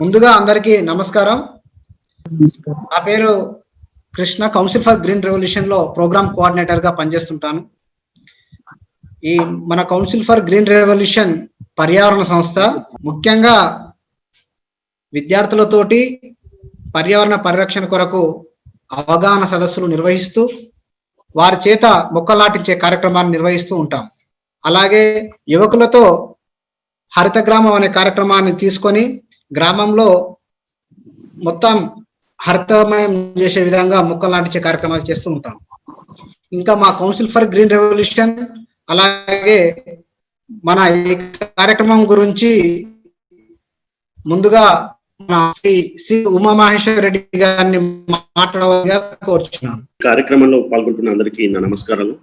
ముందుగా అందరికీ నమస్కారం. నా పేరు Krishna, council for green revolution లో ప్రోగ్రామ్ కోఆర్డినేటర్ గా పనిచేస్తుంటాను. ఈ మన కౌన్సిల్ ఫర్ గ్రీన్ రెవల్యూషన్ పర్యావరణ సంస్థ ముఖ్యంగా విద్యార్థులతోటి పర్యావరణ పరిరక్షణ కొరకు అవగాహన సదస్సులు నిర్వహిస్తూ వారి చేత మొక్కలాటించే కార్యక్రమాన్ని నిర్వహిస్తూ ఉంటాం. అలాగే యువకులతో హరిత గ్రామం అనే కార్యక్రమాన్ని తీసుకొని గ్రామంలో మొత్తం హరితమయం చేసే విధంగా మొక్కలు నాటించే కార్యక్రమాలు చేస్తూ ఉంటాం. ఇంకా మా కౌన్సిల్ ఫర్ గ్రీన్ రెవల్యూషన్ అలాగే మన ఈ కార్యక్రమం గురించి ముందుగా శ్రీ ఉమామహేశ్వర రెడ్డి గారిని మాట్లాడగా కోరుచున్నాను. కార్యక్రమంలో పాల్గొంటున్న అందరికీ నా నమస్కారాలు.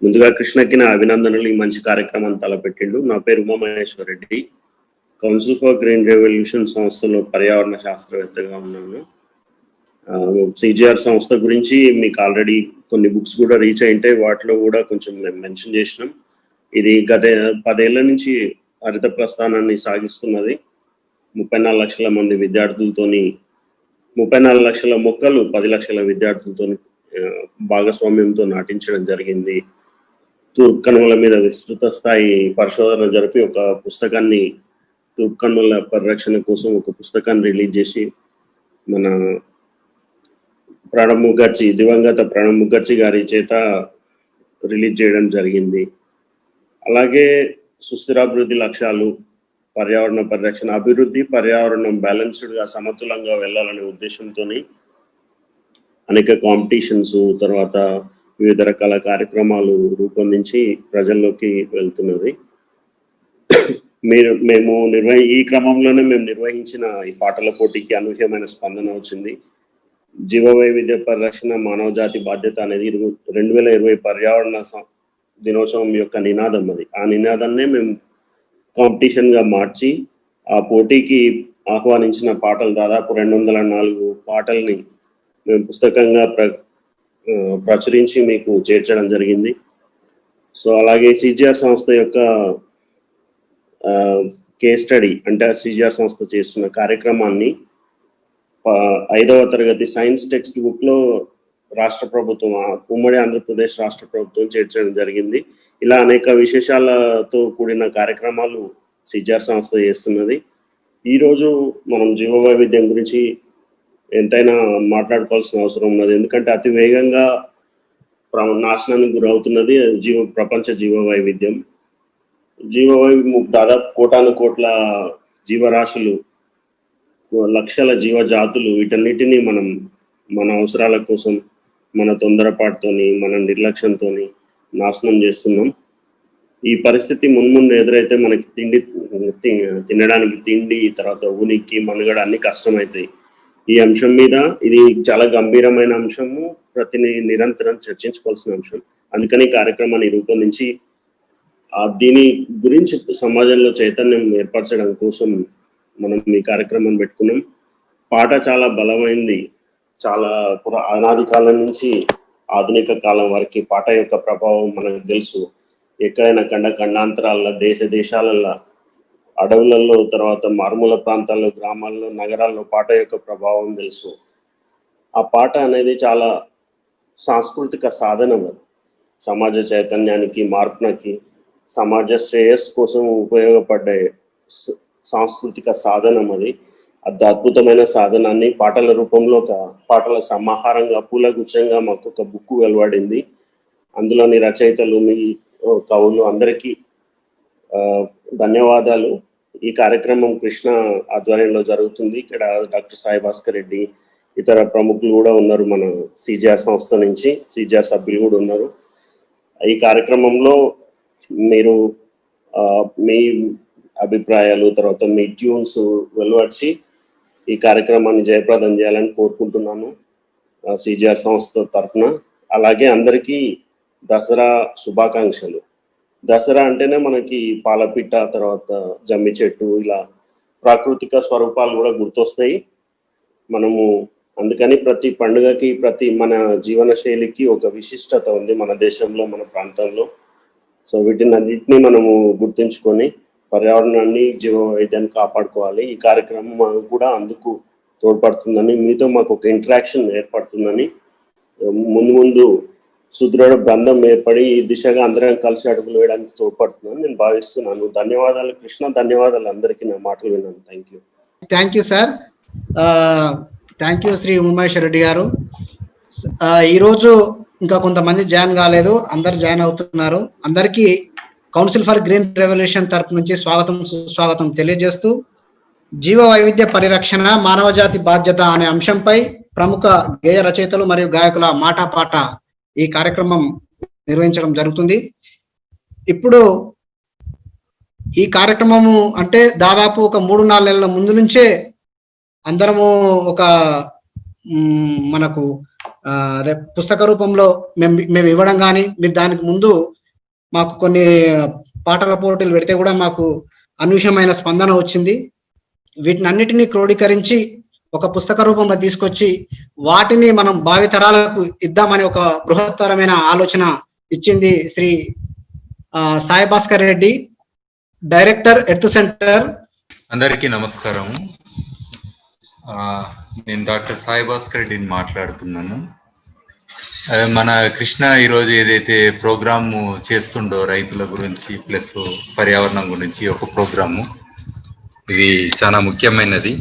ముందుగా కృష్ణకి నా అభినందనలు. ఈ మంచి కార్యక్రమాన్ని తలపెట్టిండు. నా పేరు Umamaheswara Reddy, council for green revolution సంస్థలో పర్యావరణ శాస్త్రవేత్తగా ఉన్నాను. సిజిఆర్ సంస్థ గురించి మీకు ఆల్రెడీ కొన్ని బుక్స్ కూడా రీచ్ అయింటే వాటిలో కూడా కొంచెం మేము మెన్షన్ చేసినాం. ఇది గత 10 ఏళ్ల నుంచి హరిత ప్రస్థానాన్ని సాగిస్తున్నది. 34 లక్షల మంది విద్యార్థులతోని 34 లక్షల మొక్కలు 10 లక్షల విద్యార్థులతో భాగస్వామ్యంతో నాటించడం జరిగింది. తూర్పు కనుమల మీద విస్తృత స్థాయి పరిశోధన జరిపి ఒక పుస్తకాన్ని, తూర్పు కనుమల పరిరక్షణ కోసం ఒక పుస్తకాన్ని రిలీజ్ చేసి మన దివంగత ప్రణబ్ ముఖర్జీ గారి చేత రిలీజ్ చేయడం జరిగింది. అలాగే సుస్థిరాభివృద్ధి లక్ష్యాలు, పర్యావరణ పరిరక్షణ, అభివృద్ధి, పర్యావరణం బ్యాలెన్స్డ్గా సమతులంగా వెళ్ళాలనే ఉద్దేశంతో అనేక కాంపిటీషన్స్, తర్వాత వివిధ రకాల కార్యక్రమాలు రూపొందించి ప్రజల్లోకి వెళ్తున్నది. ఈ క్రమంలోనే మేము నిర్వహించిన ఈ పాటల పోటీకి అనూహ్యమైన స్పందన వచ్చింది. జీవ వైవిధ్య పరిరక్షణ మానవ జాతి బాధ్యత అనేది 2020 పర్యావరణ దినోత్సవం యొక్క నినాదం. అది ఆ నినాదాన్నే మేము కాంపిటీషన్గా మార్చి ఆ పోటీకి ఆహ్వానించిన పాటలు దాదాపు 204 పాటల్ని మేము పుస్తకంగా ప్రచురించి మీకు చేర్చడం జరిగింది. సో అలాగే సిజిఆర్ సంస్థ యొక్క కేస్ స్టడీ, అంటే సిజిఆర్ సంస్థ చేస్తున్న కార్యక్రమాన్ని 5వ తరగతి సైన్స్ టెక్స్ట్ బుక్లో రాష్ట్ర ప్రభుత్వం, ఉమ్మడి ఆంధ్రప్రదేశ్ రాష్ట్ర ప్రభుత్వం చేర్చడం జరిగింది. ఇలా అనేక విశేషాలతో కూడిన కార్యక్రమాలు సిజిఆర్ సంస్థ చేస్తున్నది. ఈరోజు మనం జీవ వైవిధ్యం గురించి ఎంతైనా మాట్లాడుకోవాల్సిన అవసరం ఉన్నది. ఎందుకంటే అతి వేగంగా నాశనానికి గురవుతున్నది ప్రపంచ జీవ వైవిధ్యం. దాదాపు కోట్ల జీవరాశులు, లక్షల జీవజాతులు, వీటన్నిటినీ మనం మన అవసరాల కోసం మన తొందరపాటుతోని, మన నిర్లక్ష్యంతో నాశనం చేస్తున్నాం. ఈ పరిస్థితి మున్ముందు ఎదురైతే మనకి తినడానికి తిండి, తర్వాత ఉనికి, మనుగడ అన్ని కష్టమవుతాయి. ఈ అంశం మీద ఇది చాలా గంభీరమైన అంశము, నిరంతరం చర్చించుకోవాల్సిన అంశం. అందుకని కార్యక్రమాన్ని రూపొందించి దీని గురించి సమాజంలో చైతన్యం ఏర్పరచడం కోసం మనం ఈ కార్యక్రమాన్ని పెట్టుకున్నాం. పాట చాలా బలమైంది. చాలా అనాది కాలం నుంచి ఆధునిక కాలం వరకు పాట యొక్క ప్రభావం మనకు తెలుసు. ఎక్కడైనా ఖండాంతరాల్లో, దేశాలలో, అడవులలో, తర్వాత మారుమూల ప్రాంతాల్లో, గ్రామాల్లో, నగరాల్లో పాట యొక్క ప్రభావం తెలుసు. ఆ పాట అనేది చాలా సాంస్కృతిక సాధనం. అది సమాజ చైతన్యానికి, మార్పునకి, సమాజ శ్రేయస్సు కోసం ఉపయోగపడే సాంస్కృతిక సాధనం. అది అద్భుతమైన సాధనాన్ని పాటల రూపంలో, పాటల సమాహారంగా, పూలగుచ్చంగా మాకు ఒక బుక్ వెలువడింది. అందులోని రచయితలు, మీ కవులు అందరికీ ధన్యవాదాలు. ఈ కార్యక్రమం కృష్ణ ఆధ్వర్యంలో జరుగుతుంది. ఇక్కడ డాక్టర్ సాయి భాస్కర్ రెడ్డి, ఇతర ప్రముఖులు కూడా ఉన్నారు. మన సిజిఆర్ సంస్థ నుంచి సిజిఆర్ సభ్యులు కూడా ఉన్నారు. ఈ కార్యక్రమంలో మీరు మీ అభిప్రాయాలు, తర్వాత మీ ట్యూన్స్ వెలువడిచి ఈ కార్యక్రమాన్ని జయప్రదం చేయాలని కోరుకుంటున్నాను సిజిఆర్ సంస్థ తరఫున. అలాగే అందరికీ దసరా శుభాకాంక్షలు. దసరా అంటేనే మనకి పాలపిట్ట, తర్వాత జమ్మి చెట్టు, ఇలా ప్రాకృతిక స్వరూపాలు కూడా గుర్తొస్తాయి. అందుకని ప్రతి పండుగకి, మన జీవన శైలికి ఒక విశిష్టత ఉంది మన దేశంలో, మన ప్రాంతంలో. సో వీటిని అన్నింటినీ మనము గుర్తుంచుకొని పర్యావరణాన్ని, జీవ వైద్యాన్ని కాపాడుకోవాలి. ఈ కార్యక్రమం కూడా అందుకు తోడ్పడుతుందని, మీతో మాకు ఒక ఇంటరాక్షన్ ఏర్పడుతుందని, ముందు ముందు సుదృఢ బంధం ఏర్పడి ఈ దిశగా అందరం కలిసి అడుగులు వేయడానికి తోడ్పడుతుందని నేను భావిస్తున్నాను. ధన్యవాదాలు కృష్ణ, ధన్యవాదాలు అందరికీ. నా మాటలు విన్నాను. Thank you sir. Thank you Shri Umeshwar Reddy గారు. ఈరోజు ఇంకా కొంతమంది జాయిన్ కాలేదు, అందరు జాయిన్ అవుతున్నారు. అందరికీ కౌన్సిల్ ఫర్ గ్రీన్ రెవల్యూషన్ తరపు నుంచి స్వాగతం, సుస్వాగతం తెలియజేస్తూ, జీవ వైవిధ్య పరిరక్షణ మానవజాతి బాధ్యత అనే అంశంపై ప్రముఖ గేయ రచయితలు మరియు గాయకుల మాటాపాట ఈ కార్యక్రమం నిర్వహించడం జరుగుతుంది. ఇప్పుడు ఈ కార్యక్రమము అంటే దాదాపు ఒక 3-4 నెలల ముందు నుంచే అందరము ఒక మనకు అదే పుస్తక రూపంలో మేము ఇవ్వడం కానీ, మీరు దానికి ముందు మాకు కొన్ని పాటల పోటీలు పెడితే కూడా మాకు అనూహ్యమైన స్పందన వచ్చింది. వీటిని అన్నిటినీ క్రోడీకరించి ఒక పుస్తక రూపంలో తీసుకొచ్చి వాటిని మనం భావితరాలకు ఇద్దామని ఒక బృహత్తరమైన ఆలోచన ఇచ్చింది Shri Sai Bhaskar Reddy, director earth centre. అందరికీ నమస్కారం. నేను డాక్టర్ సాయి భాస్కర్ రెడ్డిని మాట్లాడుతున్నాను. మన కృష్ణ ఈరోజు ఏదైతే ప్రోగ్రాము చేస్తుండో రైతుల గురించి ప్లస్ పర్యావరణం గురించి ఒక ప్రోగ్రాము, ఇది చాలా ముఖ్యమైనది.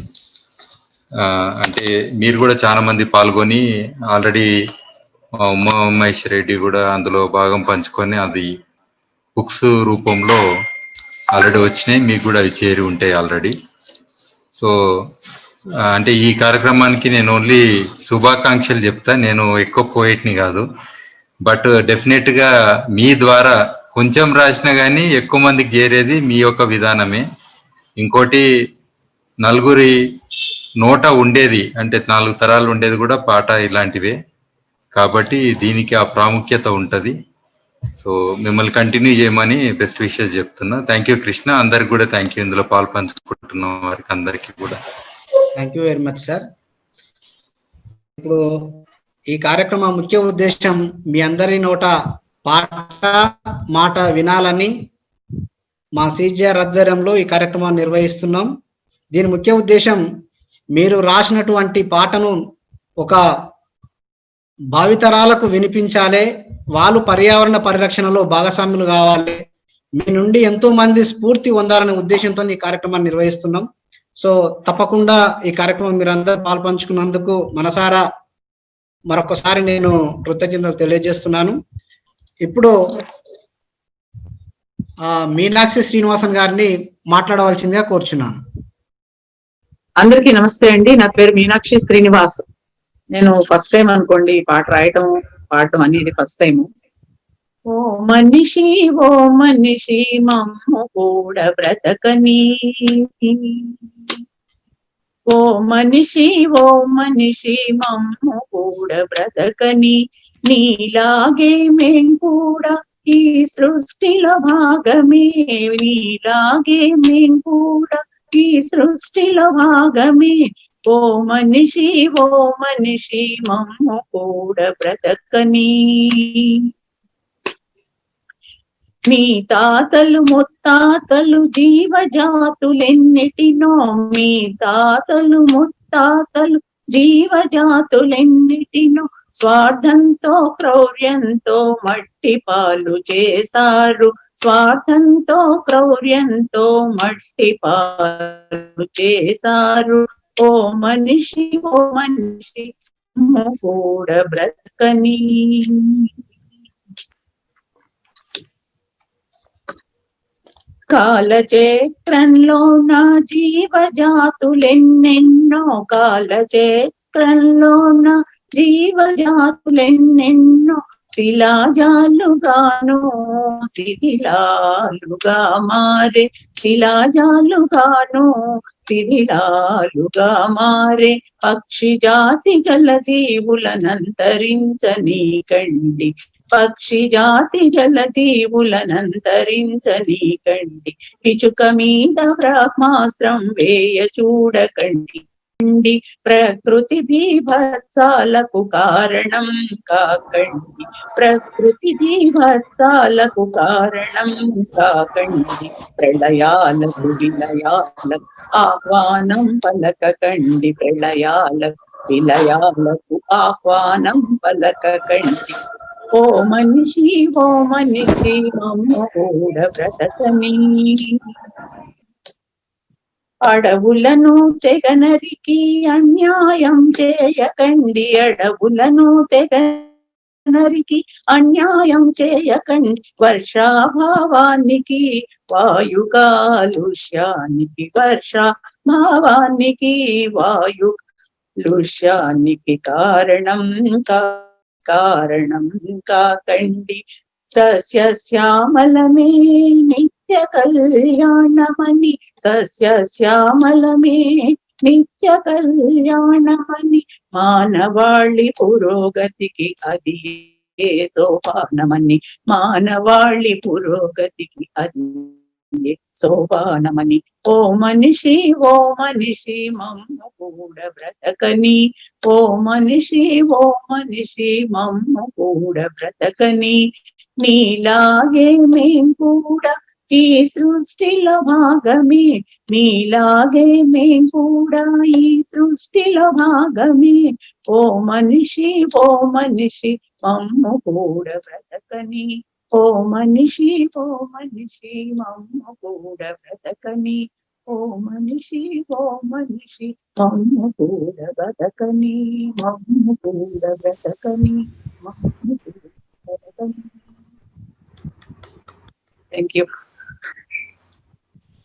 అంటే మీరు కూడా చాలా మంది పాల్గొని ఆల్రెడీ ఉమామహేశ్వర్ రెడ్డి కూడా అందులో భాగం పంచుకొని అది బుక్స్ రూపంలో ఆల్రెడీ వచ్చినాయి, మీకు కూడా అవి చేరి ఉంటాయి ఆల్రెడీ. సో అంటే ఈ కార్యక్రమానికి నేను ఓన్లీ శుభాకాంక్షలు చెప్తా, నేను ఎక్కువ పోయేట్ని కాదు. బట్ డెఫినెట్గా మీ ద్వారా కొంచెం రాసినా కానీ ఎక్కువ మందికి చేరేది మీ యొక్క విధానమే. ఇంకోటి నలుగురి నోట ఉండేది అంటే 4 తరాలు ఉండేది కూడా పాట ఇలాంటివే, కాబట్టి దీనికి ఆ ప్రాముఖ్యత ఉంటుంది. సో మిమ్మల్ని కంటిన్యూ చేయమని బెస్ట్ విషెస్ చెప్తున్నా. థ్యాంక్ యూ కృష్ణ, అందరికి కూడా థ్యాంక్ యూ. ఇందులో పాలు పంచుకుంటున్న వారికి అందరికీ కూడా thank you very much sir. ఇప్పుడు ఈ కార్యక్రమం ముఖ్య ఉద్దేశం మీ అందరి నోట పాట మాట వినాలని మా సిజిఆర్ ఆధ్వర్యంలో ఈ కార్యక్రమాన్ని నిర్వహిస్తున్నాం. దీని ముఖ్య ఉద్దేశం మీరు రాసినటువంటి పాటను ఒక భావితరాలకు వినిపించాలి, వాళ్ళు పర్యావరణ పరిరక్షణలో భాగస్వాములు కావాలి, మీ నుండి ఎంతో మంది స్ఫూర్తి పొందాలనే ఉద్దేశంతో ఈ కార్యక్రమాన్ని నిర్వహిస్తున్నాం. సో తప్పకుండా ఈ కార్యక్రమం మీరు అందరూ పాల్పంచుకున్నందుకు మనసారా మరొకసారి నేను కృతజ్ఞతలు తెలియజేస్తున్నాను. ఇప్పుడు మీనాక్షి శ్రీనివాసన్ గారిని మాట్లాడవలసిందిగా కోరుచున్నాను. అందరికీ నమస్తే అండి. నా పేరు మీనాక్షి శ్రీనివాస్. నేను ఫస్ట్ టైం అనుకోండి ఈ పాట రాయటం పాడటం అనేది ఫస్ట్ టైం. ఓ మనిషి మమ్ము కూడా బ్రతకని, ఓ మనిషి మమ్ము కూడా బ్రతకని, నీలాగే మేం కూడా ఈ సృష్టిలో భాగమే, నీలాగే మేం కూడా ఈ సృష్టిలో భాగమే, ఓ మనిషి మమ్ము కూడా బ్రతకని. మీ తాతలు ముత్తాతలు జీవజాతులెన్నిటినో, మీ తాతలు ముత్తాతలు జీవజాతులెన్నిటినో స్వార్థంతో క్రౌర్యంతో మట్టి పాలు చేశారు, స్వార్థంతో క్రౌర్యంతో మట్టి పాలు చేశారు, ఓ మనిషి కూడా బ్రతకని. కాలచక్రంలో నా జీవజాతులెన్నెన్నో, కాలచక్రంలో నా జీవజాతులెన్నెన్నో శిలాజాలుగాను శిథిలాలుగా మారే, శిలాజాలుగాను శిథిలాలుగా మారే, పక్షి జాతి జల జీవులనంతరించనీకండి, పక్షి జాతి జల జీవులనంతరించనీకండి, పిచుక మీద బ్రహ్మాస్త్రం వేయ చూడకండి, కాకండి, ప్రకృతి బీభత్సాలకు కారణం కాకండి, ప్రకృతి బీభత్సాలకు కారణం కాకండి, ప్రళయాలకు విలయాలకు ఆహ్వానం పలకకండి, ప్రళయాలకు విలయాలకు ఆహ్వానం పలకకండి. ఓ మనిషి మమ్మ కూడా బ్రతకని, అడవులను తెగనరికి అన్యాయం చేయకండి, అడవులను తెగనరికి అన్యాయం చేయకండి, వర్షాభావానికి వాయు కాలుష్యానికి, వర్షాభావానికి వాయు కాలుష్యానికి కారణం కాకండి, సస్యశ్యామలమే నిత్య కళ్యాణమని, సస్యశ్యామలమే నిత్య కళ్యాణమని, మానవాళి పురోగతికి అది ఏ సోపానమని, మానవాళి పురోగతికి అది సోపానమని. ఓ మనిషి మమ్మ కూడా బ్రతకని, ఓ మనిషి మమ్మ కూడా బ్రతకని, నీలాగే మేం కూడా ఈ సృష్టిలో భాగమే, నీలాగే మేం కూడా ఈ సృష్టిలో భాగమే, ఓ మనిషి మమ్మ కూడా బ్రతకని, ఓ మనిషి మమ్మ కూడా బ్రతకని, ఓ మనిషి మమ్మ కూడా బ్రతకని, మమ్మ కూడా బ్రతకని, మమ్మ కూడా బ్రతకని. థ్యాంక్ యూ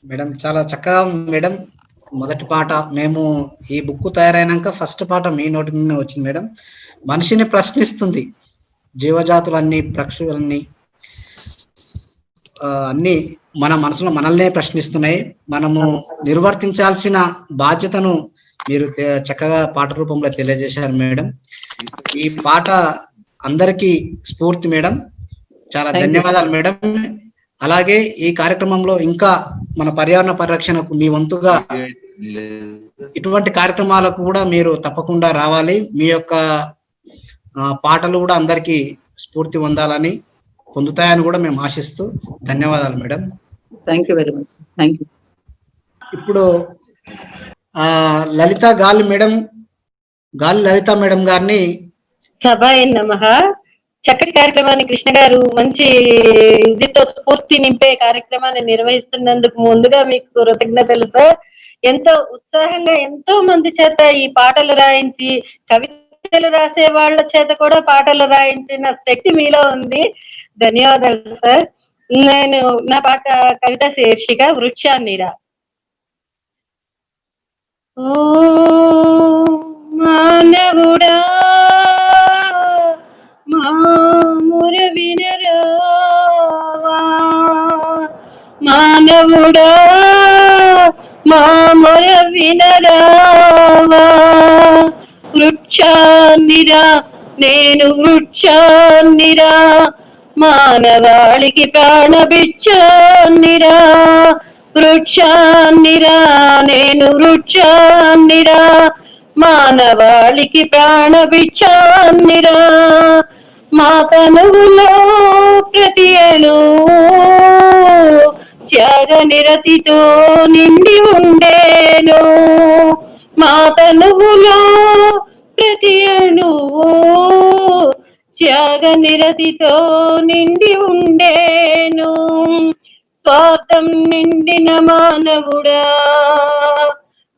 మేడం, చాలా చక్కగా మేడం. మొదటి పాట మేము ఈ బుక్ తయారైనాక ఫస్ట్ పాట మీ నోటి మీద వచ్చింది మేడం. మనిషిని ప్రశ్నిస్తుంది, జీవజాతులన్నీ, పక్షులన్నీ అన్ని మన మనసులో మనల్నే ప్రశ్నిస్తున్నాయి. మనము నిర్వర్తించాల్సిన బాధ్యతను మీరు చక్కగా పాట రూపంలో తెలియజేశారు మేడం. ఈ పాట అందరికీ స్ఫూర్తి మేడం. చాలా ధన్యవాదాలు మేడం. అలాగే ఈ కార్యక్రమంలో ఇంకా మన పర్యావరణ పరిరక్షణకు మీ వంతుగా ఇటువంటి కార్యక్రమాలకు కూడా మీరు తప్పకుండా రావాలి. మీ యొక్క పాటలు కూడా అందరికీ స్ఫూర్తి పొందుతాయని కూడా మేము ఆశిస్తూ ధన్యవాదాలు madam. Thank you very much. Thank you. ఇప్పుడు లలిత గాలి లలిత మేడం గారిని. సభాయ నమః. చక్కటి కార్యక్రమాన్ని కృష్ణ గారు మంచి ఇదితో స్ఫూర్తి నింపే కార్యక్రమాన్ని నిర్వహిస్తున్నందుకు ముందుగా మీకు కృతజ్ఞతలు సార్. ఎంతో ఉత్సాహంగా ఎంతో మంది చేత ఈ పాటలు రాయించి, కవితలు రాసే వాళ్ళ చేత కూడా పాటలు రాయించిన శక్తి మీలో ఉంది. ధన్యవాదాలు సార్. నేను నా పాట కవిత శీర్షిక వృక్షాన్నిరా. ఓ మానవుడా మాముర వినరావా, మానవుడా మాముర వినరావా, వృక్షాన్నిరా నేను వృక్షాన్నిరా, మానవాళికి ప్రాణభిక్షాన్నిరా, వృక్షాన్నిరా నేను వృక్షాన్నిరా, మానవాళికి ప్రాణభిక్షాన్నిరా, మా తనువులో ప్రతి అణు త్యాగ నిరతితో నిండి ఉండేను, మా తనువులో ప్రతి అణువు త్యాగ నిరతితో నిండి ఉండేను, స్వార్థం నిండిన మానవుడా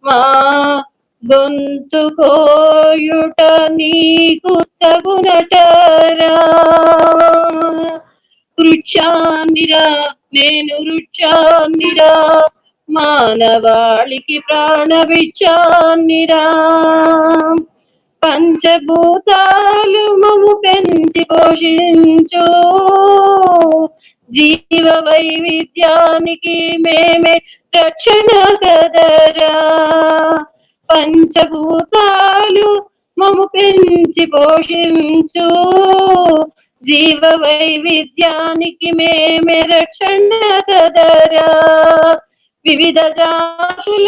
మా గొంతు కోయుట నీకు తగునటరా, వృక్షాన్నిరా నేను వృక్షాన్నిరా, మానవాళికి ప్రాణభిక్షాన్నిరా, పంచభూతాలు మము పెంచి పోషించు, జీవ వైవిధ్యానికి మేమే రక్షణ కదరా, పంచభూతాలు మము పెంచి పోషించు, జీవ వైవిధ్యానికి మేమే రక్షణ కదరా, వివిధ జాతుల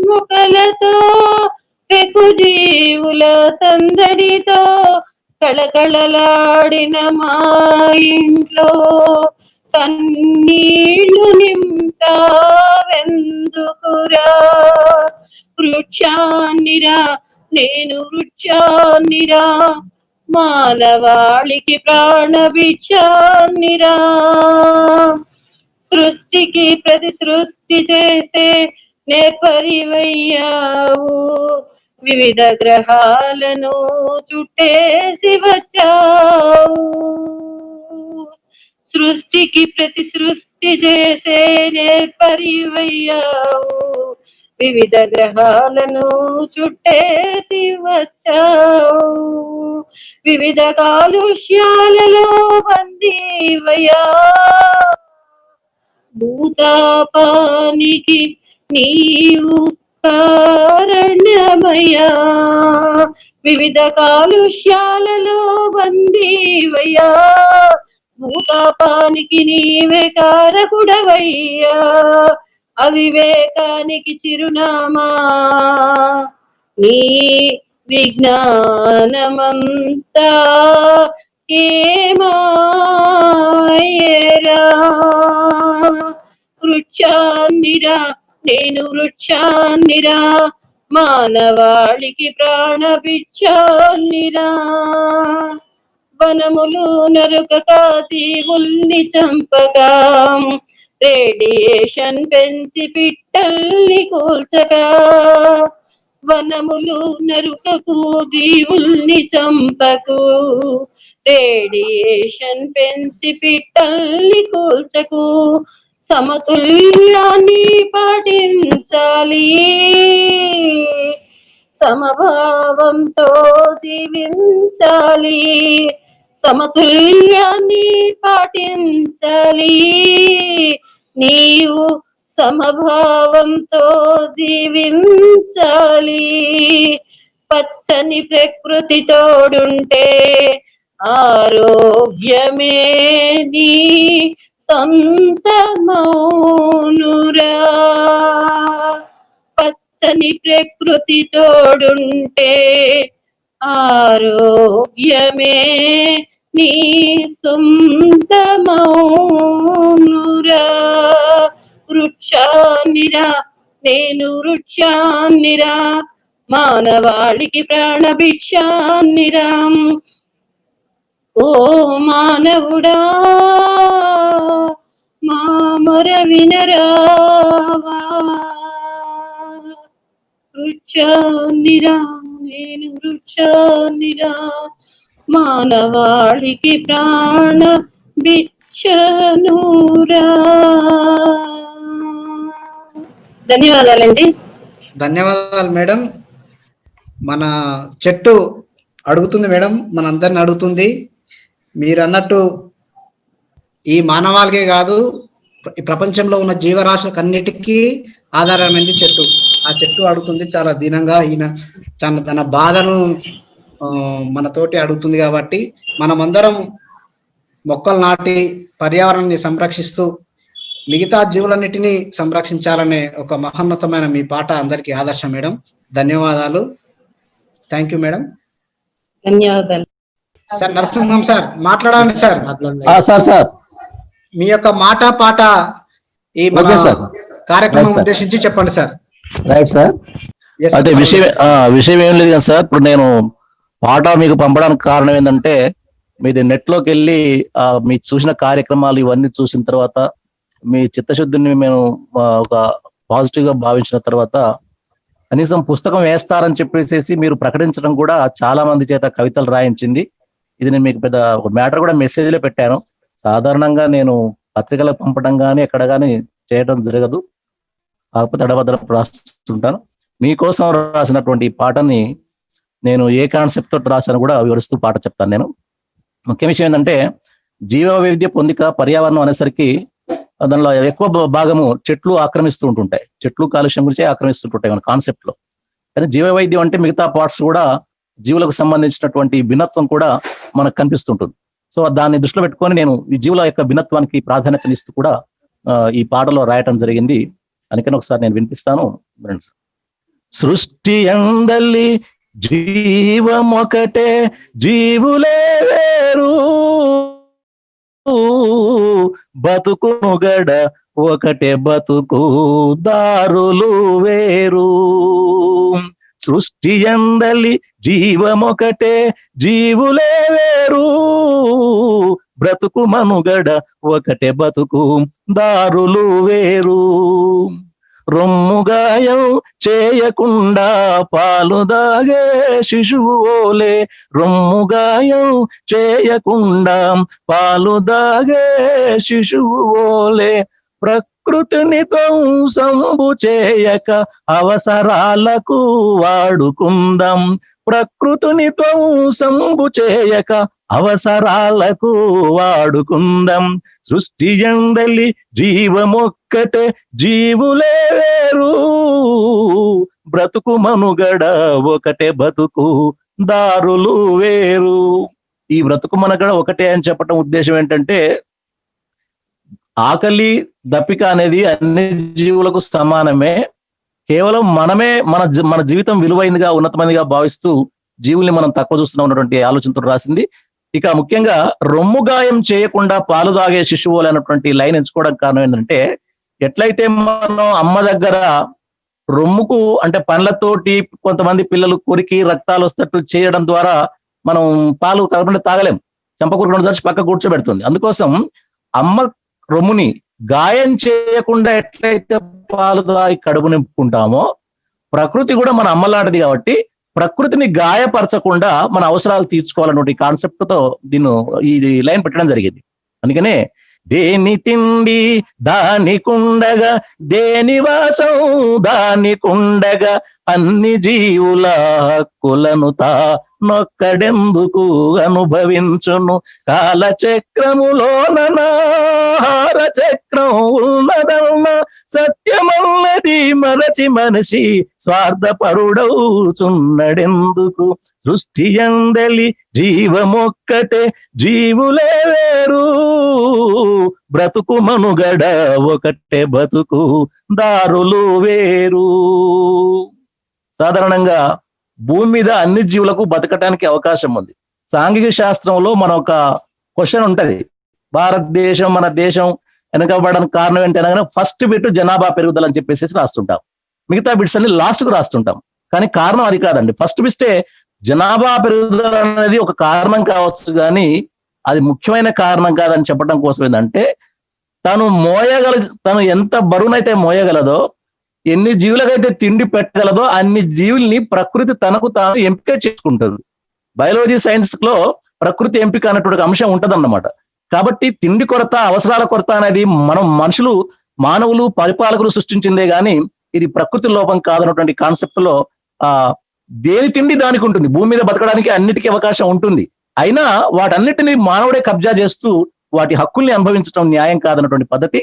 మొక్కలతో పెకు జీవుల సందడితో కళకళలాడిన మా ఇంట్లో కన్నీళ్లు నింపావెందుకురా? వృక్షాన్నిరా నేను వృక్షాన్నిరా, మానవాళికి ప్రాణభిక్షాన్నిరా. సృష్టికి ప్రతి సృష్టి చేసే నేర్పరివయ్యావు, వివిధ గ్రహాలను చుట్టేసి వచ్చావు. సృష్టికి ప్రతి సృష్టి చేసే నేర్పరివయ్యావు, వివిధ గ్రహాలను చుట్టేసి వచ్చావు. వివిధ కాలుష్యాలలో బందీవయ్యా, భూతాపానికి నీవు కారణమయ్యా. వివిధ కాలుష్యాలలో బందీవయ్యా, భూతాపానికి నీవే కారకుడవయ్యా. అవివేకానికి చిరునామా నీ విజ్ఞానమంతా ఏమాయరా? వృక్షాన్నిరా నేను వృక్షాన్నిరా, మానవాళికి ప్రాణభిక్షాన్నిరా. వనములు నరుకక జీవుల్ని చంపగా, రేడియేషన్ పెంచి పిట్టల్ని కూల్చగా. వనములు నరుకకు జీవుల్ని చంపకు, రేడియేషన్ పెంచి పిట్టల్ని కూల్చకు. సమతుల్యాన్ని పాటించాలి, సమభావంతో జీవించాలి. సమతుల్యాన్ని పాటించాలి, నీవు సమభావంతో జీవించాలి. పచ్చని ప్రకృతి తోడుంటే ఆరోగ్యమే నీ సొంతమౌనురా. పచ్చని ప్రకృతి తోడుంటే ఆరోగ్యమే నీ సొంతమౌనురా. వృక్షాన్నిరా నేను వృక్షాన్నిరా, మానవాళికి ప్రాణభిక్షాన్నిరా. ఓ మానవుడా మా మొర వినరావా? వృక్షాన్నిరా నేను వృక్షాన్నిరా, మానవాళికి ప్రాణ భిక్షనురా. ధన్యవాదాలండి. ధన్యవాదాలు మేడం. మన చెట్టు అడుగుతుంది మేడం, మన అందరిని అడుగుతుంది. మీరు అన్నట్టు ఈ మానవాళికే కాదు, ఈ ప్రపంచంలో ఉన్న జీవరాశులకు అన్నిటికీ ఆధారమైంది చెట్టు. ఆ చెట్టు అడుగుతుంది చాలా దీనంగా, ఈయన తన బాధను మనతోటి అడుగుతుంది. కాబట్టి మనమందరం మొక్కలు నాటి పర్యావరణాన్ని సంరక్షిస్తూ మిగతా జీవులన్నిటినీ సంరక్షించాలనే ఒక మహోన్నతమైన మీ పాట అందరికీ ఆదర్శం మేడం. ధన్యవాదాలు. Thank you madam. ధన్యవాదాలు సార్. నరసింహం సార్ మాట్లాడండి సార్. సార్ మీ యొక్క మాట పాట ఈ కార్యక్రమం ఉద్దేశించి చెప్పండి సార్. Right sir. అయితే విషయం ఏం లేదు కదా సార్. ఇప్పుడు నేను పాట మీకు పంపడానికి కారణం ఏంటంటే, మీది నెట్ లోకి వెళ్ళి మీ చూసిన కార్యక్రమాలు ఇవన్నీ చూసిన తర్వాత మీ చిత్తశుద్ధిని మేము ఒక పాజిటివ్ గా భావించిన తర్వాత కనీసం పుస్తకం వేస్తారని చెప్పేసి మీరు ప్రకటించడం కూడా చాలా మంది చేత కవితలు రాయించింది. ఇది నేను మీకు పెద్ద ఒక మ్యాటర్ కూడా మెసేజ్లో పెట్టాను. సాధారణంగా నేను పత్రికలకు పంపడం కానీ ఎక్కడ కానీ చేయడం జరగదు, కాకపోతే అడభద్ర రాస్తుంటాను. మీకోసం రాసినటువంటి పాటని నేను ఏ కాన్సెప్ట్ తోటి రాశాను కూడా వివరిస్తూ పాట చెప్తాను. నేను ముఖ్య విషయం ఏంటంటే, జీవ వైవిధ్య పొందిక పర్యావరణం అనేసరికి దానిలో ఎక్కువ భాగము చెట్లు ఆక్రమిస్తూ ఉంటుంటాయి. చెట్లు కాలుష్యం గురించి ఆక్రమిస్తుంటుంటాయి మన కాన్సెప్ట్ లో. కానీ జీవ వైద్యం అంటే మిగతా పార్ట్స్ కూడా జీవులకు సంబంధించినటువంటి భిన్నత్వం కూడా మనకు కనిపిస్తుంటుంది. సో దాన్ని దృష్టిలో పెట్టుకొని నేను ఈ జీవుల యొక్క భిన్నత్వానికి ప్రాధాన్యతనిస్తూ కూడా ఈ పాటలో రాయటం జరిగింది. అందుకని ఒకసారి నేను వినిపిస్తాను. సృష్టి ఎందలి జీవమొకటే జీవులే వేరు, బతుకును గడ ఒకటే బతుకు దారులు వేరు. సృష్టి ఎందలి జీవమొకటే జీవులే వేరు, బ్రతుకు మనుగడ ఒకటే బతుకు దారులు వేరు. రొమ్ముగాయం చేయకుండా పాలు దాగే శిశువు ఓలే, రొమ్ముగాయం చేయకుండా పాలు దాగే శిశువు ఓలే, ప్రకృతిని ధ్వంసంబు చేయక అవసరాలకు వాడుకుందాం, ప్రకృతిని ధ్వంసంబు చేయక అవసరాలకు వాడుకుందాం. సృష్టి ఎందలి జీవమొక్కటే జీవులే వేరు, బ్రతుకు మనుగడ ఒకటే బతుకు దారులు వేరు. ఈ బ్రతుకు మనుగడ ఒకటే అని చెప్పటం ఉద్దేశం ఏంటంటే, ఆకలి దప్పిక అనేది అన్ని జీవులకు సమానమే. కేవలం మనమే మన జీవితం విలువైనదిగా ఉన్నతమైనదిగా భావిస్తూ జీవుల్ని మనం తక్కువ చూస్తున్నా ఉన్నటువంటి ఆలోచనతో రాసింది. ఇక ముఖ్యంగా రొమ్ము గాయం చేయకుండా పాలు తాగే శిశువు అనేటువంటి లైన్ ఎంచుకోవడానికి కారణం ఏంటంటే, ఎట్లయితే మనం అమ్మ దగ్గర రొమ్ముకు అంటే పండ్లతోటి కొంతమంది పిల్లలు కొరికి రక్తాలు వస్తట్టు చేయడం ద్వారా మనం పాలు కలపకుండా తాగలేం, చెంపకూరుకుండా తెచ్చి పక్క కూర్చోబెడుతుంది. అందుకోసం అమ్మ రొమ్ముని గాయం చేయకుండా ఎట్లయితే పాలు తాగి కడుపు నింపుకుంటామో, ప్రకృతి కూడా మన అమ్మలాంటిది కాబట్టి ప్రకృతిని గాయపరచకుండా మన అవసరాలు తీర్చుకోవాలన్నటువంటి కాన్సెప్ట్ తో ఈ లైన్ పెట్టడం జరిగింది. అందుకనే దేని తిండి దానికుండగా, దేని వాసం దానికుండగా, అన్ని జీవుల హక్కులను తానొక్కడెందుకు అనుభవించును, కాలచక్రములోనహార చక్రం ఉన్నదన్న సత్యమన్నది మరచి మనిషి స్వార్థపరుడవుచున్నడెందుకు. సృష్టి ఎందలి జీవమొక్కటే జీవులే వేరు, బ్రతుకు మనుగడ ఒకటే బతుకు దారులు వేరు. సాధారణంగా భూమి మీద అన్ని జీవులకు బతకటానికి అవకాశం ఉంది. సాంఘిక శాస్త్రంలో మన ఒక క్వశ్చన్ ఉంటది, భారతదేశం మన దేశం వెనకబడడానికి కారణం ఏంటనగా ఫస్ట్ బిట్ జనాభా పెరుగుదల అని చెప్పేసి రాస్తుంటాం, మిగతా బిట్స్ అన్ని లాస్ట్ కు రాస్తుంటాం. కానీ కారణం అది కాదండి. ఫస్ట్ బిట్టే జనాభా పెరుగుదల అనేది ఒక కారణం కావచ్చు, కానీ అది ముఖ్యమైన కారణం కాదని చెప్పడం కోసం ఏంటంటే, తను ఎంత బరువునైతే మోయగలదో, ఎన్ని జీవులకైతే తిండి పెట్టగలదో అన్ని జీవుల్ని ప్రకృతి తనకు తాను ఎంపిక చేసుకుంటుంది. బయాలజీ సైన్స్ లో ప్రకృతి ఎంపిక అన్నటువంటి అంశం ఉంటదన్నమాట. కాబట్టి తిండి కొరత, అవసరాల కొరత అనేది మానవులు పరిపాలకులు సృష్టించిందే గాని ఇది ప్రకృతి లోపం కాదన్నటువంటి కాన్సెప్ట్ లో దేని తిండి దానికి ఉంటుంది. భూమి మీద బతకడానికి అన్నిటికీ అవకాశం ఉంటుంది. అయినా వాటన్నిటిని మానవుడే కబ్జా చేస్తూ వాటి హక్కుల్ని అనుభవించడం న్యాయం కాదన్నటువంటి పద్ధతి.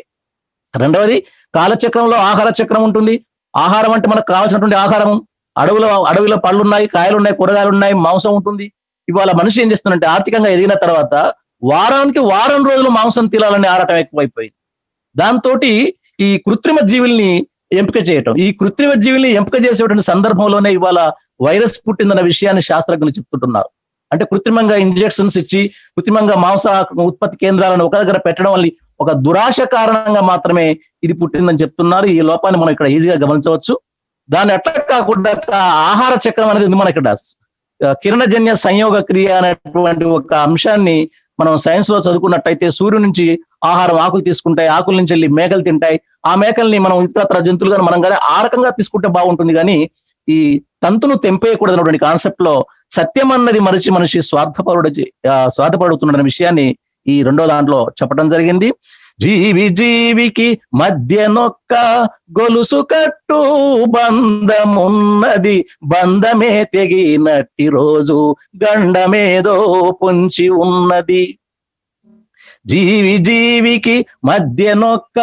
రెండవది, కాలచక్రంలో ఆహార చక్రం ఉంటుంది. ఆహారం అంటే మనకు కావాల్సినటువంటి ఆహారం, అడవిలో పళ్ళు ఉన్నాయి, కాయలు ఉన్నాయి, కూరగాయలు ఉన్నాయి, మాంసం ఉంటుంది. ఇవాళ మనిషి ఏం చేస్తుందంటే, ఆర్థికంగా ఎదిగిన తర్వాత వారానికి వారం రోజులు మాంసం తినాలని ఆరాటం ఎక్కువైపోయింది. దాంతో ఈ కృత్రిమ జీవుల్ని ఎంపిక చేయటం, ఈ కృత్రిమ జీవుల్ని ఎంపిక చేసేటువంటి సందర్భంలోనే ఇవాళ వైరస్ పుట్టిందన్న విషయాన్ని శాస్త్రజ్ఞులు చెప్తుంటున్నారు. అంటే కృత్రిమంగా ఇంజెక్షన్స్ ఇచ్చి కృత్రిమంగా మాంస ఉత్పత్తి కేంద్రాలను ఒక దగ్గర పెట్టడం వల్ల ఒక దురాశ కారణంగా మాత్రమే ఇది పుట్టిందని చెప్తున్నారు. ఈ లోపాన్ని మనం ఇక్కడ ఈజీగా గమనించవచ్చు. దాన్ని అట్లా కాకుండా ఆహార చక్రం అనేది ఉంది. మన ఇక్కడ కిరణజన్య సంయోగ క్రియ అనేటువంటి ఒక అంశాన్ని మనం సైన్స్ లో చదువుకున్నట్టయితే, సూర్యుడి నుంచి ఆహారం ఆకులు తీసుకుంటాయి, ఆకుల నుంచి వెళ్ళి మేకలు తింటాయి. ఆ మేకల్ని మనం ఇతరత్ర జంతువులు కానీ మనం కానీ ఆ రకంగా తీసుకుంటే బాగుంటుంది. కానీ ఈ తంతును తెంపేయకూడదు అన్నటువంటి కాన్సెప్ట్ లో సత్యం అన్నది మనిషి స్వార్థపడుతున్న విషయాన్ని ఈ రెండో దాంట్లో చెప్పడం జరిగింది. జీవికి మధ్య నొక్క గొలుసు కట్టు బంధమున్నది, బంధమే తెగినట్టి రోజు గండమేదో పొంచి ఉన్నది. జీవికి మధ్య నొక్క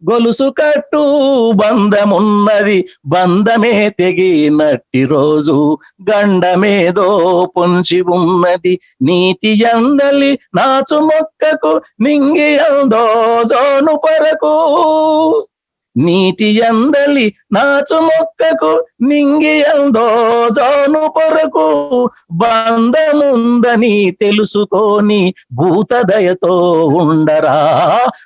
గొలుసు కట్టు బంధమున్నది, బంధమే తెగినట్టి రోజు గండమేదో పొంచి ఉన్నది. నీతి అందలి నాచు మొక్కకు నింగి అందో జోను పరకు. నీటి అందలి నాచు మొక్కకు నింగి అందో జోను పొరకు బంధముందని తెలుసుకొని భూతదయతో ఉండరా.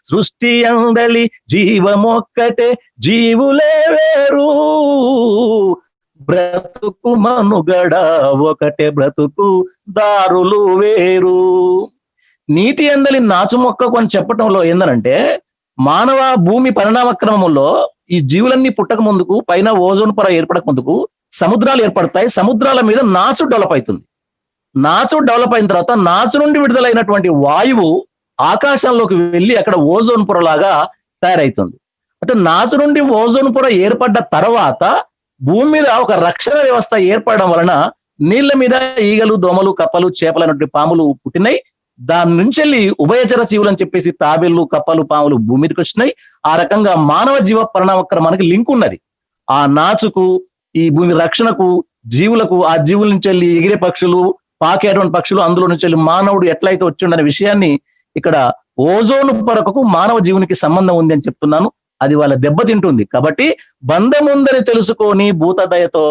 సృష్టి అందలి జీవమొక్కటే జీవులే వేరు, బ్రతుకు మనుగడ ఒకటే బ్రతుకు దారులు వేరు. నీటి అందలి నాచు మొక్కకు అని చెప్పటంలో ఏందనంటే, మానవ భూమి పరిణామ క్రమంలో ఈ జీవులన్నీ పుట్టక ముందుకు పైన ఓజోన్ పొర ఏర్పడక ముందుకు సముద్రాలు ఏర్పడతాయి. సముద్రాల మీద నాచు డెవలప్ అవుతుంది. నాచు డెవలప్ అయిన తర్వాత నాచు నుండి విడుదలైనటువంటి వాయువు ఆకాశంలోకి వెళ్ళి అక్కడ ఓజోన్ పొర లాగా తయారైతుంది. అంటే నాచు నుండి ఓజోన్ పొర ఏర్పడ్డ తర్వాత భూమి మీద ఒక రక్షణ వ్యవస్థ ఏర్పడడం వలన నీళ్ల మీద ఈగలు, దోమలు, కప్పలు, చేపలు అనేటువంటి పాములు పుట్టినాయి. దాని నుంచి వెళ్ళి ఉభయచర జీవులు అని చెప్పేసి తాబేళ్లు, కప్పలు, పాములు భూమి మీదకి వచ్చినాయి. ఆ రకంగా మానవ జీవ పరిణామక్రమానికి లింక్ ఉన్నది. ఆ నాచుకు, ఈ భూమి రక్షణకు, జీవులకు, ఆ జీవుల నుంచి వెళ్ళి ఎగిరే పక్షులు, పాకేటువంటి పక్షులు, అందులో నుంచి వెళ్ళి మానవుడు ఎట్లయితే వచ్చిండనే విషయాన్ని ఇక్కడ ఓజోన్ పొరకు మానవ జీవునికి సంబంధం ఉంది అని చెప్తున్నాను. అది వాళ్ళ దెబ్బతింటుంది. కాబట్టి బంధం ఉందని తెలుసుకొని భూతదయతో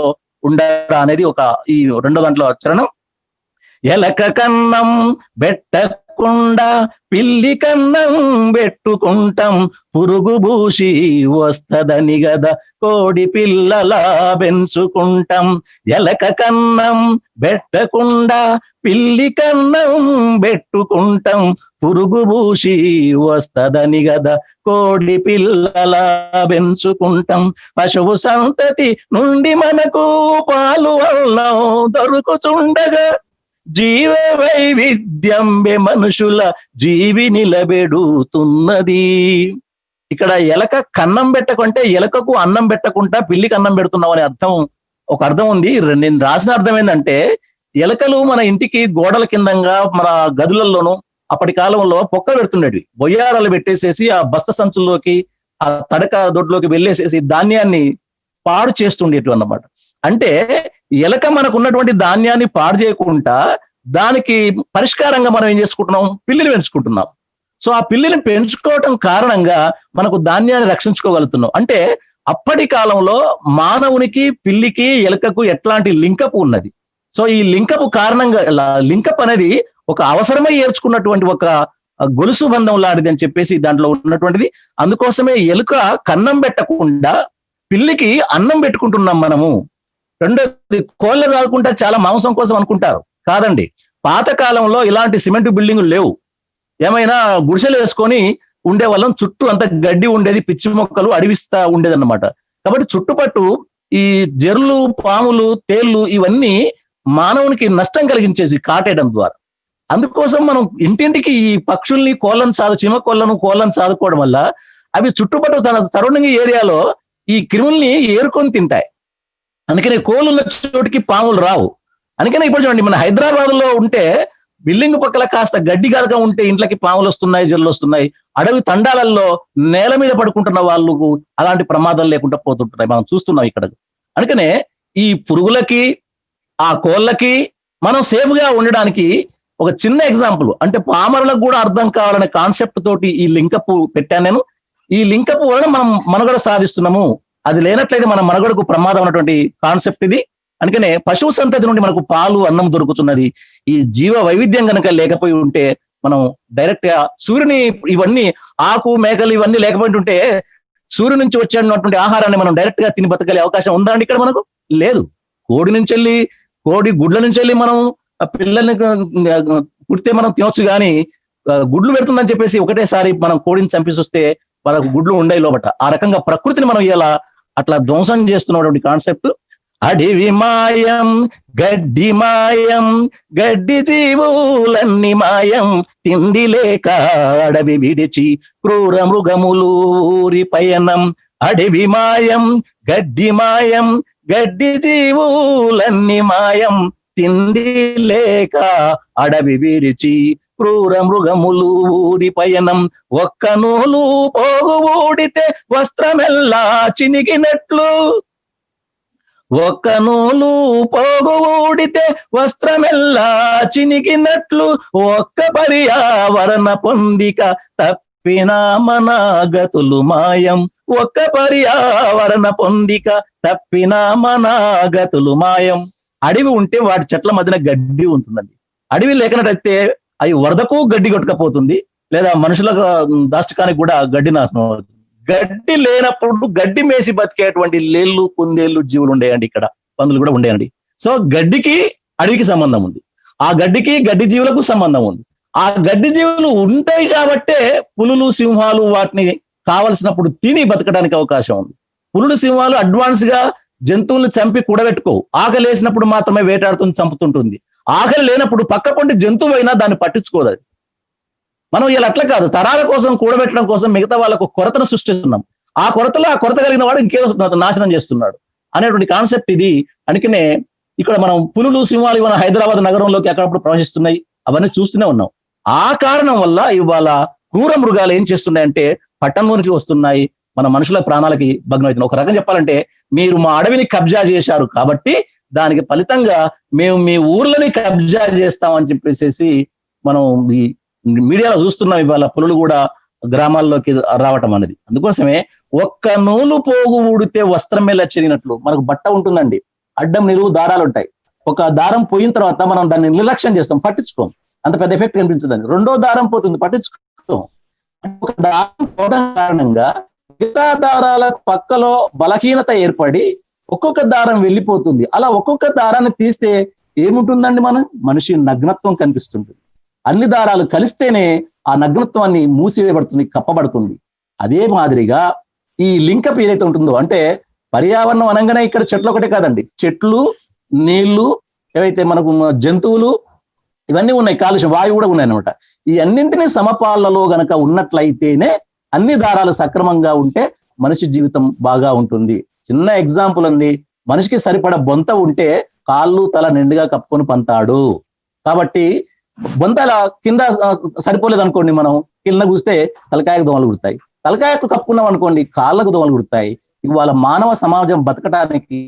ఉండరా అనేది ఒక ఈ రెండో దాంట్లో చరణం. ఎలక కన్నం బెట్టకుండా పిల్లి కన్నం పెట్టుకుంటాం, పురుగు భూషి వస్తదని గదా కోడి పిల్లలా పెంచుకుంటాం. ఎలక కన్నం బెట్టకుండా పిల్లి కన్నం పెట్టుకుంటాం, పురుగు భూషి వస్తదని గదా కోడి పిల్లలా పెంచుకుంటాం. పశువు సంతతి నుండి మనకు పాలు అన్నం దొరుకుచుండగా జీవ వైవిధ్యంబే మనుషుల జీవి నిలబెడుతున్నది. ఇక్కడ ఎలక కన్నం పెట్టకుంటే ఎలకకు అన్నం పెట్టకుండా పిల్లికి అన్నం పెడుతున్నాం అనే అర్థం, ఒక అర్థం ఉంది. నేను రాసిన అర్థం ఏంటంటే, ఎలకలు మన ఇంటికి గోడల కిందంగా మన గదులలోనూ అప్పటి కాలంలో పొక్క పెడుతుండేవి. బొయ్యారాలు పెట్టేసేసి ఆ బస్త సంచుల్లోకి, ఆ తడక దొడ్లోకి వెళ్ళేసేసి ధాన్యాన్ని పాడు చేస్తుండేటు అన్నమాట. అంటే ఎలక మనకు ఉన్నటువంటి ధాన్యాన్ని పాడు చేయకుండా దానికి పరిష్కారంగా మనం ఏం చేసుకుంటున్నాం, పిల్లిని పెంచుకుంటున్నాం. సో ఆ పిల్లిని పెంచుకోవటం కారణంగా మనకు ధాన్యాన్ని రక్షించుకోగలుగుతున్నాం. అంటే అప్పటి కాలంలో మానవునికి, పిల్లికి, ఎలకకు ఎట్లాంటి లింకప్ ఉన్నది. సో ఈ లింకప్ కారణంగా, లింకప్ అనేది ఒక అవసరమై ఏర్చుకున్నటువంటి ఒక గొలుసు బంధం లాంటిది అని చెప్పేసి దాంట్లో ఉన్నటువంటిది. అందుకోసమే ఎలుక కన్నం పెట్టకుండా పిల్లికి అన్నం పెట్టుకుంటున్నాం మనము. రెండోది, కోళ్ళ దాడుకుంటే చాలా మాంసం కోసం అనుకుంటారు. కాదండి, పాత కాలంలో ఇలాంటి సిమెంట్ బిల్డింగులు లేవు. ఏమైనా గుడిసెలు వేసుకొని ఉండేవాళ్ళం. చుట్టూ అంత గడ్డి ఉండేది, పిచ్చి మొక్కలు అడవిస్తా ఉండేది అన్నమాట. కాబట్టి చుట్టుపట్టు ఈ జెర్లు, పాములు, తేళ్లు ఇవన్నీ మానవునికి నష్టం కలిగించేసి కాటేయడం ద్వారా. అందుకోసం మనం ఇంటింటికి ఈ పక్షుల్ని, చీమ కోళ్ళను సాదుకోవడం వల్ల అవి చుట్టుపట్టు తన సరౌండింగ్ ఏరియాలో ఈ క్రిముల్ని ఏరుకొని తింటాయి. అందుకనే కోళ్ళు ఉన్న చోటికి పాములు రావు. అందుకనే ఇప్పుడు చూడండి, మన హైదరాబాద్ లో ఉంటే బిల్డింగ్ పక్కల కాస్త గడ్డి గదగా ఉంటే ఇంట్లోకి పాములు వస్తున్నాయి, జల్లు వస్తున్నాయి. అడవి తండాలలో నేల మీద పడుకుంటున్న వాళ్ళకు అలాంటి ప్రమాదాలు లేకుండా పోతుంటున్నాయి, మనం చూస్తున్నాం ఇక్కడ. అందుకనే ఈ పురుగులకి, ఆ కోళ్ళకి మనం సేఫ్ గా ఉండడానికి ఒక చిన్న ఎగ్జాంపుల్, అంటే పామరులకు కూడా అర్థం కావాలనే కాన్సెప్ట్ తోటి ఈ లింకప్ పెట్టాను నేను. ఈ లింకప్ వలన మనం మనుగడ సాధిస్తున్నాము. అది లేనట్లయితే మన మనుగడకు ప్రమాదం ఉన్నటువంటి కాన్సెప్ట్ ఇది. అందుకనే పశువు సంతతి నుండి మనకు పాలు, అన్నం దొరుకుతున్నది. ఈ జీవ వైవిధ్యం కనుక లేకపోయి ఉంటే మనం డైరెక్ట్ గా సూర్యుని, ఇవన్నీ ఆకు, మేకలు ఇవన్నీ లేకపోయింటుంటే సూర్యుని నుంచి వచ్చేటువంటి ఆహారాన్ని మనం డైరెక్ట్ గా తిని బతకగలే అవకాశం ఉందా అండి? ఇక్కడ మనకు లేదు. కోడి గుడ్ల నుంచి వెళ్ళి మనం పిల్లల్ని పుడితే మనం తినొచ్చు, కానీ గుడ్లు పెడుతుందని చెప్పేసి ఒకటేసారి మనం కోడిని చంపేసి వస్తే మనకు గుడ్లు ఉండయి లోపట. ఆ రకంగా ప్రకృతిని మనం ఇలా అట్లా ధ్వంసం చేస్తున్నటువంటి కాన్సెప్ట్. అడవి మాయం, గడ్డి మాయం, గడ్డి జీవులన్నీ మాయం, తిండి లేక అడవి విడిచి క్రూర మృగములు ఊరి పయనం. అడవి మాయం, గడ్డి మాయం, గడ్డి జీవులన్నీ మాయం, తిండి లేక అడవి విడిచి క్రూర మృగములు ఊరి పయనం. ఒక్క నూలు పోగు ఊడితే వస్త్రమెల్లా చినిగినట్లు, ఒక్క నూలు పోగు ఊడితే వస్త్రమెల్లా చినిగినట్లు, ఒక్క పర్యావరణ పొందిక తప్పిన మన గతులు మాయం, ఒక్క పర్యావరణ పొందిక తప్పిన మన గతులు మాయం. అడవి ఉంటే వాటి చెట్ల మధ్యన గడ్డి ఉంటుందండి. అడవి లేకనట్టయితే అవి వరదకు గడ్డి కొట్టుకపోతుంది, లేదా మనుషుల దాష్టకానికి కూడా గడ్డి నాశనం అవుతుంది. గడ్డి లేనప్పుడు గడ్డి మేసి బతికేటువంటి లేళ్ళు, కుందేళ్ళు జీవులు ఉండేయండి, ఇక్కడ పందులు కూడా ఉండేయండి. సో గడ్డికి అడవికి సంబంధం ఉంది, ఆ గడ్డికి గడ్డి జీవులకు సంబంధం ఉంది. ఆ గడ్డి జీవులు ఉంటాయి కాబట్టే పులులు, సింహాలు వాటిని కావలసినప్పుడు తిని బతకడానికి అవకాశం ఉంది. పులులు, సింహాలు అడ్వాన్స్ గా జంతువుల్ని చంపి కూడబెట్టుకోవు. ఆకలి వేసినప్పుడు మాత్రమే వేటాడుతుంది, చంపుతుంటుంది. ఆకలి లేనప్పుడు పక్క పొంటి జంతువు అయినా దాన్ని పట్టించుకోదు. అది మనం ఇలా అట్లా కాదు, తరాల కోసం కూడబెట్టడం కోసం మిగతా వాళ్ళకు కొరతను సృష్టిస్తున్నాం. ఆ కొరతలో ఆ కొరత కలిగిన వాడు ఇంకేదో నాశనం చేస్తున్నాడు అనేటువంటి కాన్సెప్ట్ ఇది. అందుకనే ఇక్కడ మనం పులులు, సింహాలు ఇవాళ హైదరాబాద్ నగరంలోకి అక్కడప్పుడు ప్రవహిస్తున్నాయి, అవన్నీ చూస్తూనే ఉన్నాం. ఆ కారణం వల్ల ఇవాళ క్రూర మృగాలు ఏం చేస్తున్నాయంటే పట్టణంలోనికి వస్తున్నాయి, మన మనుషుల ప్రాణాలకి భగ్నం అవుతుంది. ఒక రకం చెప్పాలంటే మీరు మా అడవిని కబ్జా చేశారు కాబట్టి దానికి ఫలితంగా మేము మీ ఊర్లని కబ్జా చేస్తామని చెప్పేసి మనం ఈ మీడియాలో చూస్తున్నాం. ఇవాళ పులులు కూడా గ్రామాల్లోకి రావటం అనేది. అందుకోసమే ఒక్క నూలు పోగు ఊడితే వస్త్రం మీద చెరిగినట్లు మనకు బట్ట ఉంటుందండి, అడ్డం నిలువు దారాలు ఉంటాయి. ఒక దారం పోయిన తర్వాత మనం దాన్ని నిర్లక్ష్యం చేస్తాం, పట్టించుకోం, అంత పెద్ద ఎఫెక్ట్ కనిపించదండి. రెండో దారం పోతుంది, పట్టించుకోం. ఒక దారం పోవడం కారణంగా మిగతా దారాల పక్కలో బలహీనత ఏర్పడి ఒక్కొక్క దారం వెళ్ళిపోతుంది. అలా ఒక్కొక్క దారాన్ని తీస్తే ఏముంటుందండి, మనిషి నగ్నత్వం కనిపిస్తుంటుంది. అన్ని దారాలు కలిస్తేనే ఆ నగ్నత్వాన్ని మూసివేయబడుతుంది, కప్పబడుతుంది. అదే మాదిరిగా ఈ లింకప్ ఏదైతే ఉంటుందో, అంటే పర్యావరణం అనగానే ఇక్కడ చెట్లు ఒకటే కాదండి, చెట్లు, నీళ్లు, ఏవైతే మనకు జంతువులు ఇవన్నీ ఉన్నాయి, కాలుష్య వాయువు కూడా ఉన్నాయి అనమాట. ఈ అన్నింటినీ సమపాలలో గనక ఉన్నట్లయితేనే అన్ని దారాలు సక్రమంగా ఉంటే మనిషి జీవితం బాగా ఉంటుంది. చిన్న ఎగ్జాంపుల్ అండి, మనిషికి సరిపడ బొంత ఉంటే కాళ్ళు తల నిండుగా కప్పుకొని పంతాడు. కాబట్టి బొంతల కింద సరిపోలేదు అనుకోండి, మనం కింద కూస్తే తలకాయకు దోమలు కుడతాయి, తలకాయకు కప్పుకున్నాం అనుకోండి కాళ్ళకు దోమలు కుడతాయి. ఇవాళ మానవ సమాజం బతకడానికి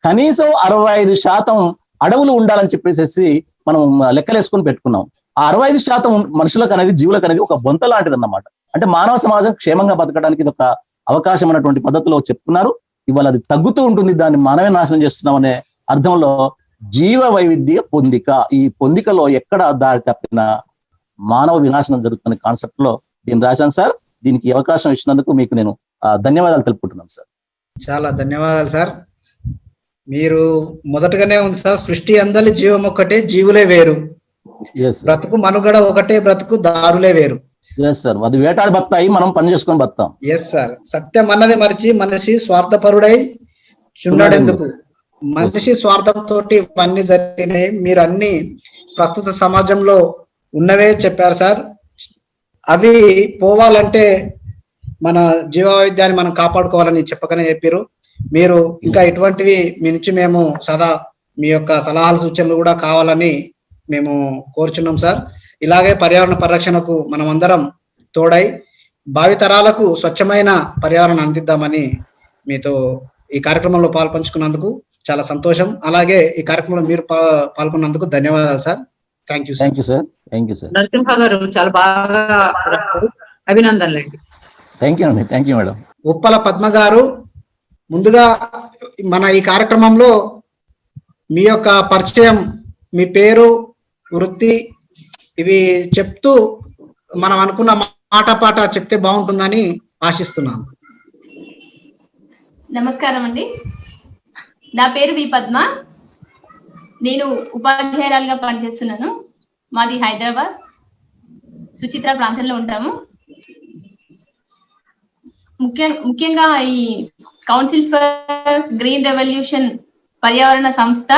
కనీసం 65% అడవులు ఉండాలని చెప్పేసి మనం లెక్కలేసుకొని పెట్టుకున్నాం. ఆ 65% మనుషులకు అనేది, జీవులకు అనేది ఒక బొంత లాంటిది అన్నమాట. అంటే మానవ సమాజం క్షేమంగా బతకడానికి ఇది ఒక అవకాశం అన్నటువంటి పద్ధతిలో చెప్తున్నారు. ఇవాళ అది తగ్గుతూ ఉంటుంది, దాన్ని మనమే నాశనం చేస్తున్నాం అనే అర్థంలో జీవ వైవిధ్య పొందిక, ఈ పొందికలో ఎక్కడ దారి తప్పిన మానవ వినాశనం జరుగుతున్న కాన్సెప్ట్ లో దీన్ని రాశాను సార్. దీనికి అవకాశం ఇచ్చినందుకు మీకు నేను ధన్యవాదాలు తెలుపుకుంటున్నాను సార్. చాలా ధన్యవాదాలు సార్. మీరు మొదటగానే ఉంది సార్, సృష్టి అందరి జీవం ఒక్కటే, జీవులే వేరు, బ్రతుకు మనుగడ ఒకటే, బ్రతుకు దారులే వేరు. సార్, అది వేటాడి బతాయి, మనం పని చేసుకొని బతాం. Yes sir. సత్యం అన్నది మరిచి మనిషి స్వార్థపరుడై చున్నాడెందుకు, మనిషి స్వార్థంతో ఇవన్నీ జరిగినాయి. మీరు అన్ని ప్రస్తుత సమాజంలో ఉన్నవే చెప్పారు సార్. అవి పోవాలంటే మన జీవ వైవిధ్యాన్ని మనం కాపాడుకోవాలని చెప్పకనే చెప్పారు. మీరు ఇంకా ఇటువంటివి మీ నుంచి మేము సదా మీ యొక్క సలహాలు సూచనలు కూడా కావాలని మేము కోరుచున్నాం సార్. ఇలాగే పర్యావరణ పరిరక్షణకు మనం అందరం తోడై భావితరాలకు స్వచ్ఛమైన పర్యావరణం అందిద్దామని మీతో ఈ కార్యక్రమంలో పాల్పంచుకున్నందుకు చాలా సంతోషం. అలాగే ఈ కార్యక్రమంలో మీరు పాల్గొన్నందుకు ధన్యవాదాలు sir. Thank you sir. Narasimha గారు చాలా బాగా అభినందనలండి. Thank you madam. Uppala Padma గారు, ముందుగా మన ఈ కార్యక్రమంలో మీ యొక్క పరిచయం, మీ పేరు, వృత్తి ఇవి చెప్తూ మనం అనుకున్న మాట పాట చెప్తే బాగుంటుందని ఆశిస్తున్నాను. నమస్కారం అండి, నా పేరు వి పద్మ. నేను ఉపాధ్యాయురాలుగా పనిచేస్తున్నాను. మాది హైదరాబాద్ సుచిత్ర ప్రాంతంలో ఉంటాము. ముఖ్యంగా ఈ కౌన్సిల్ ఫర్ గ్రీన్ రెవల్యూషన్ పర్యావరణ సంస్థ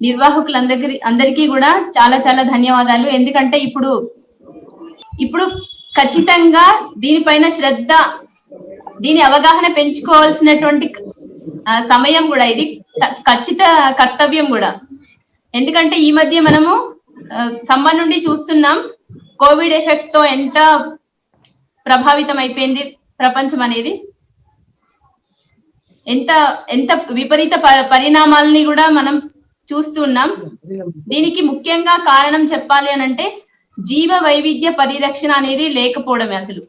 నిర్వాహకులందరికీ కూడా చాలా చాలా ధన్యవాదాలు. ఎందుకంటే ఇప్పుడు ఖచ్చితంగా దీనిపైన శ్రద్ధ, దీని అవగాహన పెంచుకోవాల్సినటువంటి సమయం కూడా, ఇది ఖచ్చిత కర్తవ్యం కూడా. ఎందుకంటే ఈ మధ్య మనము సమ్మర్ నుండి చూస్తున్నాం, కోవిడ్ ఎఫెక్ట్ తో ఎంత ప్రభావితం అయిపోయింది ప్రపంచం అనేది, ఎంత విపరీత పరిణామాలని కూడా మనం చూస్తున్నాం. దీనికి ముఖ్యంగా కారణం చెప్పాలి అని అంటే జీవ వైవిధ్య పరిరక్షణ అనేది లేకపోవడమే. అసలు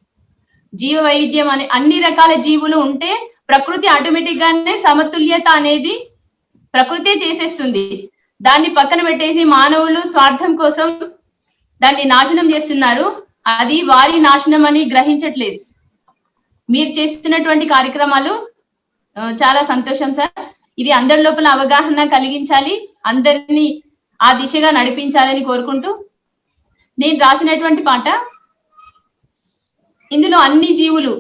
జీవ వైవిధ్యం అనే అన్ని రకాల జీవులు ఉంటే ప్రకృతి ఆటోమేటిక్ గానే సమతుల్యత అనేది ప్రకృతే చేసేస్తుంది. దాన్ని పక్కన పెట్టేసి మానవులు స్వార్థం కోసం దాన్ని నాశనం చేస్తున్నారు. అది వారి నాశనం అని గ్రహించట్లేదు. మీరు చేస్తున్నటువంటి కార్యక్రమాలు చాలా సంతోషం సార్. ఇది అందరి లోపల అవగాహన కలిగించాలి, అందరినీ ఆ దిశగా నడిపించాలని కోరుకుంటూ నేను రాసినటువంటి పాట, ఇందులో అన్ని జీవులు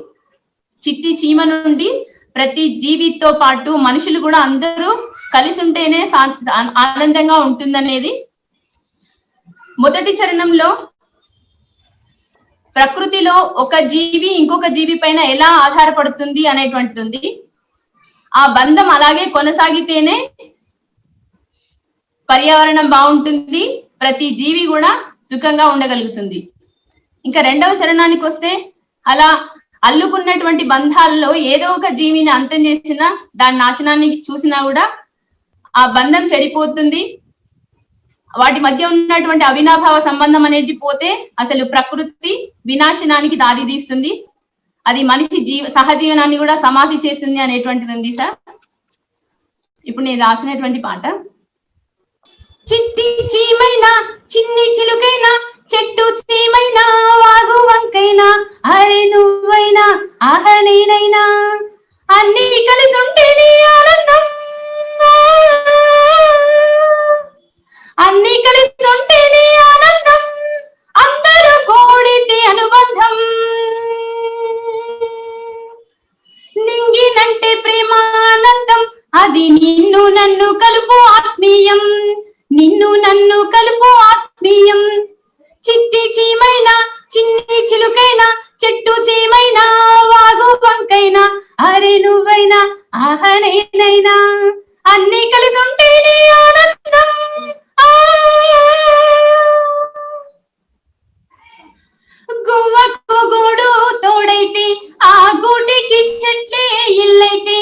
చిట్టి చీమ నుండి ప్రతి జీవితో పాటు మనుషులు కూడా అందరూ కలిసి ఉంటేనే ఆనందంగా ఉంటుందనేది. మొదటి చరణంలో ప్రకృతిలో ఒక జీవి ఇంకొక జీవి పైన ఎలా ఆధారపడుతుంది అనేటువంటిది ఉంది. ఆ బంధం అలాగే కొనసాగితేనే పర్యావరణం బాగుంటుంది, ప్రతి జీవి కూడా సుఖంగా ఉండగలుగుతుంది. ఇంకా రెండవ చరణానికి వస్తే, అలా అల్లుకున్నటువంటి బంధాల్లో ఏదో ఒక జీవిని అంతం చేసినా, దాని నాశనాన్ని చూసినా కూడా ఆ బంధం చెడిపోతుంది. వాటి మధ్య ఉన్నటువంటి అవినాభావ సంబంధం అనేది పోతే అసలు ప్రకృతి వినాశనానికి దారి తీస్తుంది. అది మనిషి సహజీవనాన్ని కూడా సమాధి చేస్తుంది అనేటువంటిది ఉంది సార్. ఇప్పుడు నేను రాసినటువంటి పాట, చిట్టి చీమైనా చిన్ని చిలుకైనా చెట్టు చీమైనా వాగు వంకైనా అరే నువ్వైనా ఆహ నేనైనా అన్ని కలిసి ఉంటేనే ఆనందం, అన్ని కలిసి ఉంటేనే ఆనందం, అందరూ కూడితే అనుబంధం, నింగినంటే ప్రేమానందం, అది నిన్ను నన్ను కలుపు ఆత్మీయం, నిన్ను నన్ను కలుపు ఆత్మీయం. చిట్టి చీమైనా చిన్ని చిలుకైనా చెట్టు చీమైనా వాగు వంకైనా అరే నువ్వైనా ఆహ నేనైనా అన్ని కలిసి ఉంటేనే ఆనందం. గువ్వకు గూడు తోడైతే ఆ గూటికి చెట్లే ఇల్లైతే,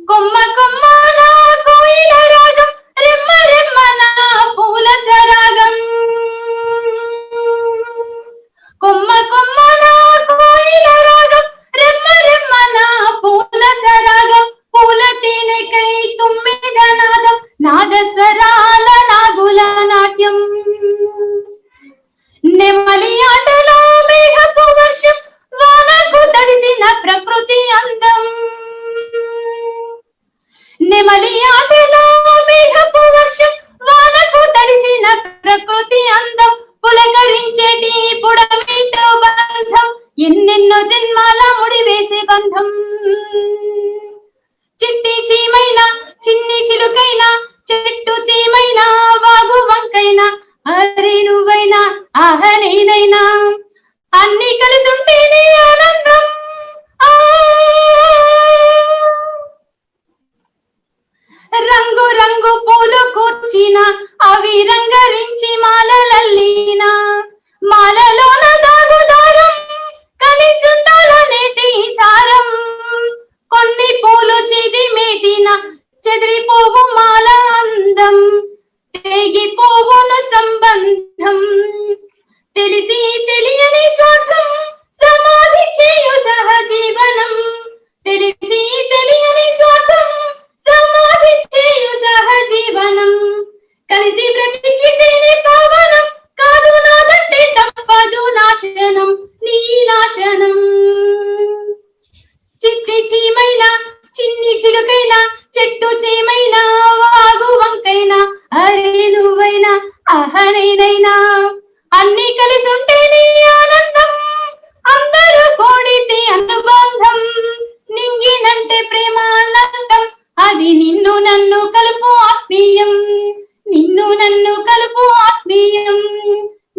కొమ్మ కొమ్మన కోయిల రాగం రెమ్మ రెమ్మన పూల సరాగం, కొమ్మ కొమ్మన కోయిల రాగం రెమ్మ రెమ్మన పూల సరాగం, పూల తేనెకై తుమ్మిద నాదం నాదస్వరాల నాగుల నాట్యం, నెమలి ఆటలో మేఘపు వర్షం వానకు తడిసిన ప్రకృతి అందం, నెమలి ఆటలో మేఘపు వర్షం వానకు తడిసిన ప్రకృతి అందం, పులకరించేటి పుడమితో బంధం ఎన్నెన్నో జన్మాల ముడివేసే బంధం. చిట్టి చీమైనా చిన్ని చిలుకైనా చెట్టు చీమైనా వాగు వంకైనా అరే నువ్వైనా ఆహ నేనైనా అన్ని కలిసి ఉంటేనే ఆనందం. రంగు రంగు పూలు కూర్చిన అవి రంగరించి మాలలల్లిన, మాలలోన దాగుదారం కలిసి ఉండాలనేటి సారం, కొన్ని పూలు చిదిమేసిన చెదిరిపోవు మాల అందం, తెగిపోవును సంబంధం, తెలిసి తెలియని స్వార్థం సమాధి చేయు సహజీవనం, తెలిసి తెలియని స్వార్థం సమాధి చేయు సహజీవనం, కలిసి బ్రతికితేనే పావనం, కాదు నాదంటే తప్పదు నాశనం నీ నాశనం. చిట్టి చీమైనా చిన్ని చిలుకైనా చెట్టు చీమైనా వాగు వంకైనా అరే నువ్వైనా ఆహ నేనైనా అన్ని కలిసి ఉంటేనే ఆనందం, అందరూ కూడితే అనుబంధం, నింగినంటే ప్రేమానందం, అది నిన్ను నన్ను కలుపు ఆత్మీయం, నిన్ను నన్ను కలుపు ఆత్మీయం,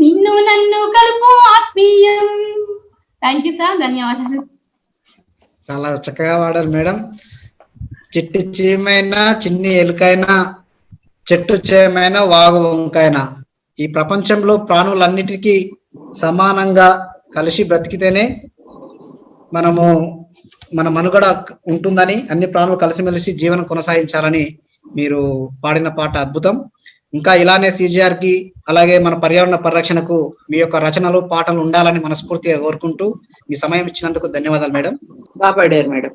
నిన్ను నన్ను కలుపు ఆత్మీయం. థ్యాంక్ యూ సార్, ధన్యవాదాలు. చాలా చక్కగా వాడారు మేడం. చిట్టి చీమైనా చిన్ని ఎలుకైనా చెట్టు చేమైనా వాగు వంకైనా, ఈ ప్రపంచంలో ప్రాణులన్నిటికీ సమానంగా కలిసి బ్రతికితేనే మనము మన మనుగడ ఉంటుందని, అన్ని ప్రాణులు కలిసిమెలిసి జీవనం కొనసాగించాలని మీరు పాడిన పాట అద్భుతం. ఇంకా ఇలానే CGR కి అలాగే మన పర్యావరణ పరిరక్షణకు మీ యొక్క రచనలు పాటలు ఉండాలని మనస్ఫూర్తిగా కోరుకుంటూ మీ సమయం ఇచ్చినందుకు ధన్యవాదాలు మేడం. బాగా పాడారు మేడం.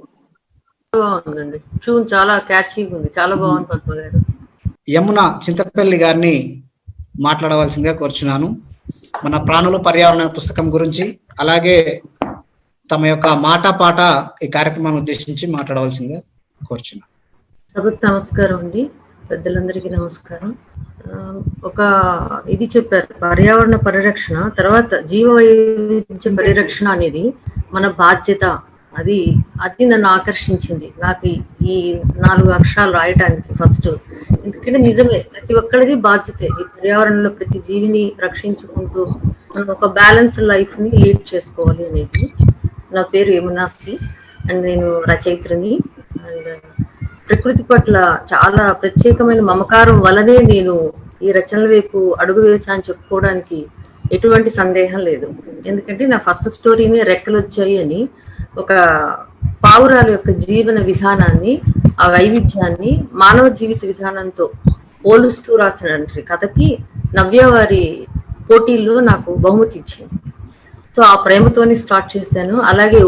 బాగుందండి, ట్యూన్ చాలా క్యాచీగా ఉంది, చాలా బాగుంది పద్మ గారు. యమున చింతపల్లి గారిని మాట్లాడవలసిందిగా కోరుచున్నాను. మన ప్రాణులు పర్యావరణ పుస్తకం గురించి అలాగే తమ యొక్క మాట పాట ఈ కార్యక్రమాన్ని ఉద్దేశించి మాట్లాడవలసిందిగా కోరుచున్నాను. సభకు నమస్కారం అండి, పెద్దలందరికీ నమస్కారం. ఒక ఇది చెప్పారు, పర్యావరణ పరిరక్షణ తర్వాత జీవ వైవిధ్య పరిరక్షణ అనేది మన బాధ్యత. అది నన్ను ఆకర్షించింది, నాకు ఈ 4 అక్షరాలు రాయటానికి ఫస్ట్. ఎందుకంటే నిజమే, ప్రతి ఒక్కరిది బాధ్యతే ఈ పర్యావరణంలో ప్రతి జీవిని రక్షించుకుంటూ మనం ఒక బ్యాలెన్స్ లైఫ్ ని లీడ్ చేసుకోవాలి అనేది. నా పేరు యమునాసి అండ్ నేను రచయిత్రిని. అండ్ ప్రకృతి పట్ల చాలా ప్రత్యేకమైన మమకారం వలనే నేను ఈ రచనల వైపు అడుగు వేసా అని చెప్పుకోవడానికి ఎటువంటి సందేహం లేదు. ఎందుకంటే నా ఫస్ట్ స్టోరీని రెక్కలు వచ్చాయి అని ఒక పావురాల యొక్క జీవన విధానాన్ని, ఆ వైవిధ్యాన్ని మానవ జీవిత విధానంతో పోలుస్తూ రాసిన కథకి నవ్య వారి పోటీల్లో నాకు బహుమతి ఇచ్చింది. సో ఆ ప్రేమతోని స్టార్ట్ చేశాను. అలాగే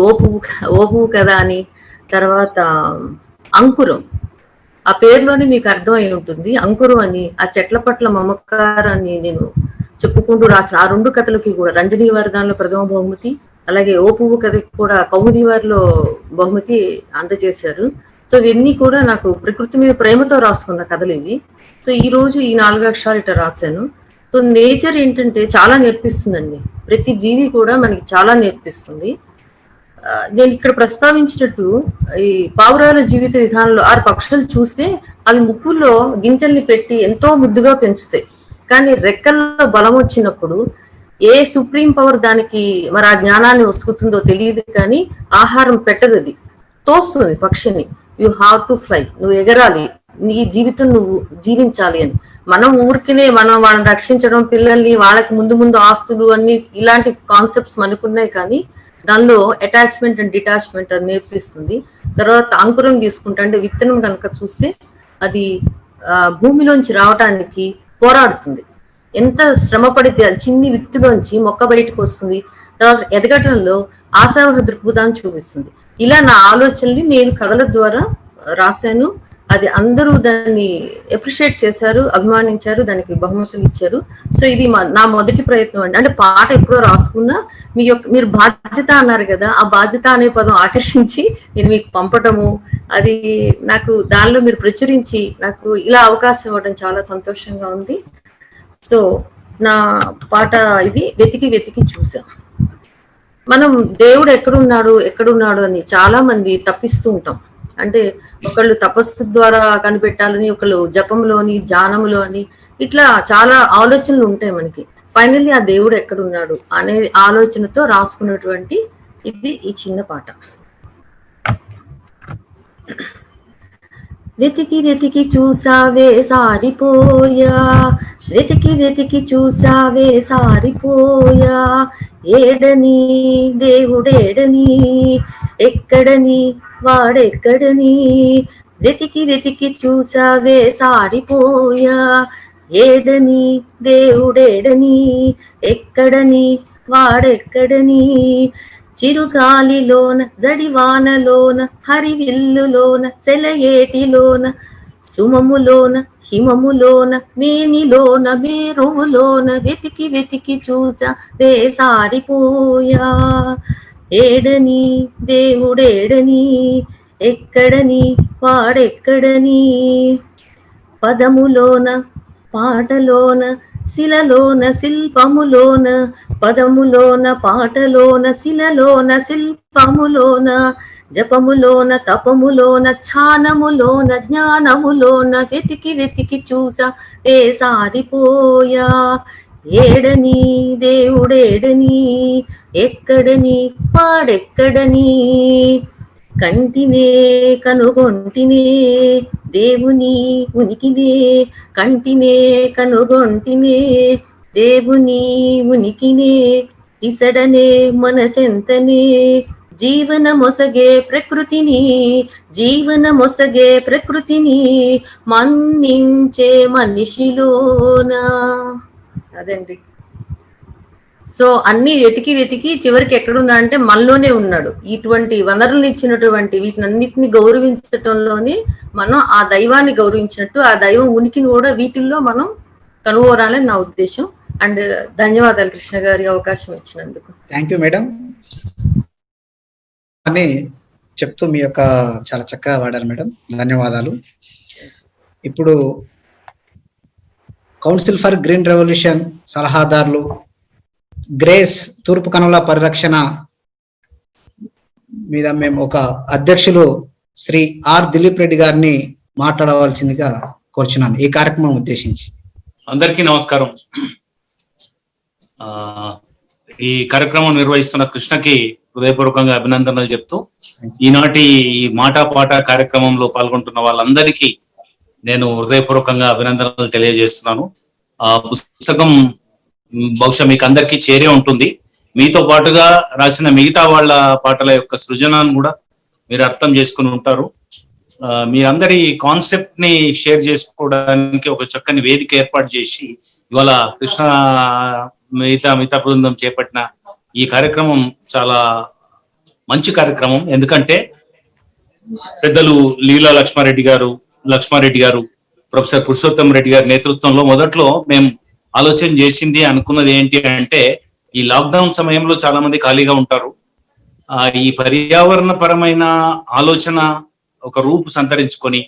ఓపు కదా అని, తర్వాత అంకురం, ఆ పేరులోనే మీకు అర్థం అయి ఉంటుంది. అంకురం అని ఆ చెట్ల పట్ల మమకారాన్ని నేను చెప్పుకుంటూ రాసిన ఆ 2 కథలకి కూడా రంజనీ వారి దానిలో ప్రథమ బహుమతి, అలాగే ఓ పువ్వు కథకి కూడా కౌముది వారిలో బహుమతి అందజేశారు. సో ఇవన్నీ కూడా నాకు ప్రకృతి మీద ప్రేమతో రాసుకున్న కథలు ఇవి. సో ఈ రోజు ఈ 4 అక్షరాలు ఇట్లా రాశాను. సో నేచర్ ఏంటంటే చాలా నేర్పిస్తుందండి, ప్రతి జీవి కూడా మనకి చాలా నేర్పిస్తుంది. నేను ఇక్కడ ప్రస్తావించినట్టు ఈ పావురాల జీవిత విధానంలో 6 పక్షులు చూస్తే అవి ముక్కుల్లో గింజల్ని పెట్టి ఎంతో ముద్దుగా పెంచుతాయి. కానీ రెక్కల్లో బలం వచ్చినప్పుడు ఏ సుప్రీం పవర్ దానికి మరి ఆ జ్ఞానాన్ని వసుకుతుందో తెలియదు, కానీ ఆహారం పెట్టదు, అది తోస్తుంది పక్షిని. యు హ్యావ్ టు ఫ్లై, నువ్వు ఎగరాలి, నీ జీవితం నువ్వు జీవించాలి అని. మనం ఊరికినే మనం వాళ్ళని రక్షించడం, పిల్లల్ని వాళ్ళకి ముందు ఆస్తులు అన్ని ఇలాంటి కాన్సెప్ట్స్ మనకున్నాయి, కానీ దానిలో అటాచ్మెంట్ అండ్ డిటాచ్మెంట్ అది నేర్పిస్తుంది. తర్వాత అంకురం తీసుకుంటా అంటే విత్తనం కనుక చూస్తే అది భూమిలోంచి రావటానికి పోరాడుతుంది. ఎంత శ్రమ పడితే అది చిన్ని విత్తులోంచి మొక్క బయటకు వస్తుంది. తర్వాత ఎదగటంలో ఆశావహ దృక్పథాన్ని చూపిస్తుంది. ఇలా నా ఆలోచనల్ని నేను కథల ద్వారా రాశాను. అది అందరూ దాన్ని అప్రిషియేట్ చేశారు, అభిమానించారు, దానికి బహుమతులు ఇచ్చారు. సో ఇది నా మొదటి ప్రయత్నం అండి. అంటే పాట ఎప్పుడో రాసుకున్నా మీరు బాధ్యత అన్నారు కదా, ఆ బాధ్యత అనే పదం ఆకర్షించి నేను మీకు పంపటము, అది నాకు దానిలో మీరు ప్రచురించి నాకు ఇలా అవకాశం ఇవ్వడం చాలా సంతోషంగా ఉంది. సో నా పాట ఇది వెతికి చూసాం. మనం దేవుడు ఎక్కడున్నాడు అని చాలా మంది తప్పిస్తూ ఉంటాం. అంటే ఒకళ్ళు తపస్సు ద్వారా కనిపెట్టాలని, ఒకళ్ళు జపంలోని ధ్యానములో అని, ఇట్లా చాలా ఆలోచనలు ఉంటాయి మనకి. ఫైనల్లీ ఆ దేవుడు ఎక్కడున్నాడు అనే ఆలోచనతో రాసుకున్నటువంటి ఇది ఈ చిన్న పాట. వెతికి చూసావే సారిపోయా, వెతికి చూసావే సారిపోయా, ఏడని దేవుడేడని, ఎక్కడని వాడెక్కడని, వెతికి చూసావే సారిపోయా, ఏడని దేవుడేడని, ఎక్కడని వాడెక్కడని, చిరుగాలిలోన జడివానలోన హరివిల్లులోన సెలయేటిలోన, సుమములోన హిమములోన మేనిలోన మేరువులోన, వెతికి చూసా వేసారిపోయా, ఏడని దేవుడేడని, ఎక్కడని వాడెక్కడని, పదములోన పాటలోన శిలలోన శిల్పములోన, పదములోన పాటలోన శిలలోన శిల్పములోన, జపములోన తపములోన ధ్యానములోన జ్ఞానములోన, వెతికి చూసా వేసారిపోయా, ఏడని దేవుడేడని, ఎక్కడని వాడెక్కడని, కంటినే కనుగొంటినే దేవుని ఉనికినే, కంటినే కనుగొంటినే దేవుని ఉనికినే, ఇసడనే మన చెంతనే జీవన మొసగే ప్రకృతిని మన్నించే మనిషిలోన. అదండి. సో అన్ని వెతికి చివరికి ఎక్కడున్నా అంటే మనలోనే ఉన్నాడు. ఇటువంటి వనరులు ఇచ్చినటువంటి వీటినన్నిటిని గౌరవించటంలోనే మనం ఆ దైవాన్ని గౌరవించినట్టు, ఆ దైవం ఉనికిని కూడా వీటిల్లో మనం కనుగోరాలని నా ఉద్దేశం. అండ్ ధన్యవాదాలు కృష్ణ గారి అవకాశం ఇచ్చినందుకు. థ్యాంక్ యూ మేడం అని చెప్తూ మీ యొక్క చాలా చక్కగా వాడారు మేడం, ధన్యవాదాలు. ఇప్పుడు కౌన్సిల్ ఫర్ గ్రీన్ రెవల్యూషన్ సలహాదారులు గ్రేస్ తూర్పు కనుల పరిరక్షణ మీద మేము ఒక అధ్యక్షులు శ్రీ ఆర్ దిలీప్ రెడ్డి గారిని మాట్లాడవలసిందిగా కోరుచున్నాను ఈ కార్యక్రమం ఉద్దేశించి. అందరికీ నమస్కారం. ఈ కార్యక్రమం నిర్వహిస్తున్న కృష్ణకి హృదయపూర్వకంగా అభినందనలు చెప్తూ, ఈనాటి ఈ మాట పాట కార్యక్రమంలో పాల్గొంటున్న వాళ్ళందరికీ నేను హృదయపూర్వకంగా అభినందనలు తెలియజేస్తున్నాను. ఆ పుస్తకం బహుశా మీకు అందరికీ చేరే ఉంటుంది. మీతో పాటుగా రాసిన మిగతా వాళ్ళ పాటల యొక్క సృజనాన్ని కూడా మీరు అర్థం చేసుకుని ఉంటారు. మీరందరి కాన్సెప్ట్ ని షేర్ చేసుకోవడానికి ఒక చక్కని వేదిక ఏర్పాటు చేసి ఇవాళ కృష్ణ మిగతా బృందం చేపట్టిన ఈ కార్యక్రమం చాలా మంచి కార్యక్రమం. ఎందుకంటే పెద్దలు లీలా లక్ష్మారెడ్డి గారు ప్రొఫెసర్ పురుషోత్తం రెడ్డి గారి నేతృత్వంలో మొదట్లో మేము ఆలోచన చేసింది అనుకున్నది ఏంటి అంటే, ఈ లాక్డౌన్ సమయంలో చాలా మంది ఖాళీగా ఉంటారు. ఈ పర్యావరణ పరమైన ఆలోచన ఒక రూపు సంతరించుకొని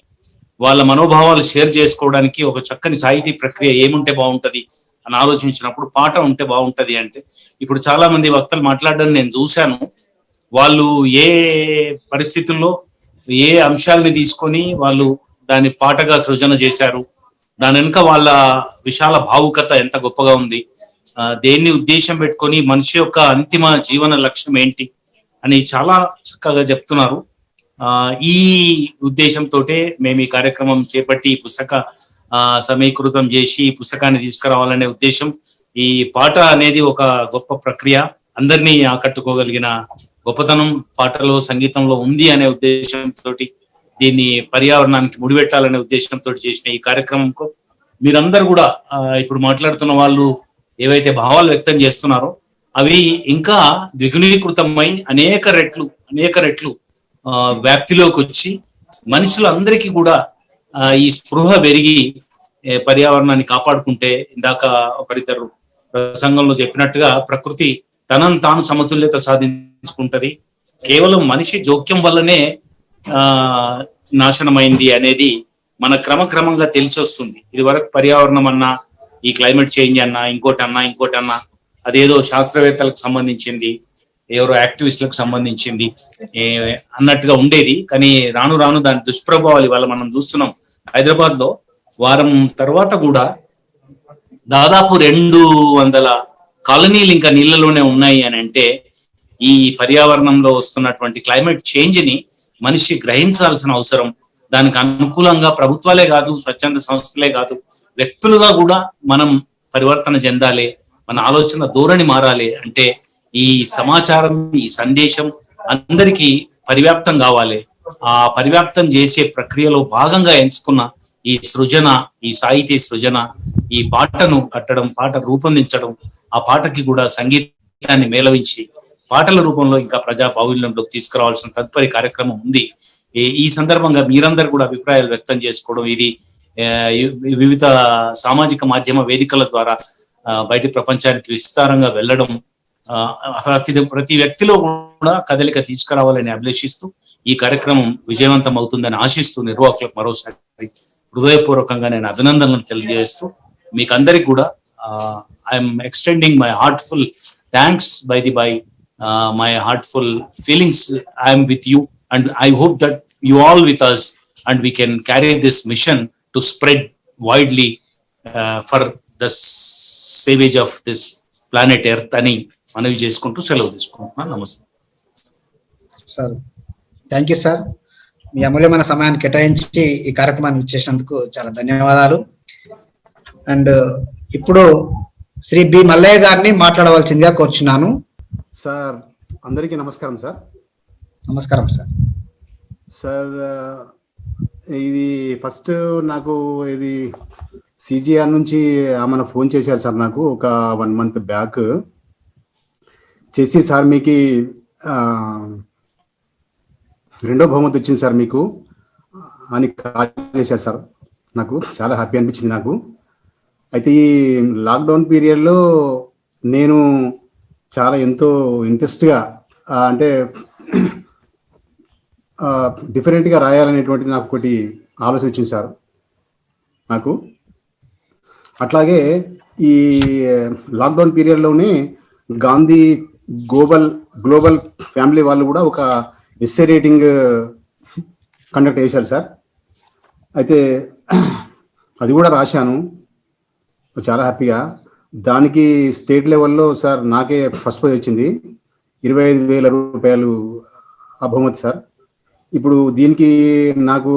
వాళ్ళ మనోభావాలు షేర్ చేసుకోవడానికి ఒక చక్కని సాహితీ ప్రక్రియ ఏముంటే బాగుంటది అని ఆలోచించినప్పుడు పాట ఉంటే బాగుంటది అంటే, ఇప్పుడు చాలా మంది వక్తలు మాట్లాడడం నేను చూశాను. వాళ్ళు ఏ పరిస్థితుల్లో ఏ అంశాలని తీసుకొని వాళ్ళు దాన్ని పాటగా సృజన చేశారు, దాని వెనుక వాళ్ళ విశాల భావుకత ఎంత గొప్పగా ఉంది, దేన్ని ఉద్దేశం పెట్టుకొని మనిషి యొక్క అంతిమ జీవన లక్ష్యం ఏంటి అని చాలా చక్కగా చెప్తున్నారు. ఈ ఉద్దేశంతో మేము ఈ కార్యక్రమం చేపట్టి ఈ పుస్తక సమీకృతం చేసి ఈ పుస్తకాన్ని తీసుకురావాలనే ఉద్దేశం. ఈ పాట అనేది ఒక గొప్ప ప్రక్రియ, అందరినీ ఆకట్టుకోగలిగిన గొప్పతనం పాటలో సంగీతంలో ఉంది అనే ఉద్దేశంతో దీన్ని పర్యావరణానికి ముడిపెట్టాలనే ఉద్దేశంతో చేసిన ఈ కార్యక్రమంకు మీరందరూ కూడా ఇప్పుడు మాట్లాడుతున్న వాళ్ళు ఏవైతే భావాలు వ్యక్తం చేస్తున్నారో అవి ఇంకా ద్విగుణీకృతమై అనేక రెట్లు వ్యాప్తిలోకి వచ్చి మనుషులందరికీ కూడా ఈ స్పృహ పెరిగి పర్యావరణాన్ని కాపాడుకుంటే, ఇందాక ఒకరిద్దరు ప్రసంగంలో చెప్పినట్టుగా ప్రకృతి తనను తాను సమతుల్యత సాధించుకుంటది. కేవలం మనిషి జోక్యం వల్లనే నాశనమైంది అనేది మన క్రమక్రమంగా తెలిసి వస్తుంది. ఇది వరకు పర్యావరణం అన్నా, ఈ క్లైమేట్ చేంజ్ అన్నా, ఇంకోటన్నా అదేదో శాస్త్రవేత్తలకు సంబంధించింది, ఎవరో యాక్టివిస్టులకు సంబంధించింది అన్నట్టుగా ఉండేది. కానీ రాను రాను దాని దుష్ప్రభావాలు ఇవాళ మనం చూస్తున్నాం. హైదరాబాద్ లో వారం తర్వాత కూడా దాదాపు 200 కాలనీలు ఇంకా నీళ్ళలోనే ఉన్నాయి అని అంటే, ఈ పర్యావరణంలో వస్తున్నటువంటి క్లైమేట్ చేంజ్ ని మనిషి గ్రహించాల్సిన అవసరం, దానికి అనుకూలంగా ప్రభుత్వాలే కాదు, స్వచ్ఛంద సంస్థలే కాదు, వ్యక్తులుగా కూడా మనం పరివర్తన చెందాలి, మన ఆలోచన ధోరణి మారాలి. అంటే ఈ సమాచారం, ఈ సందేశం అందరికీ పరివ్యాప్తం కావాలి. ఆ పరివ్యాప్తం చేసే ప్రక్రియలో భాగంగా ఎంచుకున్న ఈ సృజన, ఈ సాహితీ సృజన, ఈ పాటను కట్టడం, పాట రూపొందించడం, ఆ పాటకి కూడా సంగీతాన్ని మేళవించి పాటల రూపంలో ఇంకా ప్రజా బాహుళ్యంలోకి తీసుకురావాల్సిన తదుపరి కార్యక్రమం ఉంది. ఈ సందర్భంగా మీరందరూ కూడా అభిప్రాయాలు వ్యక్తం చేసుకోవడం, ఇది వివిధ సామాజిక మాధ్యమ వేదికల ద్వారా బయటి ప్రపంచానికి విస్తారంగా వెళ్ళడం, ప్రతి వ్యక్తిలో కూడా కదలిక తీసుకురావాలని అభిలషిస్తూ ఈ కార్యక్రమం విజయవంతం అవుతుందని ఆశిస్తూ నిర్వాహకులకు మరోసారి హృదయపూర్వకంగా నేను అభినందనలు తెలియజేస్తూ, మీకు అందరికి కూడా I'm extending my heartful thanks by my heartful feelings. I am with you and I hope that you all with us and we can carry this mission to spread widely for the savage of this planet Earth అని మనవి చేసుకుంటూ సెలవు తీసుకుంటున్నాను. నమస్తే sir. Thank you sir. మీ అమూల్యమైన సమయాన్ని కేటాయించి ఈ కార్యక్రమాన్ని చేసినందుకు చాలా ధన్యవాదాలు. అండ్ ఇప్పుడు శ్రీ బి మల్లయ్య గారిని మాట్లాడవలసిందిగా కోరుచున్నాను. సార్ అందరికీ నమస్కారం సార్. నమస్కారం సార్. సార్ ఇది ఫస్ట్ నాకు ఇది సిజిఆర్ నుంచి ఆమె ఫోన్ చేశారు సార్, నాకు ఒక 1 month బ్యాక్ చేసి, సార్ మీకు 2వ బహుమతి వచ్చింది సార్ మీకు అని కాల్ చేశారు సార్. నాకు చాలా హ్యాపీ అనిపించింది నాకు. అయితే ఈ లాక్డౌన్ పీరియడ్లో నేను చాలా ఎంతో ఇంట్రెస్ట్గా అంటే డిఫరెంట్గా రాయాలనేటువంటిది నాకు ఒకటి ఆలోచన వచ్చింది సార్ నాకు. అట్లాగే ఈ లాక్డౌన్ పీరియడ్లోనే గాంధీ గ్లోబల్ ఫ్యామిలీ వాళ్ళు కూడా ఒక ఎస్సే రేటింగ్ కండక్ట్ చేశారు సార్. అయితే అది కూడా రాశాను చాలా హ్యాపీగా. దానికి స్టేట్ లెవెల్లో సార్ నాకే ఫస్ట్ ప్రైజ్ వచ్చింది, 25,000 రూపాయలు ఆ బహుమతి సార్. ఇప్పుడు దీనికి నాకు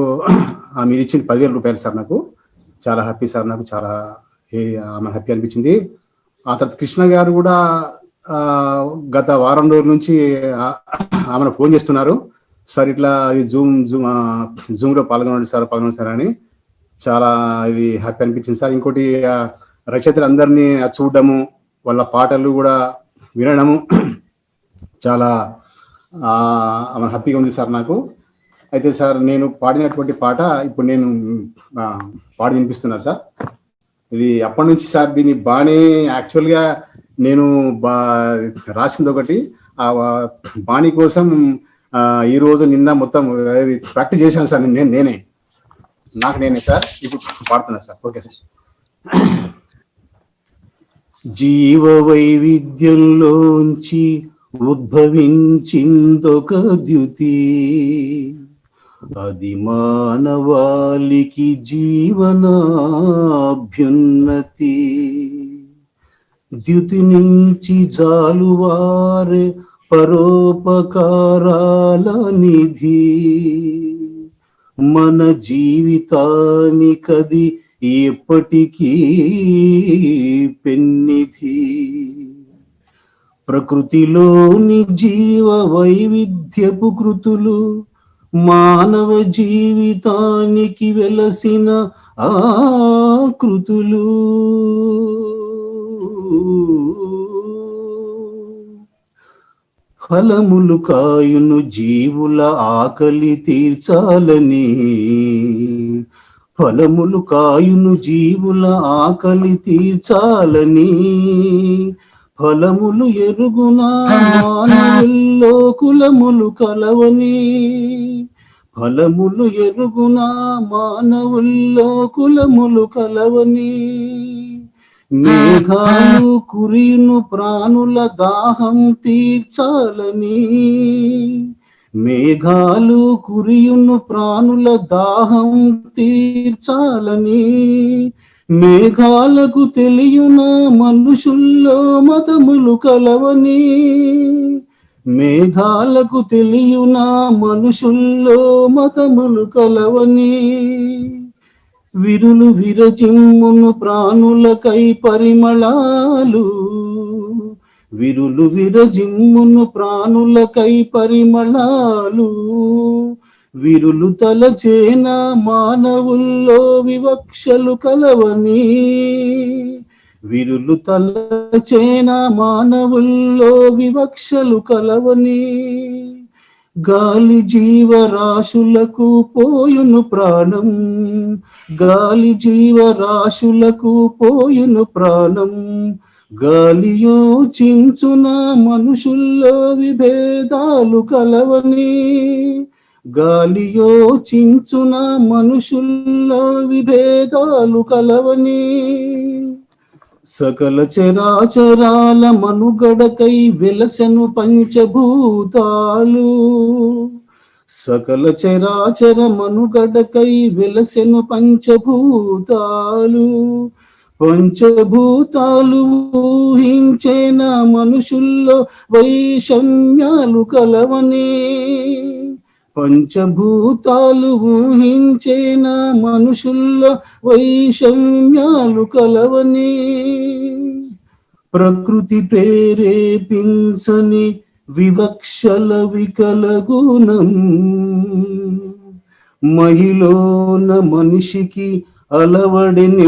మీరు ఇచ్చింది 10,000 రూపాయలు సార్. నాకు చాలా హ్యాపీ సార్, నాకు చాలా హ్యాపీ అనిపించింది. ఆ తర్వాత కృష్ణ గారు కూడా గత వారం రోజుల నుంచి ఆమెను ఫోన్ చేస్తున్నారు, సార్ ఇట్లా జూమ్లో పాల్గొనండి సార్ అని. చాలా ఇది హ్యాపీ అనిపించింది సార్. ఇంకోటి రచయితలందరినీ చూడడము, వాళ్ళ పాటలు కూడా వినడము చాలా హ్యాపీగా ఉంది సార్ నాకు. అయితే సార్ నేను పాడినటువంటి పాట ఇప్పుడు నేను పాడి వినిపిస్తున్నా సార్. ఇది అప్పటి నుంచి సార్ దీన్ని బాగానే యాక్చువల్గా నేను రాసింది ఒకటి, ఆ బాణి కోసం ఈ రోజు నిన్న మొత్తం ప్రాక్టీస్ చేశాను సార్ నేనే సార్. ఇప్పుడు పాడుతున్నా సార్. Okay sir. జీవ వైవిధ్యంలోంచి ఉద్భవించిందొక ద్యుతి, అది మానవాళికి జీవనాభ్యున్నతి. ద్యుతి నుంచి జాలువారే పరోపకారాల నిధి, మన జీవితానికది ఎప్పటికీ పెన్నిధి. ప్రకృతిలోని జీవ వైవిధ్యపు కృతులు మానవ జీవితానికి వెలసిన ఆకృతులు. ఫలములు కాయును జీవుల ఆకలి తీర్చాలని, ఫలములు కాయును జీవుల ఆకలి తీర్చాలని. ఫలములు ఎరుగున మానవుల్లో కులములు కలవని, ఫలములు ఎరుగున మానవుల్లో కులములు కలవని. మేఘాలు కురియును ప్రాణుల దాహం తీర్చాలని, మేఘాలు కురియును ప్రాణుల దాహం తీర్చాలని. మేఘాలకు తెలియున మనుషుల్లో మతములు కలవని, మేఘాలకు తెలియున మనుషుల్లో మతములు కలవని. విరులు విరజిమ్మును ప్రాణులకై పరిమళాలు, విరులు విరజిమ్మును ప్రాణులకై పరిమళాలు. విరులు తలచేన మానవుల్లో వివక్షలు కలవని, విరులు తలచేన మానవుల్లో వివక్షలు కలవని. గాలి జీవరాశులకు పోయును ప్రాణం, గాలి జీవరాశులకు పోయును ప్రాణం. గాలి యోచించున మనుషుల్లో విభేదాలు కలవని, గాలి యోచించున మనుషుల్లో విభేదాలు కలవని. సకల చరాచరాల మనుగడకై వెలసెను పంచభూతాలు, సకల చరాచర మనుగడకై వెలసెను పంచభూతాలు. పంచభూతాలు ఊహించేన మనుషుల్లో వైషమ్యాలు కలవని, పంచభూతాలు ఊహించేన మనుషుల్లో వైషమ్యాలు కలవని. ప్రకృతి ప్రేరేపించని వివక్షల వికలగుణం మహిళన మనిషికి అలవడినెందుకావ్రణం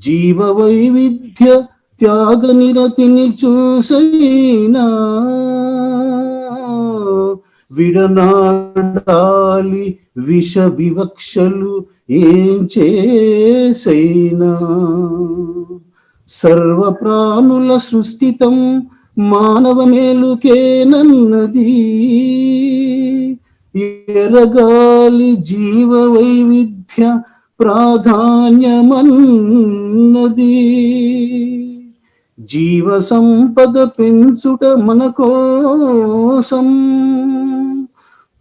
జీవ వైవిధ్య త్యాగ నిరతిని చూసైనా విడనాడాలి విష వివక్షలు ఏం చేసైనా సర్వ ప్రాణుల సృష్టితం మానవ మేలుకేనన్నది ఎరగాలి జీవ వైవిధ్య ప్రాధాన్యమన్నది జీవ సంపద పెంచుట మన కోసం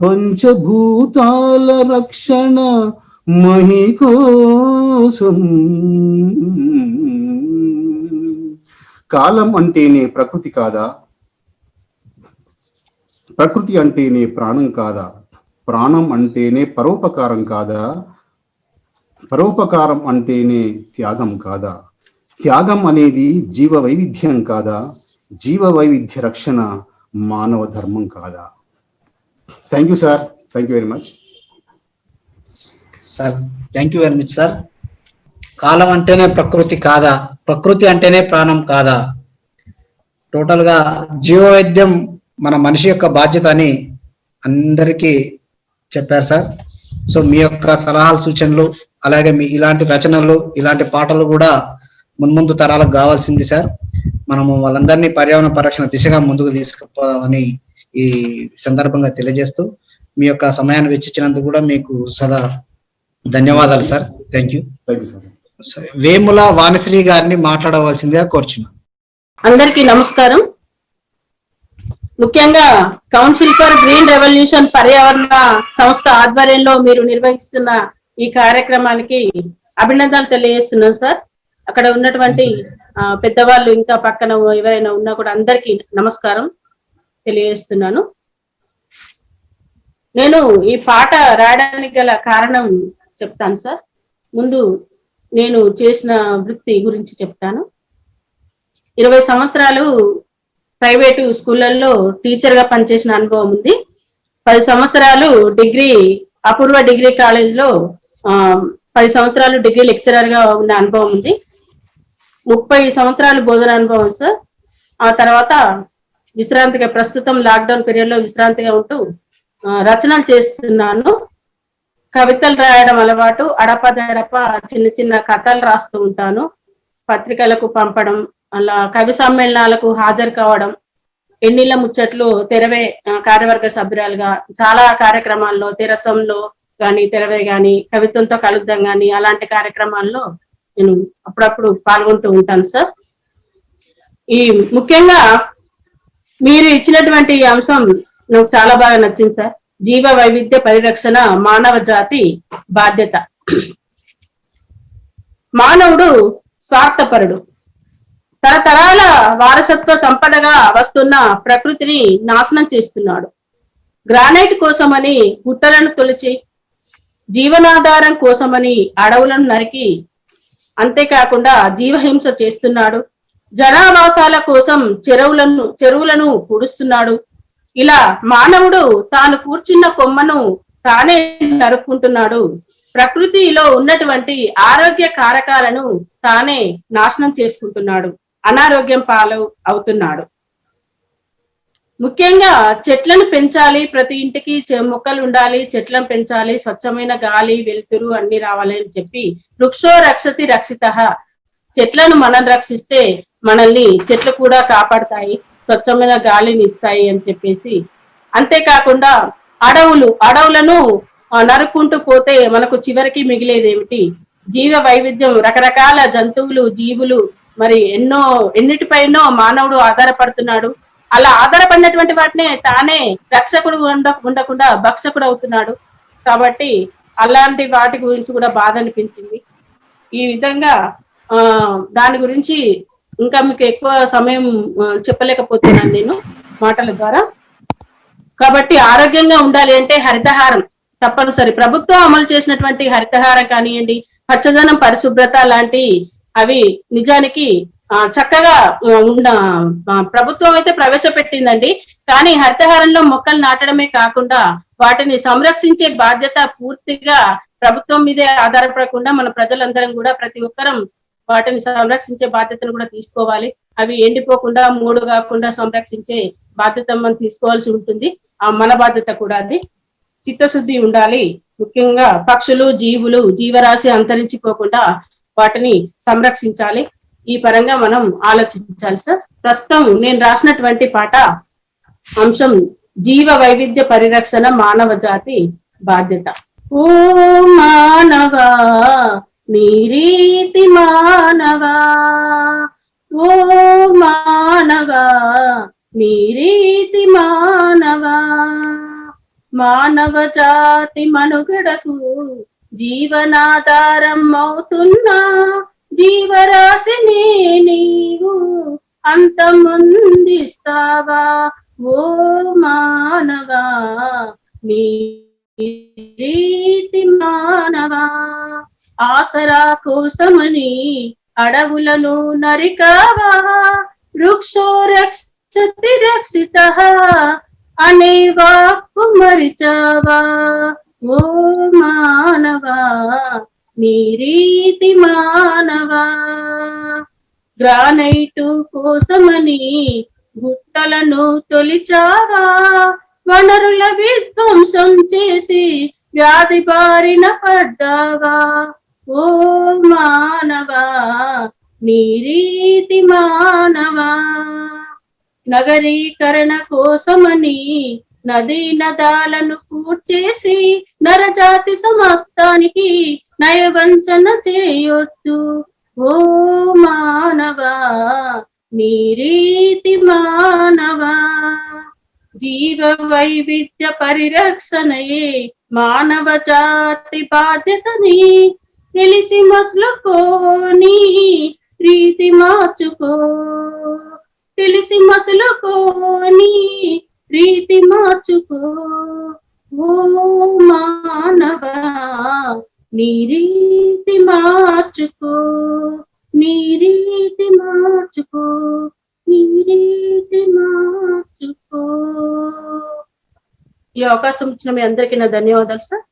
పంచభూతాల రక్షణ మహి కోసం కాలం అంటేనే ప్రకృతి కాదా ప్రకృతి అంటేనే ప్రాణం కాదా ప్రాణం అంటేనే పరోపకారం కాదా పరోపకారం అంటేనే త్యాగం కాదా త్యాగం అనేది జీవ వైవిధ్యం కాదా జీవ వైవిధ్య రక్షణ మానవ ధర్మం కాదా thank you sir thank you very much sir thank you very much sir column అంటేనే ప్రకృతి కాదా ప్రకృతి అంటేనే ప్రాణం కాదా టోటల్ గా జీవ వైద్యం మన మనిషి యొక్క బాధ్యత అని అందరికీ చెప్పారు సార్. సో మీ యొక్క సలహాలు సూచనలు అలాగే మీ ఇలాంటి రచనలు ఇలాంటి పాటలు కూడా మున్ముందు తరాలకు కావాల్సింది సార్. మనము వాళ్ళందరినీ పర్యావరణ పరిరక్షణ దిశగా ముందుకు తీసుకుపోదామని ఈ సందర్భంగా తెలియజేస్తూ మీ యొక్క సమయాన్ని వెచ్చించినందుకు కూడా మీకు సదా ధన్యవాదాలు sir. Thank you. Vemula Vanisri గారిని మాట్లాడవలసిందిగా కోరుచున్నాను. అందరికీ నమస్కారం. ముఖ్యంగా కౌన్సిల్ ఫర్ గ్రీన్ రెవల్యూషన్ పర్యావరణ సంస్థ ఆధ్వర్యంలో మీరు నిర్వహిస్తున్న ఈ కార్యక్రమానికి అభినందనలు తెలియజేస్తున్నాను సార్. అక్కడ ఉన్నటువంటి పెద్దవాళ్ళు ఇంకా పక్కన ఎవరైనా ఉన్నా కూడా అందరికీ నమస్కారం తెలియజేస్తున్నాను. నేను ఈ పాట రాయడానికి గల కారణం చెప్తాను సార్. ముందు నేను చేసిన వృత్తి గురించి చెప్తాను. 20 సంవత్సరాలు ప్రైవేటు స్కూళ్ళల్లో టీచర్ గా పనిచేసిన అనుభవం ఉంది. 10 సంవత్సరాలు అపూర్వ డిగ్రీ కాలేజ్ లో 10 సంవత్సరాలు డిగ్రీ లెక్చరర్ గా ఉన్న అనుభవం ఉంది. 30 సంవత్సరాలు బోధన అనుభవం సార్. ఆ తర్వాత విశ్రాంతిగా ప్రస్తుతం లాక్డౌన్ పీరియడ్ లో విశ్రాంతిగా ఉంటూ రచనలు చేస్తున్నాను. కవితలు రాయడం అలవాటు. అడపదడప చిన్న చిన్న కథలు రాస్తూ ఉంటాను. పత్రికలకు పంపడం, అలా కవి సమ్మేళనాలకు హాజరు కావడం, ఎన్నిళ్ళ ముచ్చట్లు తెరవే కార్యవర్గ సభ్యురాలుగా చాలా కార్యక్రమాల్లో తెరసంలో గాని తెరవే గాని కవిత్వంతో కలుద్దాం గాని అలాంటి కార్యక్రమాల్లో నేను అప్పుడప్పుడు పాల్గొంటూ ఉంటాను సార్. ఈ ముఖ్యంగా మీరు ఇచ్చినటువంటి అంశం నాకు చాలా బాగా నచ్చింది సార్. జీవ వైవిధ్య పరిరక్షణ మానవ జాతి బాధ్యత. మానవుడు స్వార్థపరుడు. తరతరాల వారసత్వ సంపదగా వస్తున్న ప్రకృతిని నాశనం చేస్తున్నాడు. గ్రానైట్ కోసమని గుట్టలను తొలిచి, జీవనాధారం కోసమని అడవులను నరికి, అంతేకాకుండా జీవహింస చేస్తున్నాడు. జనావాసాల కోసం చెరువులను పూడుస్తున్నాడు. ఇలా మానవుడు తాను కూర్చున్న కొమ్మను తానే నరుక్కుంటున్నాడు. ప్రకృతిలో ఉన్నటువంటి ఆరోగ్య కారకాలను తానే నాశనం చేసుకుంటున్నాడు. అనారోగ్యం పాలు అవుతున్నాడు. ముఖ్యంగా చెట్లను పెంచాలి. ప్రతి ఇంటికి మొక్కలు ఉండాలి, చెట్లను పెంచాలి, స్వచ్ఛమైన గాలి వెలుతురు అన్ని రావాలి అని చెప్పి వృక్షో రక్షతి రక్షితః. చెట్లను మనం రక్షిస్తే మనల్ని చెట్లు కూడా కాపాడతాయి, స్వచ్ఛమైన గాలిని ఇస్తాయి అని చెప్పేసి. అంతేకాకుండా అడవులను నరుక్కుంటూ పోతే మనకు చివరికి మిగిలేది ఏమిటి? జీవ వైవిధ్యం, రకరకాల జంతువులు, జీవులు, మరి ఎన్నిటిపైనో మానవుడు ఆధారపడుతున్నాడు. అలా ఆధారపడినటువంటి వాటినే తానే రక్షకుడు ఉండకుండా భక్షకుడు అవుతున్నాడు. కాబట్టి అలాంటి వాటి గురించి కూడా బాధ అనిపించింది. ఈ విధంగా దాని గురించి ఇంకా మీకు ఎక్కువ సమయం చెప్పలేకపోతున్నాను నేను మాటల ద్వారా. కాబట్టి ఆరోగ్యంగా ఉండాలి అంటే హరితహారం తప్పనిసరి. ప్రభుత్వం అమలు చేసినటువంటి హరితహారం కానివ్వండి, పచ్చదనం, పరిశుభ్రత లాంటి అవి నిజానికి చక్కగా ఉన్న ప్రభుత్వం అయితే ప్రవేశపెట్టిందండి. కానీ హరితహారంలో మొక్కలు నాటడమే కాకుండా వాటిని సంరక్షించే బాధ్యత పూర్తిగా ప్రభుత్వం మీదే ఆధారపడకుండా మన ప్రజలందరం కూడా ప్రతి ఒక్కరం వాటిని సంరక్షించే బాధ్యతను కూడా తీసుకోవాలి. అవి ఎండిపోకుండా మూడు కాకుండా సంరక్షించే బాధ్యత మనం తీసుకోవాల్సి ఉంటుంది. మన బాధ్యత కూడా అది. చిత్తశుద్ధి ఉండాలి. ముఖ్యంగా పక్షులు, జీవులు, జీవరాశి అంతరించిపోకుండా వాటిని సంరక్షించాలి. ఈ పరంగా మనం ఆలోచించాలి సార్. ప్రస్తుతం నేను రాసినటువంటి పాట అంశం జీవ వైవిధ్య పరిరక్షణ మానవ జాతి బాధ్యత. ఓ మానవా నీ రీతి మానవా, ఓ మానవా నీ రీతి మానవా, మానవ జాతి మనుగడకు జీవనాధారం అవుతున్నా జీవరాశిని నీవు అంతమొందిస్తావా, ఓ మానవా నీ రీతి మానవా. ఆసరా కోసమని అడవులను నరికావా, వృక్షో రక్షతి రక్షితః అనే వాక్కు మరిచావా, ఓ మానవా నీ రీతి మానవా. గ్రానైటు కోసమని గుట్టలను తొలిచావా, వనరుల విధ్వంసం చేసి వ్యాధి బారిన పడ్డావా, ఓ మానవా నీ రీతి మానవా. నగరీకరణ కోసమని నదీ నదాలను కూర్చేసి నరజాతి సమస్తానికి నయవంచన చేయొద్దు, ఓ మానవా నీ రీతి మానవా. జీవ వైవిధ్య పరిరక్షణయే మానవ జాతి బాధ్యతని తెలిసి మసులుకోని రీతి మార్చుకో, తెలిసి మసులుకోని రీతి మార్చుకో, ఓ మానవా నీ రీతి మార్చుకో, నీ రీతి మార్చుకో, నీ రీతి మార్చుకో. ఈ అవకాశం ఇచ్చిన మీ అందరికీ నా ధన్యవాదాలు sir.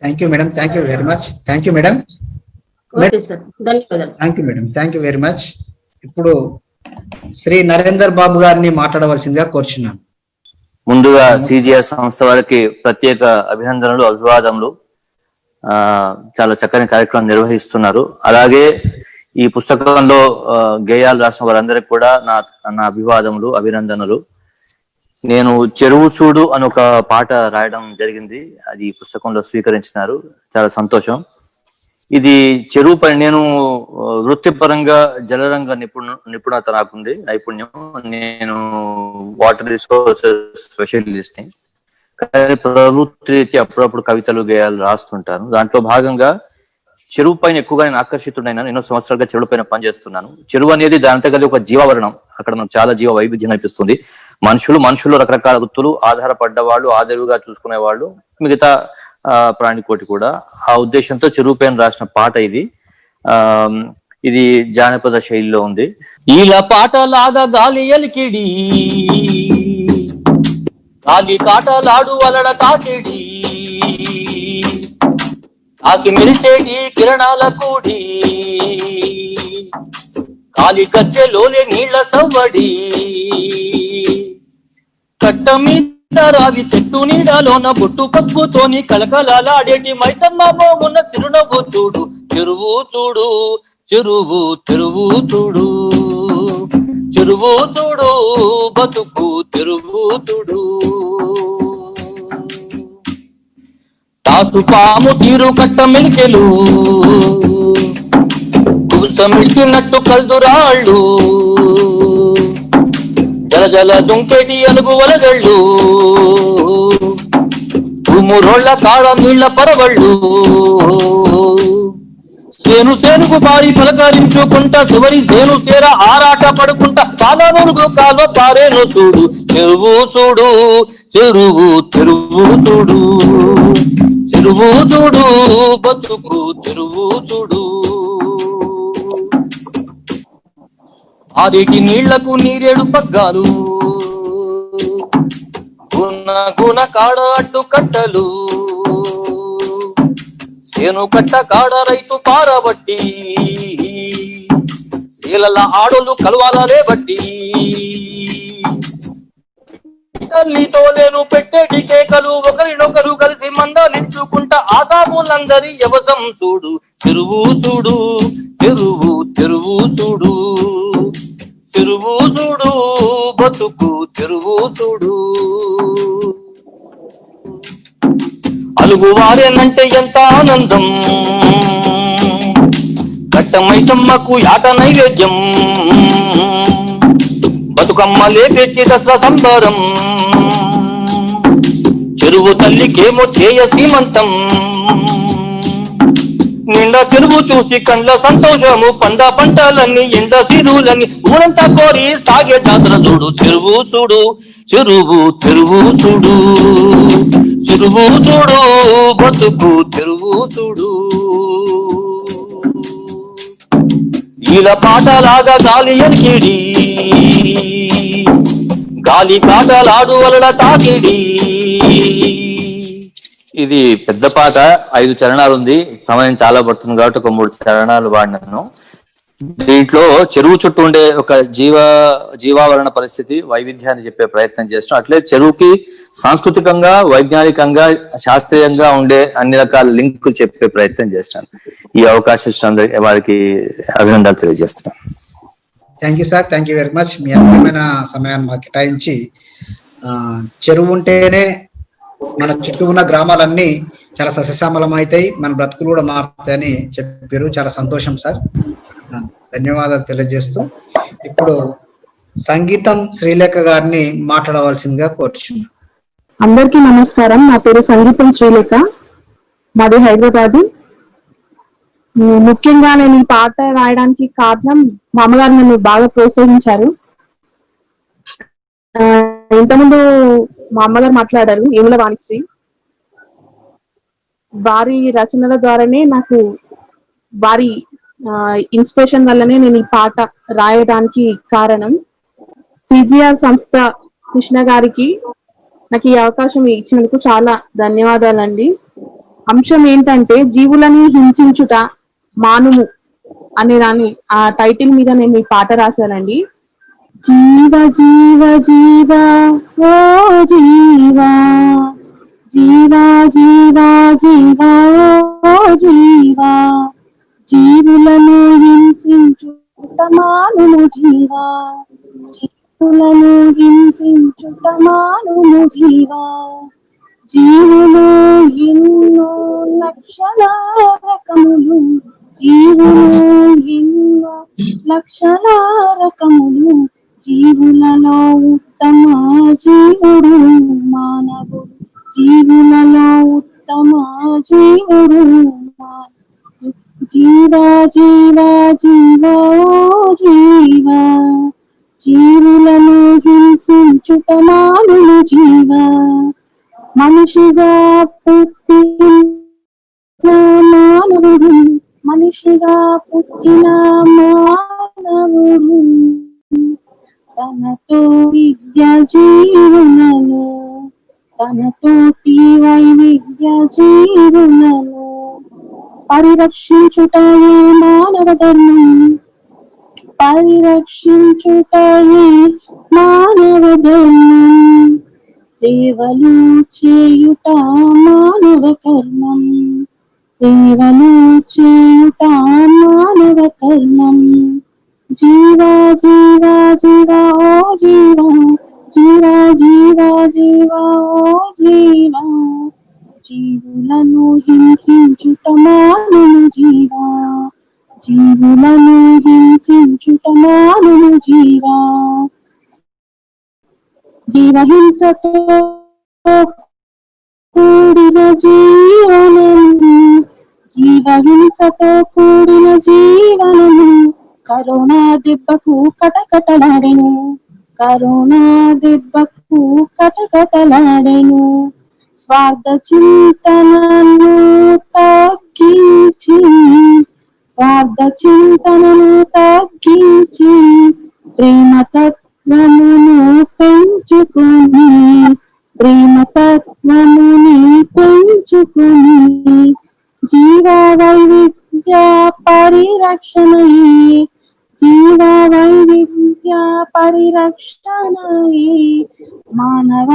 Thank you madam, thank you very much. Thank you madam. Okay sir, ధన్యవాదాలు. Thank you madam, thank you very much. ఇప్పుడు శ్రీ నరేందర్ బాబు గారిని మాట్లాడవలసిందిగా కోరుచున్నాను. ముందుగా సిజిఆర్ సంస్థ వారికి ప్రత్యేక అభినందనలు, అభివాదములు. చాలా చక్కని కార్యక్రమం నిర్వహిస్తున్నారు. అలాగే ఈ పుస్తకంలో గేయాలు రాసిన వారందరికీ కూడా నా అభివాదములు, అభినందనలు. నేను చెరువు చూడు అని ఒక పాట రాయడం జరిగింది. అది ఈ పుస్తకంలో స్వీకరించినారు, చాలా సంతోషం. ఇది చెరువు పని. నేను వృత్తిపరంగా జలరంగ నిపుణత నాకుంది, నైపుణ్యం. నేను వాటర్ రిసోర్సెస్ స్పెషలిస్ట్ ని. కానీ ప్రవృత్తి రీతి అప్పుడప్పుడు కవితలు, గేయాలు రాస్తుంటాను. దాంట్లో భాగంగా చెరువు పైన ఎక్కువగా నేను ఆకర్షితుడైనాను. ఎన్నో సంవత్సరాలుగా చెరువు పైన పనిచేస్తున్నాను. చెరువు అనేది దాని కలిగి ఒక జీవవరణం. అక్కడ మనకు చాలా జీవ వైవిధ్యం కనిపిస్తుంది. మనుషులు రకరకాల వృత్తులు, ఆధారపడ్డ వాళ్ళు, ఆదరువుగా చూసుకునే వాళ్ళు, మిగతా ప్రాణికోటి కూడా. ఆ ఉద్దేశంతో చెరువు పైన రాసిన పాట ఇది. ఇది జానపద శైలిలో ఉంది. ఇలా పాట లాగా గాలి ఎలికిడి, గాలి కాటలాడు వలడ తాకిడి, తాకి మెరిసేటి కిరణాల కూడి, గాలి గజ్జెలోనే నీళ్ల సవ్వడి, కట్ట మీద రావి చెట్టు నీడలోన బొట్టు పక్కుతోని కలకలాడేటి మైతమ్మ మోమున్న చిరునవ్వు చూడు, చెరువు చూడు, చెరువు చెరువు చూడు, చెరువు చూడు, బతుకు చెరువు చూడు. తాసు పాము తీరు కట్ట మెలికెలు, కూసమిడిచినట్టు కల్దురాళ్ళు, జల జల దుంకేటి అలుగు వలగళ్ళు, భూమురోళ్ల కాడ నీళ్ల పరవళ్ళు, సేనుకు పారి పలకరించుకుంటా చివరి సేను చేర ఆరాట పడుకుంటా కాలనురుగు కాల్వ పారేను చూడు, చెరువు చూడు, చెరువు చెరువు చూడు, చెరువు చూడు, బతుకు చెరువు చూడు. ఆరేటి నీళ్లకు నీరేడు పగ్గాలు, గుణ గుణ కాడ అడ్డు కట్టలు, చేను కట్ట కాడ రైతు పారబట్టి, శీలల ఆడోళ్ళు కలవాలే బట్టి, తల్లితో నేను పెట్టేటి కేకలు ఒకరినొకరు కలిసి మందలించుకుంటా ఆదాములందరి యవసం చూడు, చెరువు చూడు చెరువు చెరువు చూడు, చెరువు చూడు బతుకు చెరువు చూడు. అలుగు వారేనంటే ఎంత ఆనందం, కట్టమైసమ్మకు యాట నైవేద్యం, బతుకమ్మ లేపెచ్చి దసరా సంబరం, చెరువు తల్లికేమో చేయ సీమంతం. నిండా చెరువు చూసి కండ్ల సంతోషము, పండ పంటలన్నీ ఎండ సిరులని ఊరంతా కోరి సాగే జాతర చూడు, చెరువు చూడు చెరువు చెరువు చూడు, చెరువు చూడు బతుకు చెరువు చూడు. ఇలా పాటలాగా గాలి ఎరికిడి, గాలి కాటలాడు వలన తాకిడి. ఇది పెద్ద పాట, 5 చరణాలు ఉంది, సమయం చాలా పడుతుంది కాబట్టి ఒక 3 చరణాలు వాడినాను. దీంట్లో చెరువు చుట్టూ ఉండే ఒక జీవావరణ పరిస్థితి, వైవిధ్యాన్ని చెప్పే ప్రయత్నం చేస్తున్నాం. అట్లే చెరువుకి సాంస్కృతికంగా, వైజ్ఞానికంగా, శాస్త్రీయంగా ఉండే అన్ని రకాల లింకులు చెప్పే ప్రయత్నం చేస్తాను. ఈ అవకాశం ఇచ్చిన వారికి అభినందనలు తెలియజేస్తున్నాను. Thank you sir, thank you very much. మీ అమూల్యమైన సమయాన్ని మాకు కేటాయించి, చెరువు ఉంటేనే మన చుట్టూ ఉన్న గ్రామాలన్నీ చాలా సస్యశ్యామలం అవుతాయి, మన బ్రతుకులు కూడా మారుతాయని చెప్పారు. చాలా సంతోషం సార్, ధన్యవాదాలు తెలియజేస్తూ ఇప్పుడు సంగీతం శ్రీలేఖ గారిని మాట్లాడవలసిందిగా కోరుచున్నాను. అందరికీ నమస్కారం. నా పేరు సంగీతం శ్రీలేఖ, మాది హైదరాబాద్. ముఖ్యంగా నేను ఈ పాట రాయడానికి కారణం మా అమ్మగారు నన్ను బాగా ప్రోత్సహించారు. ఇంతకుముందు మా అమ్మగారు మాట్లాడారు, ఏముల వాణిశ్రీ. వారి రచనల ద్వారానే నాకు, వారి ఇన్స్పిరేషన్ వల్లనే నేను ఈ పాట రాయడానికి కారణం. సిజిఆర్ సంస్థ కృష్ణ గారికి నాకు ఈ అవకాశం ఇచ్చినందుకు చాలా ధన్యవాదాలండి. అంశం ఏంటంటే, జీవులని హింసించుట మానుము అనే దాని ఆ టైటిల్ మీద నేను ఈ పాట రాశానండి. జీవ జీవ జీవ ఓ జీవా, జీవా జీవా జీవా ఓ జీవా, జీవులను హింసించుట మానుము జీవా, జీవులను హింసించుట మానుము జీవా. జీవులు ఎన్నో లక్షల రకములు, జీవులు ఎన్నో లక్షల రకములు, జీవులలో ఉత్తమ జీవుడు మానవుడు, జీవులలో ఉత్తమ జీవుడు మానవుడు. జీవా జీవా జీవా జీవా, జీవులను హింసించుట మానుము జీవా. మనిషిగా పుట్టిన మానవుడు, మనిషిగా పుట్టిన మానవుడు, తనతో విద్య జీవులను, తనతోటి వైవిధ్య జీవులను పరిరక్షించుటయే మానవ ధర్మం, పరిరక్షించుటయే మానవ ధర్మం. సేవలు చేయుట మానవ కర్మం, సేవలు చేయుట మానవ కర్మం. జీవా జీవా జీవా ఓ జీవా, జీవా జీవా జీవా ఓ జీవా, జీవులను హింసించుట మానుము జీవా, జీవులను హింసించుట మానుము జీవా. జీవహింసతో కూడిన జీవనం, జీవహింసతో కూడిన జీవనము, కరోనా దెబ్బకు కటకటలాడెను, కరోనా దెబ్బకు కటకటలాడెను. స్వార్థ చింతనను తగ్గించి, స్వార్థ చింతనను తగ్గించి, ప్రేమతత్వమును పెంచుకొని ప్రేమతత్వముని పెంచుకొని జీవ వైవిధ్య పరిరక్షణయే జీవ వైవిధ్య పరిరక్షణయే మానవ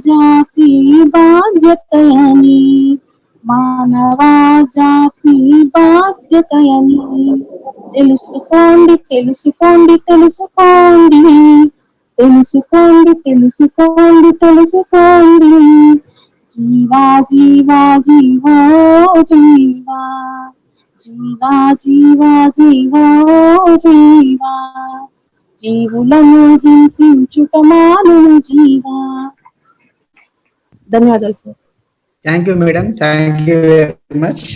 జాతి బాధ్యతయని మానవ జాతి బాధ్యతయని తెలుసుకోండి తెలుసుకోండి తెలుసుకోండి తెలుసుకోండి తెలుసుకోండి తెలుసుకోండి జీవా జీవా జీవో జీవా జీవా జీవా జీవో జీవా జీవులను హింసించుట మానును జీవా. ధన్యవాదాలు sir. Thank you madam, thank you very much.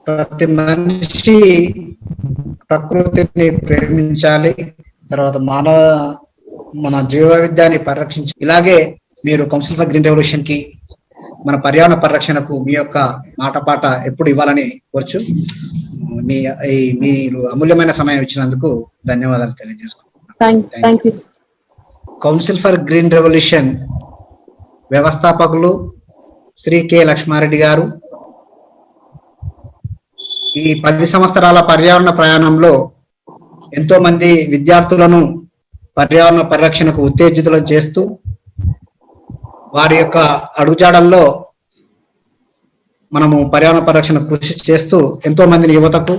ప్రతి మనిషి ప్రకృతిని ప్రేమించాలి, తర్వాత మన జీవ వైవిధ్యాన్ని పరిరక్షించాలి. ఇలాగే మీరు కౌన్సిల్ ఫర్ గ్రీన్ రెవల్యూషన్ కి, మన పర్యావరణ పరిరక్షణకు మీ యొక్క మాటపాట ఎప్పుడు ఇవ్వాలని కోరుచు మీరు అమూల్యమైన సమయం ఇచ్చినందుకు ధన్యవాదాలు తెలియజేసుకుంటున్నాను. కౌన్సిల్ ఫర్ గ్రీన్ రెవల్యూషన్ వ్యవస్థాపకులు శ్రీ కె లక్ష్మారెడ్డి గారు ఈ 10 సంవత్సరాల పర్యావరణ ప్రయాణంలో ఎంతో మంది విద్యార్థులను పర్యావరణ పరిరక్షణకు ఉత్తేజితులను చేస్తూ వారి యొక్క అడుగుజాడల్లో మనము పర్యావరణ పరిరక్షణ కృషి చేస్తూ ఎంతో మందిని యువతకు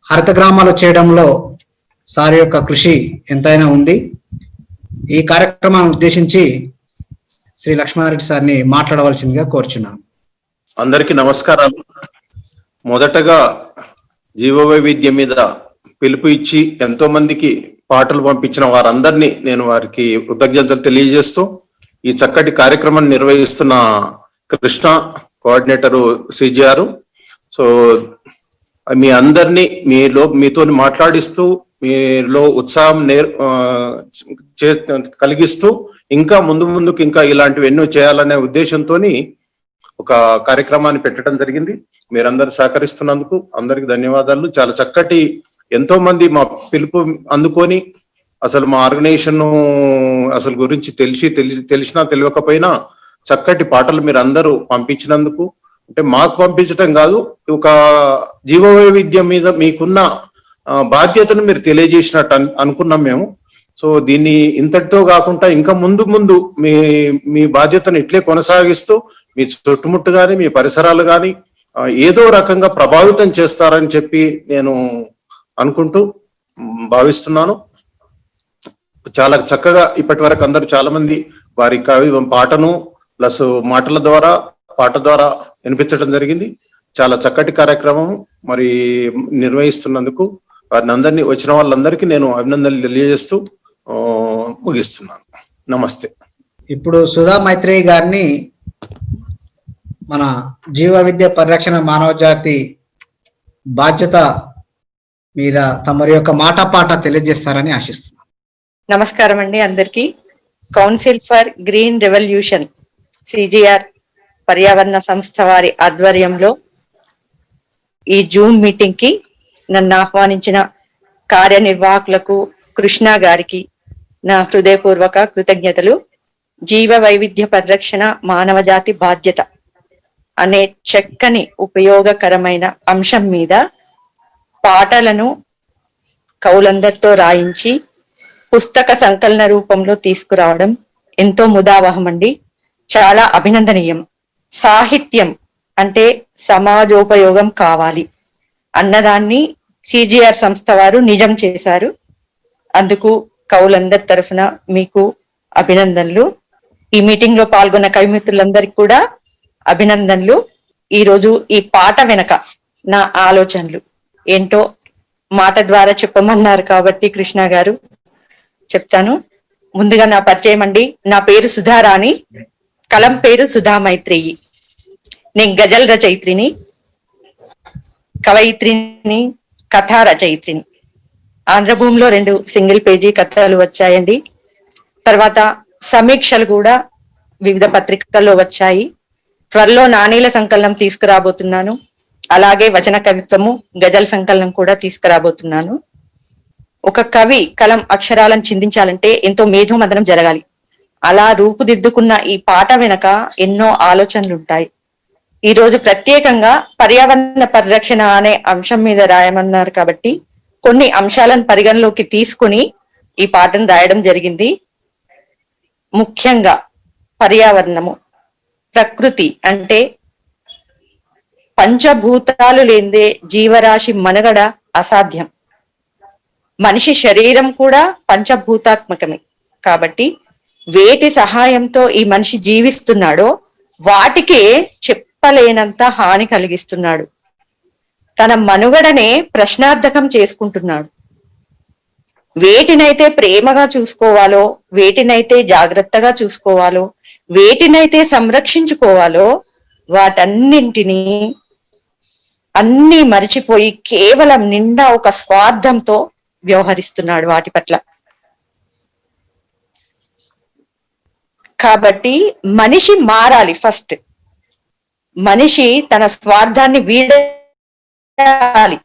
హరిత గ్రామాలు చేయడంలో సార్ యొక్క కృషి ఎంతైనా ఉంది. ఈ కార్యక్రమాన్ని ఉద్దేశించి శ్రీ లక్ష్మారెడ్డి సార్ని మాట్లాడవలసిందిగా కోరుచున్నాను. అందరికీ నమస్కారాలు. మొదటగా జీవ వైవిధ్యం మీద పిలుపు ఇచ్చి ఎంతో మందికి పాటలు పంపించిన వారందరినీ నేను వారికి కృతజ్ఞతలు తెలియజేస్తూ ఈ చక్కటి కార్యక్రమాన్ని నిర్వహిస్తున్న కృష్ణ కోఆర్డినేటరు సిజిఆర్, సో మీ అందరినీ మీతో మాట్లాడిస్తూ మీలో ఉత్సాహం కలిగిస్తూ ఇంకా ముందుకు ఇంకా ఇలాంటివి ఎన్నో చేయాలనే ఉద్దేశంతో ఒక కార్యక్రమాన్ని పెట్టడం జరిగింది. మీరందరూ సహకరిస్తున్నందుకు అందరికి ధన్యవాదాలు. చాలా చక్కటి ఎంతో మంది మా పిలుపు అందుకొని అసలు మా ఆర్గనైజేషన్ అసలు గురించి తెలిసినా తెలియకపోయినా చక్కటి పాటలు మీరు అందరూ పంపించినందుకు, అంటే మాకు పంపించడం కాదు, ఒక జీవ వైవిధ్యం మీద మీకున్న బాధ్యతను మీరు తెలియజేసినట్టు అనుకున్నాం మేము. సో దీన్ని ఇంతటితో కాకుండా ఇంకా ముందు మీ బాధ్యతను ఇట్లే కొనసాగిస్తూ మీ చుట్టుముట్టు కానీ మీ పరిసరాలు కానీ ఏదో రకంగా ప్రభావితం చేస్తారని చెప్పి నేను అనుకుంటూ భావిస్తున్నాను. చాలా చక్కగా ఇప్పటి వరకు అందరూ చాలా మంది వారి పాటను ప్లస్ పాట ద్వారా వినిపించడం జరిగింది. చాలా చక్కటి కార్యక్రమం మరి నిర్వహిస్తున్నందుకు వారిని అందరినీ వచ్చిన వాళ్ళందరికీ నేను అభినందనలు తెలియజేస్తూ ముగిస్తున్నాను. నమస్తే. ఇప్పుడు సుధా మైత్రేయి గారిని మన జీవ విద్య పరిరక్షణ మానవ జాతి బాధ్యత మీద తమరి యొక్క మాట పాట తెలియజేస్తారని ఆశిస్తున్నాను. నమస్కారం అండి అందరికి. Council for green revolution CGR పర్యావరణ సంస్థ వారి ఆధ్వర్యంలో ఈ జూమ్ మీటింగ్ కి నన్ను ఆహ్వానించిన కార్యనిర్వాహకులకు కృష్ణ గారికి నా హృదయపూర్వక కృతజ్ఞతలు. జీవ వైవిధ్య పరిరక్షణ మానవ జాతి బాధ్యత అనే చక్కని ఉపయోగకరమైన అంశం మీద పాటలను కవులందరితో రాయించి పుస్తక సంకలన రూపంలో తీసుకురావడం ఎంతో ముదావహం అండి, చాలా అభినందనీయం. సాహిత్యం అంటే సమాజోపయోగం కావాలి అన్నదాన్ని సిజిఆర్ సంస్థ వారు నిజం చేశారు. అందుకు కవులందరి తరఫున మీకు అభినందనలు. ఈ మీటింగ్ లో పాల్గొన్న కవిమిత్రులందరికీ కూడా అభినందనలు. ఈరోజు ఈ పాట వెనక నా ఆలోచనలు ఏంటో మాట ద్వారా చెప్పమన్నారు కాబట్టి కృష్ణ గారు చెప్తాను. ముందుగా నా పరిచయం అండి. నా పేరు సుధారాణి, కలం పేరు సుధా మైత్రేయి. నేను గజల్ రచయిత్రిని, కవయిత్రిని, కథా రచయిత్రిని. ఆంధ్రభూమిలో 2 సింగిల్ పేజీ కథలు వచ్చాయండి. తర్వాత సమీక్షలు కూడా వివిధ పత్రికల్లో వచ్చాయి. త్వరలో నాణేల సంకలనం తీసుకురాబోతున్నాను. అలాగే వచన కవిత్వము, గజల్ సంకలనం కూడా తీసుకురాబోతున్నాను. ఒక కవి కలం అక్షరాలను చిందించాలంటే ఎంతో మేధోమథనం జరగాలి. అలా రూపుదిద్దుకున్న ఈ పాట వెనక ఎన్నో ఆలోచనలు ఉంటాయి. ఈ రోజు ప్రత్యేకంగా పర్యావరణ పరిరక్షణ అనే అంశం మీద రాయమన్నారు కాబట్టి కొన్ని అంశాలను పరిగణలోకి తీసుకుని ఈ పాటను రాయడం జరిగింది. ముఖ్యంగా పర్యావరణము, ప్రకృతి అంటే పంచభూతాలు లేనిదే జీవరాశి మనుగడ అసాధ్యం. మనిషి శరీరం కూడా పంచభూతాత్మకమే కాబట్టి వేటి సహాయంతో ఈ మనిషి జీవిస్తున్నాడో వాటికే చెప్పలేనంత హాని కలిగిస్తున్నాడు. తన మనుగడనే ప్రశ్నార్థకం చేసుకుంటున్నాడు. వేటినైతే ప్రేమగా చూసుకోవాలో, వేటినైతే జాగ్రత్తగా చూసుకోవాలో, వేటినైతే సంరక్షించుకోవాలో వాటన్నింటినీ అన్ని మరిచిపోయి కేవలం నిండా ఒక స్వార్థంతో వ్యవహరిస్తున్నాడు వాటి పట్ల. కాబట్టి మనిషి మారాలి. ఫస్ట్ మనిషి తన స్వార్థాన్ని వీడాలి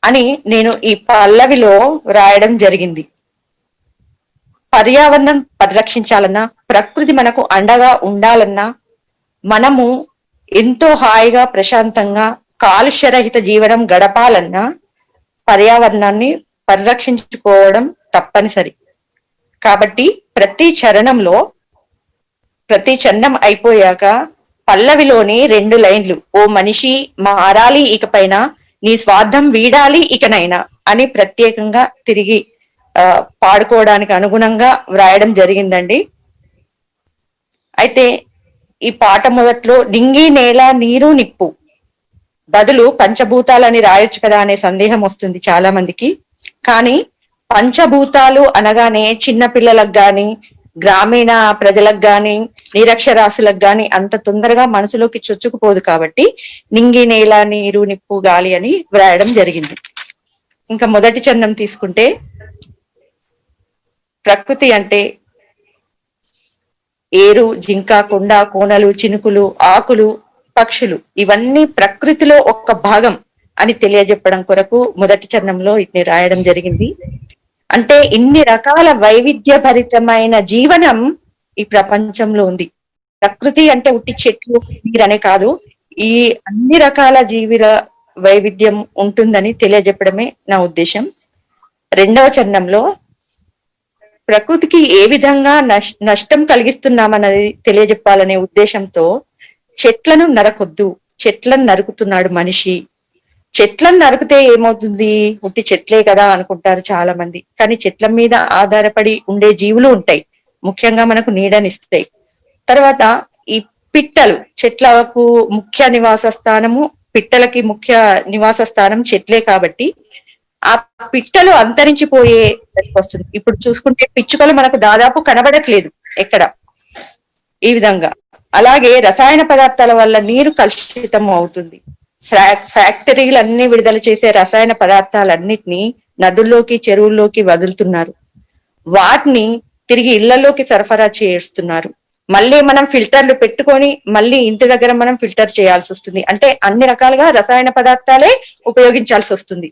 అని నేను ఈ పల్లవిలో రాయడం జరిగింది. పర్యావరణం పరిరక్షించాలన్నా, ప్రకృతి మనకు అండగా ఉండాలన్నా, మనము ఎంతో హాయిగా ప్రశాంతంగా కాలుష్యరహిత జీవనం గడపాలన్నా పర్యావరణాన్ని పరిరక్షించుకోవడం తప్పనిసరి. కాబట్టి ప్రతి చరణం అయిపోయాక పల్లవిలోని 2 లైన్లు, ఓ మనిషి మారాలి ఇకపైన, నీ స్వార్థం వీడాలి ఇకనైనా అని ప్రత్యేకంగా తిరిగి పాడుకోవడానికి అనుగుణంగా వ్రాయడం జరిగిందండి. అయితే ఈ పాట మొదట్లో నింగి నేల నీరు నిప్పు బదులు పంచభూతాలని రాయొచ్చు కదా అనే సందేహం వస్తుంది చాలా మందికి. కానీ పంచభూతాలు అనగానే చిన్న పిల్లలకు గాని, గ్రామీణ ప్రజలకు గాని, నిరక్షరాస్యులకు గాని అంత తొందరగా మనసులోకి చొచ్చుకుపోదు కాబట్టి నింగి నేల నీరు నిప్పు గాలి అని వ్రాయడం జరిగింది. ఇంకా మొదటి చరణం తీసుకుంటే, ప్రకృతి అంటే ఏరు, జింక, కొండ, కోనలు, చినుకులు, ఆకులు, పక్షులు ఇవన్నీ ప్రకృతిలో ఒక భాగం అని తెలియజెప్పడం కొరకు మొదటి చరణంలో ఇది రాయడం జరిగింది. అంటే ఇన్ని రకాల వైవిధ్యభరితమైన జీవనం ఈ ప్రపంచంలో ఉంది. ప్రకృతి అంటే ఉట్టి చెట్లు నీరనే కాదు, ఈ అన్ని రకాల జీవిల వైవిధ్యం ఉంటుందని తెలియజెప్పడమే నా ఉద్దేశం. రెండవ చరణంలో ప్రకృతికి ఏ విధంగా నష్టం కలిగిస్తున్నామన్నది తెలియజెప్పాలనే ఉద్దేశంతో చెట్లను నరకొద్దు, చెట్లను నరుకుతున్నాడు మనిషి. చెట్లను నరికితే ఏమవుతుంది, ఉట్టి చెట్లే కదా అనుకుంటారు చాలా మంది. కానీ చెట్ల మీద ఆధారపడి ఉండే జీవులు ఉంటాయి, ముఖ్యంగా మనకు నీడనిస్తాయి. తర్వాత ఈ పిట్టలు, చెట్లకు ముఖ్య నివాస స్థానము, పిట్టలకి ముఖ్య నివాస స్థానం చెట్లే కాబట్టి ఆ పిట్టలు అంతరించిపోయే వస్తుంది. ఇప్పుడు చూసుకుంటే పిచ్చుకలు మనకు దాదాపు కనబడట్లేదు ఎక్కడ. ఈ విధంగా అలాగే రసాయన పదార్థాల వల్ల నీరు కలుషితం అవుతుంది. ఫ్యాక్టరీలన్నీ విడుదల చేసే రసాయన పదార్థాలన్నిటినీ నదుల్లోకి, చెరువుల్లోకి వదులుతున్నారు. వాటిని తిరిగి ఇళ్లలోకి సరఫరా చేస్తున్నారు. మళ్ళీ మనం ఫిల్టర్లు పెట్టుకొని మళ్ళీ ఇంటి దగ్గర మనం ఫిల్టర్ చేయాల్సి వస్తుంది. అంటే అన్ని రకాలుగా రసాయన పదార్థాలే ఉపయోగించాల్సి వస్తుంది.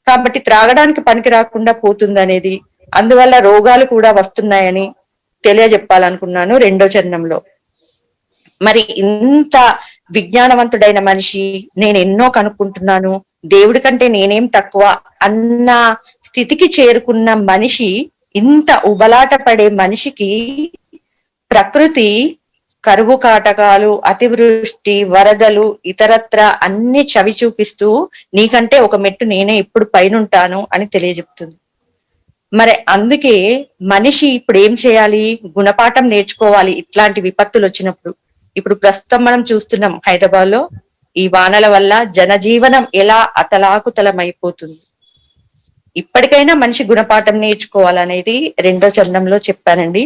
కాబట్టి త్రాగడానికి పనికి రాకుండా పోతుంది అనేది, అందువల్ల రోగాలు కూడా వస్తున్నాయని తెలియజెప్పాలనుకున్నాను రెండో చరణంలో. మరి ఇంత విజ్ఞానవంతుడైన మనిషి, నేను ఎన్నో కనుక్కుంటున్నాను, దేవుడి కంటే నేనేం తక్కువ అన్న స్థితికి చేరుకున్న మనిషి, ఇంత ఉబలాట పడే మనిషికి ప్రకృతి కరువు కాటకాలు, అతివృష్టి, వరదలు, ఇతరత్ర అన్ని చవి చూపిస్తూ నీకంటే ఒక మెట్టు నేనే ఇప్పుడు పైనుంటాను అని తెలియజెప్తుంది. మరి అందుకే మనిషి ఇప్పుడు ఏం చేయాలి, గుణపాఠం నేర్చుకోవాలి ఇట్లాంటి విపత్తులు వచ్చినప్పుడు. ఇప్పుడు ప్రస్తుతం మనం చూస్తున్నాం హైదరాబాద్ లో ఈ వానల వల్ల జనజీవనం ఎలా అతలాకుతలమైపోతుంది. ఇప్పటికైనా మనిషి గుణపాఠం నేర్చుకోవాలనేది రెండో చరణంలో చెప్పానండి.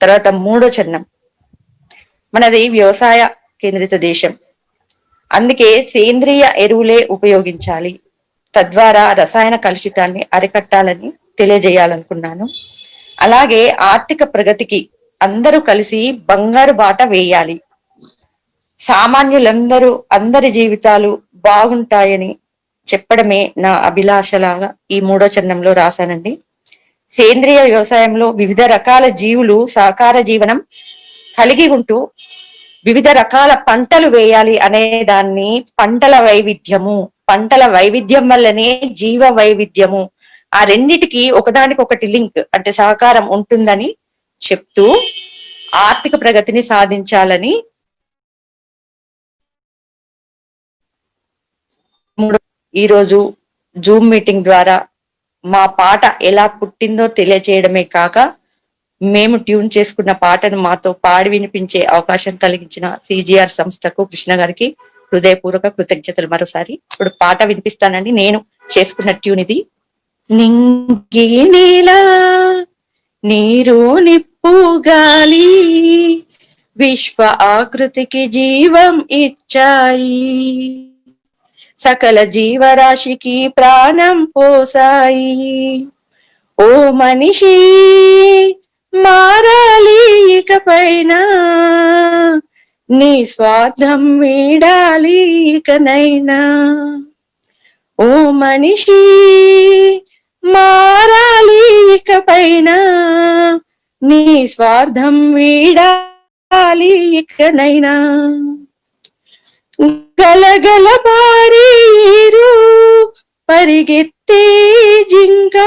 తర్వాత మూడో చరణం, మనది వ్యవసాయ కేంద్రిత దేశం, అందుకే సేంద్రియ ఎరువులే ఉపయోగించాలి, తద్వారా రసాయన కలుషితాన్ని అరికట్టాలని తెలియజేయాలనుకున్నాను. అలాగే ఆర్థిక ప్రగతికి అందరూ కలిసి బంగారు బాట వేయాలి, సామాన్యులందరూ అందరి జీవితాలు బాగుంటాయని చెప్పడమే నా అభిలాషలాగా ఈ 3వ చరణంలో రాశానండి. సేంద్రియ వ్యవసాయంలో వివిధ రకాల జీవులు సహకార జీవనం కలిగి ఉంటూ వివిధ రకాల పంటలు వేయాలి అనే దాన్ని పంటల వైవిధ్యం వల్లనే జీవ వైవిధ్యము, ఆ రెండిటికి ఒకదానికొకటి లింక్ అంటే సహకారం ఉంటుందని చెప్తూ ఆర్థిక ప్రగతిని సాధించాలని ఈరోజు జూమ్ మీటింగ్ ద్వారా మా పాట ఎలా పుట్టిందో తెలియజేయడమే కాక మేము ట్యూన్ చేసుకున్న పాటను మాతో పాడి వినిపించే అవకాశం కలిగించిన సిజిఆర్ సంస్థకు కృష్ణ గారికి హృదయపూర్వక కృతజ్ఞతలు మరోసారి. ఇప్పుడు పాట వినిపిస్తానండి. నేను చేసుకున్న ట్యూన్ ఇది. నింగి నేల నీరు నిప్పు గాలి విశ్వ ఆకృతికి జీవం ఇచ్చాయి, సకల జీవరాశికి ప్రాణం పోసాయి. ఓ మనిషి మారాలి ఇకపైన, నీ స్వార్థం వీడాలి ఇకనైనా. ఓ మనిషి మారాలి ఇకపైన, నీ స్వార్థం వీడాలి ఇకనైనా. గలగల పారీరు పరిగెత్తే జింక,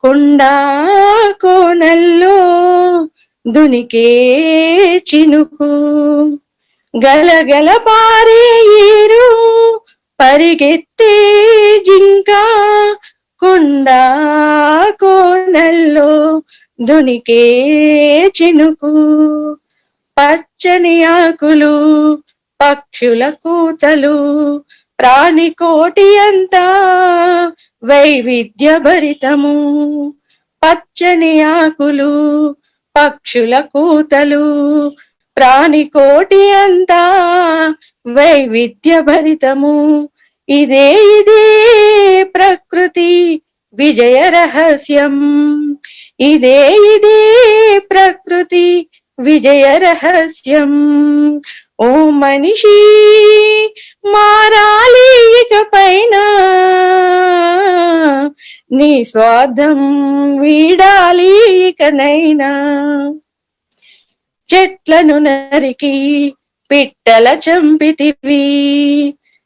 కొండా కోనల్లో దునికే చినుకు. గలగల పారీరు పరిగెత్తే జింక, కొండా కోనల్లో దునికే చినుకు. పచ్చని ఆకులు పక్షుల కూతలు ప్రాణికోటి అంతా వైవిధ్య భరితము. పచ్చని ఆకులు పక్షుల కూతలు ప్రాణికోటి అంతా వైవిధ్య భరితము. ఇదే ప్రకృతి విజయ రహస్యం, ఇదే ప్రకృతి విజయ రహస్యం. ఓ మనిషి మారాలి ఇకపైన, నీ స్వార్థం వీడాలి ఇకనైనా. చెట్లను నరికి పిట్టల చంపితివి,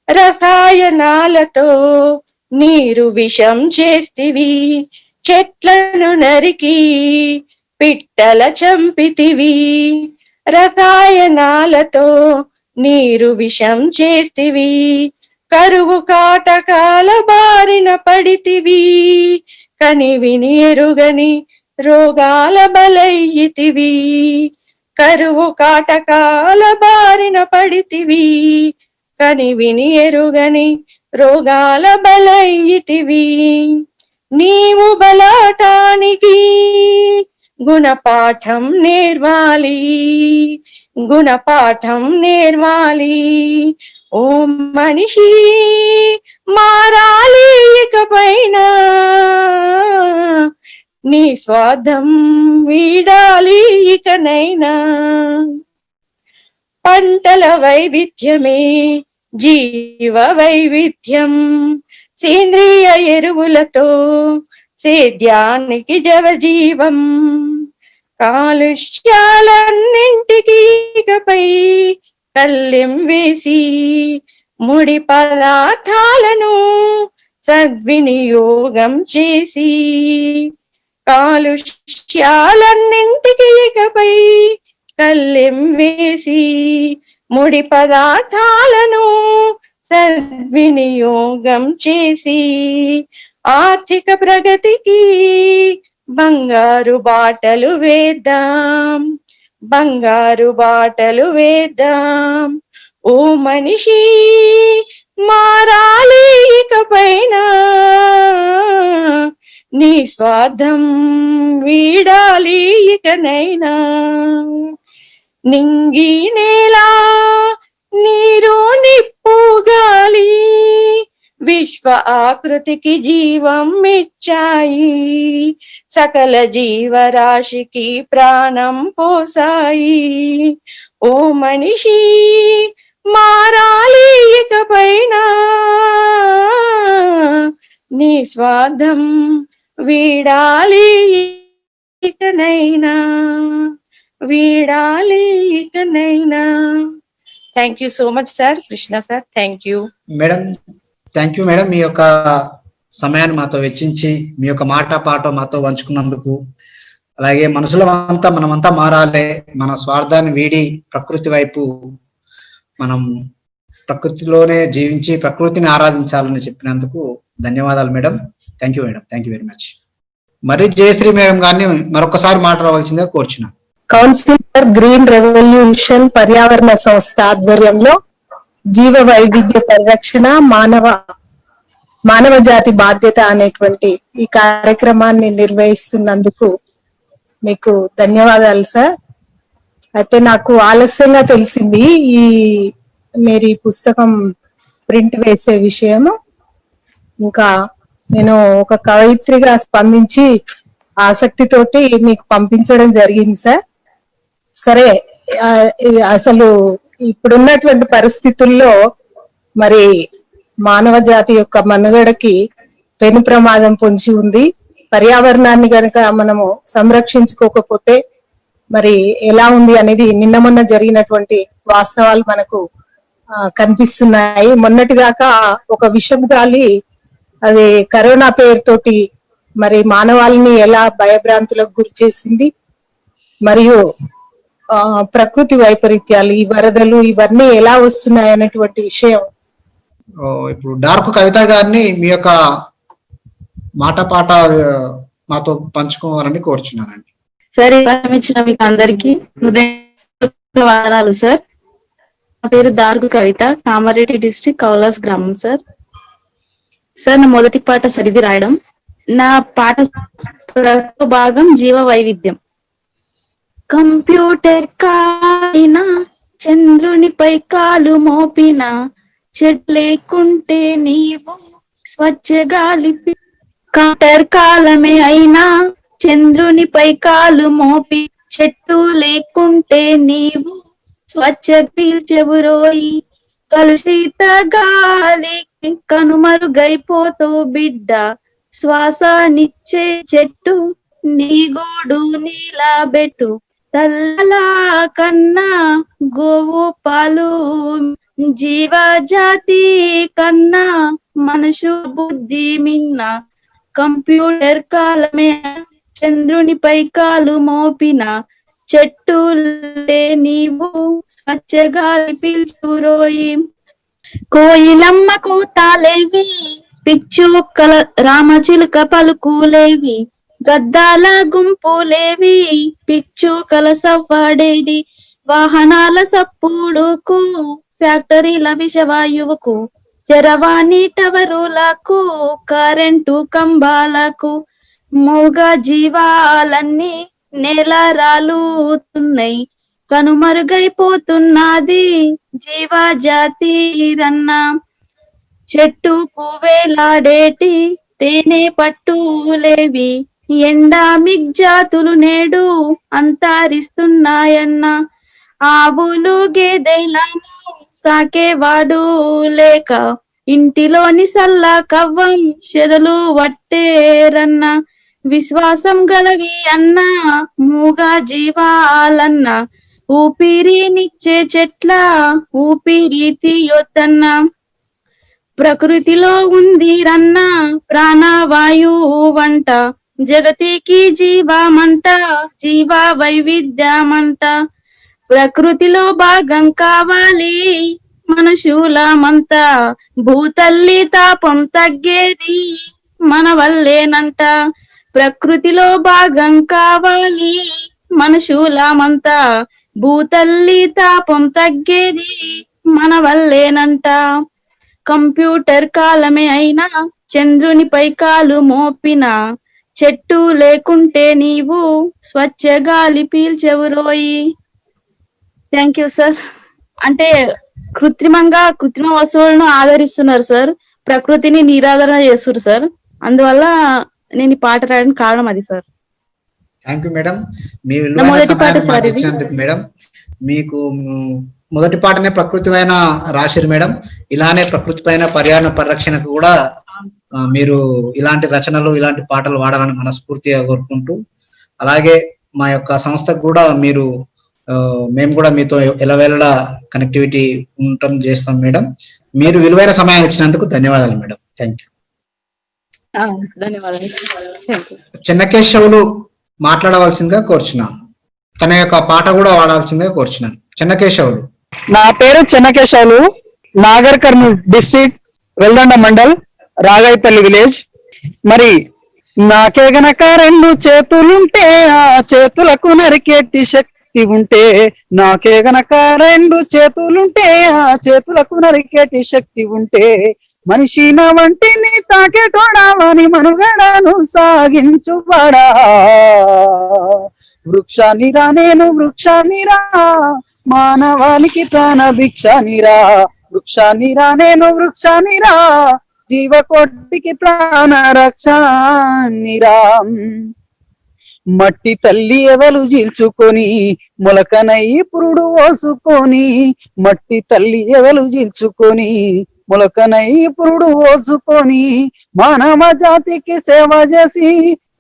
రసాయనాలతో నీరు విషం చేస్తివి. చెట్లను నరికి పిట్టల చంపితివి, రసాయనాలతో నీరు విషం చేస్తివి. కరువు కాటకాల బారిన పడితివి, కని విని ఎరుగని రోగాల బలయ్యితివి. కరువు కాటకాల బారిన పడితివి, కని విని ఎరుగని రోగాల బలయ్యితివి. నీవు బలాటానికి గుణపాఠం నేర్వాలి, గుణపాఠం నేర్వాలి. ఓ మనిషి మారాలి ఇకపైన, నీ స్వార్థం వీడాలి ఇకనైనా. పంటల వైవిధ్యమే జీవ వైవిధ్యం, సేంద్రియ ఎరువులతో సేద్యానికి జవజీవం. కాలుష్యాలన్నింటికీ ఇకపై కళ్ళెం వేసి ముడి పదార్థాలను సద్వినియోగం చేసి. కాలుష్యాలన్నింటికీ ఇకపై కళ్ళెం వేసి ముడి పదార్థాలను సద్వినియోగం చేసి. ఆర్థిక ప్రగతికి బంగారు బాటలు వేద్దాం, బంగారు బాటలు వేద్దాం. ఓ మనిషి మారాలి ఇకపైన, నీ స్వార్థం వీడాలి ఇకనైనా. నింగి నేల నీరు నిప్పు గాలి విశ్వ ఆకృతికి జీవం ఇచ్చాయి, సకల జీవరాశికి ప్రాణం పోసాయి. ఓ మనిషి మారాలి ఇకపైన, స్వార్థం వీడాలి ఇకనైనా, వీడాలి ఇకనైనా. Thank you so much sir. Krishna sir, thank you madam. Thank you madam, మీ యొక్క సమయాన్ని మాతో వెచ్చించి మీ యొక్క మాట పాట మాతో పంచుకున్నందుకు. అలాగే మనసులో మనమంతా మారాలి, మన స్వార్థాన్ని వీడి ప్రకృతి వైపు మనం ప్రకృతిలోనే జీవించి ప్రకృతిని ఆరాధించాలని చెప్పినందుకు ధన్యవాదాలు madam. Thank you madam, thank you very much. మరి జయశ్రీ మేడం గారిని మరొకసారి మాట్లాడవలసిందిగా కోరుచున్నాను. కౌన్సిల్ ఫర్ గ్రీన్ రెవల్యూషన్ పర్యావరణ సంస్థ ఆధ్వర్యంలో జీవ వైవిధ్య పరిరక్షణ మానవ జాతి బాధ్యత అనేటువంటి ఈ కార్యక్రమాన్ని నిర్వహిస్తున్నందుకు మీకు ధన్యవాదాలు సార్. అయితే నాకు ఆలస్యంగా తెలిసింది మీరు ఈ పుస్తకం ప్రింట్ వేసే విషయము. ఇంకా నేను ఒక కవయిత్రిగా స్పందించి ఆసక్తితోటి మీకు పంపించడం జరిగింది సార్. సరే, అసలు ఇప్పుడున్నటువంటి పరిస్థితుల్లో మరి మానవ జాతి యొక్క మనుగడకి పెను ప్రమాదం పొంచి ఉంది. పర్యావరణాన్ని గనక మనము సంరక్షించుకోకపోతే మరి ఎలా ఉంది అనేది నిన్న మొన్న జరిగినటువంటి వాస్తవాలు మనకు కనిపిస్తున్నాయి. మొన్నటిదాకా ఒక విషపు గాలి అది కరోనా పేరుతోటి మరి మానవాళిని ఎలా భయభ్రాంతులకు గురి చేసింది, మరియు ప్రకృతి వైపరీత్యాలు, ఈ వరదలు ఇవన్నీ ఎలా వస్తున్నాయి అనేటువంటి విషయం. ఇప్పుడు డార్క్ కవిత గారిని మీ యొక్క మాట పాట మాతో పంచుకోవాలని కోరుచున్నానండి. సార్, ఇచ్చిన మీకు అందరికి హృదయవాదాలు సార్. నా పేరు దార్గు కవిత, కామారెడ్డి డిస్ట్రిక్ట్ కౌలాస్ గ్రామం సార్. సార్, నా మొదటి పాట సరిది రాయడం. నా పాట భాగం జీవ వైవిధ్యం. కంప్యూటర్ కాయిన చంద్రునిపై కాలు మోపిన చెట్లు లేకుంటే నీవు స్వచ్ఛ గాలి. కంప్యూటర్ కాలమే అయినా చంద్రునిపై కాలు మోపి చెట్టు లేకుంటే నీవు స్వచ్ఛ పీల్చెవురోయి. కలుషిత గాలి కనుమరుగైపోతూ బిడ్డ, శ్వాసనిచ్చే చెట్టు నీ గూడు నీలా బెట్టు. తల్ల కన్నా గోవు పాలు, జీవజాతి కన్నా మనుషు బుద్ధి మిన్న. కంప్యూటర్ కాలమే చంద్రునిపై కాలు మోపిన చెట్టు నీవు స్వచ్ఛ గాలి పీల్చురోయి. కోయిలమ్మకు తాలేవి, పిచ్చుకల రామచిలుక పలుకులేవి, గద్దాల గుంపులేవి, పిచ్చుకల సవ్వాడేది. వాహనాల సప్పుడుకు, ఫ్యాక్టరీల విషవాయువుకు, చరవాణి టవరులకు, కరెంటు కంబాలకు, మూగ జీవాలన్నీ నేల రాలుతున్నాయి. కనుమరుగైపోతున్నది జీవజాతి రన్న. చెట్టుకు వేలాడేటి తేనె పట్టులేవి, ఎండామిక్ జాతులు నేడు అంతరిస్తున్నాయన్న. ఆవులు గేదెలను సాకేవాడు లేక, ఇంటిలోని సల్ల కవ్వం చెదలు వట్టేరన్న. విశ్వాసం గలవి అన్న మూగ జీవాలన్న, ఊపిరినిచ్చే చెట్ల ఊపిరి తీయొద్దన్న. ప్రకృతిలో ఉంది రన్న ప్రాణవాయు వంట, జగతికి జీవమంట జీవ వైవిధ్యమంట. ప్రకృతిలో భాగం కావాలి మనుషులమంతా, భూతల్లి తాపం తగ్గేది మన వల్లేనంట. ప్రకృతిలో భాగం కావాలి మనుషులమంతా, భూతల్లి తాపం తగ్గేది మన వల్లేనంట. కంప్యూటర్ కాలమే అయినా చంద్రునిపై కాలు మోపిన చెట్టు లేకుంటే నీవు స్వచ్ఛ గాలి పీల్చెవురోయి. Thank you sir. అంటే కృత్రిమ వస్తువులను ఆదరిస్తున్నారు సార్, ప్రకృతిని నిరాదరణ చేస్తున్నారు సార్. అందువల్ల నేను ఈ పాట రాయడానికి కారణం అది సార్. థ్యాంక్ యూ మేడం, మీ విలువైన సమయాన్ని మాకు ఇచ్చినందుకు మేడం. మీకు మొదటి పాటనే ప్రకృతి పైన రాసిరు మేడం. ఇలానే ప్రకృతి పైన పర్యావరణ పరిరక్షణకు కూడా మీరు ఇలాంటి రచనలు ఇలాంటి పాటలు వాడాలని మనస్ఫూర్తిగా కోరుకుంటూ, అలాగే మా యొక్క సంస్థకు కూడా మీరు మేము కూడా మీతో ఎలవేళలా కనెక్టివిటీ ఉండటం చేస్తాం మేడం. మీరు విలువైన సమయం ఇచ్చినందుకు ధన్యవాదాలు మేడం. Thank you. ధన్యవాదాలు. చెన్నకేశవులు మాట్లాడవలసిందిగా కోరుచున్నాను. తన యొక్క పాట కూడా వాడాల్సిందిగా కోరుచున్నాను. చెన్నకేశవులు. నా పేరు చెన్నకేశవులు, నాగర్ కర్నూల్ డిస్ట్రిక్ట్, వెల్దండ మండల్, రాగాయిపల్లి విలేజ్. మరి నాకే గనక 2 చేతులుంటే ఆ చేతులకు నరికేటి శక్తి ఉంటే, నాకే గనక 2 చేతులుంటే ఆ చేతులకు నరికేటి శక్తి ఉంటే, మనిషి నా వంటిని తాకేటోడావని మనుగడను సాగించువాడా. వృక్షానిరా నేను వృక్షానిరా, మానవాళికి ప్రాణ భిక్షానిరా. వృక్షానిరా నేను వృక్షానిరా, జీవకోటికి ప్రాణ రక్షానిరా. మట్టి తల్లి ఎదలు చీల్చుకొని మొలకనై పురుడు పోసుకొని, మట్టి తల్లి ఎదలు చీల్చుకొని మొలకనై పురుడు పోసుకొని, మానవ జాతికి సేవ చేసి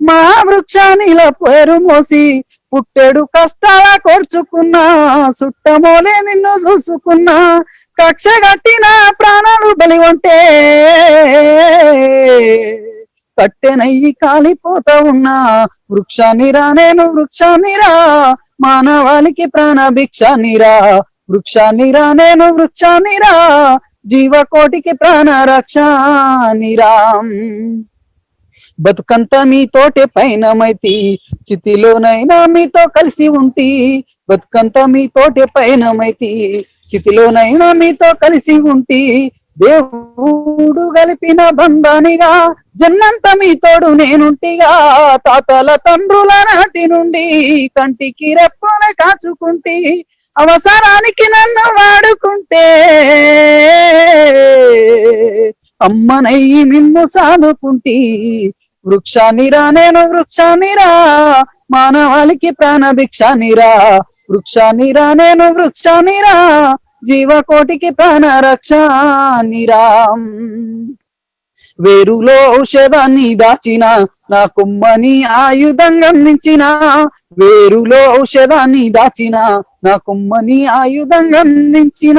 మా వృక్షానిల పేరు మోసి, పుట్టెడు కష్టాల కోర్చుకున్నా సుట్టమోలే నిన్ను చూసుకున్నా, కక్ష కట్టిన ప్రాణాలు బలి ఉంటే కట్టెనయ్యి కాలిపోతా ఉన్నా. వృక్షానిరా నేను వృక్షానిరా, మానవాళికి ప్రాణ భిక్షానిరా. వృక్షానిరా నేను వృక్షానిరా, జీవకోటికి ప్రాణ రక్షానిరా. బతుకంతా మీతోటే పయనమైతి, చితిలోనైనా మీతో కలిసి ఉంటి. బతుకంతా మీతోటే పయనమైతి, చితిలోనైనా మీతో కలిసి ఉంటి. దేవుడు కలిపిన బంధానిగా జన్మంత మీతోడు నేనుంటిగా. తాతల తండ్రుల నాటి నుండి కంటికి రెప్పల కాచుకుంటి, అవసరానికి నన్ను వాడుకుంటే అమ్మనయ్యి మిమ్ము సాదుకుంటి. వృక్షానిరా నేను వృక్షానిరా, మానవాళికి ప్రాణ భిక్షానిరా. వృక్షానిరా నేను వృక్షానిరా, జీవకోటికి ప్రాణ రక్షానిరా. వేరులో ఔషధాన్ని దాచిన నా కొమ్మని ఆయుధంగా అందించిన, వేరులో ఔషధాన్ని దాచిన నా కొమ్మని ఆయుధంగా అందించిన,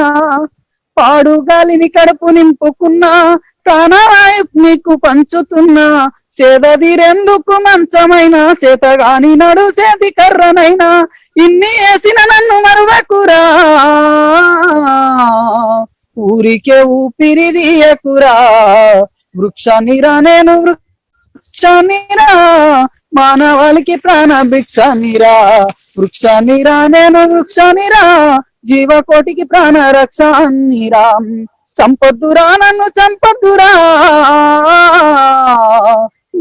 పాడు గాలిని కడుపు నింపుకున్నా ప్రాణవాయు నీకు పంచుతున్నా. చేదదిరెందుకు మంచమైన చేతగాని నడు చేతి కర్రనైనా, ఇన్ని వేసిన నన్ను మరువకురా, ఊరికే ఊపిరిదియకురా. వృక్షానిరా నేను వృక్షానిరా, మానవాళికి ప్రాణ భిక్షానిరా. వృక్షానిరా నేను వృక్షానిరా, జీవకోటికి ప్రాణ రక్షానిరా. చంపొద్దురా నన్ను చంపొద్దురా,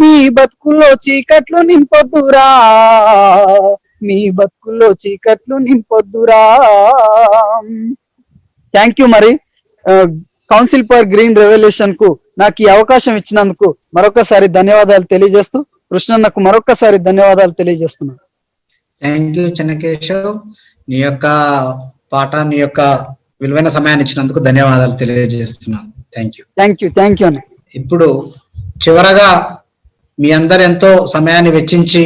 మీ బతుకుల్లో చీకట్లు నింపొద్దురా, మీ బతుకుల్లో చీకట్లు నింపొద్దురా. Thank you. మరి కౌన్సిల్ ఫర్ గ్రీన్ రెవల్యూషన్ కు నాకు ఈ అవకాశం ఇచ్చినందుకు మరొకసారి ధన్యవాదాలు తెలియజేస్తూ, కృష్ణన్నకు మరొకసారి ధన్యవాదాలు తెలియజేస్తున్నాను. Thank you Chennakeshav. నీ యొక్క పాట, నీ యొక్క విలువైన సమయాన్ని ఇచ్చినందుకు ధన్యవాదాలు తెలియజేస్తున్నాను. Thank you. Thank you. Thank you అన్న. ఇప్పుడు చివరగా మీ అందరు ఎంతో సమయాన్ని వెచ్చించి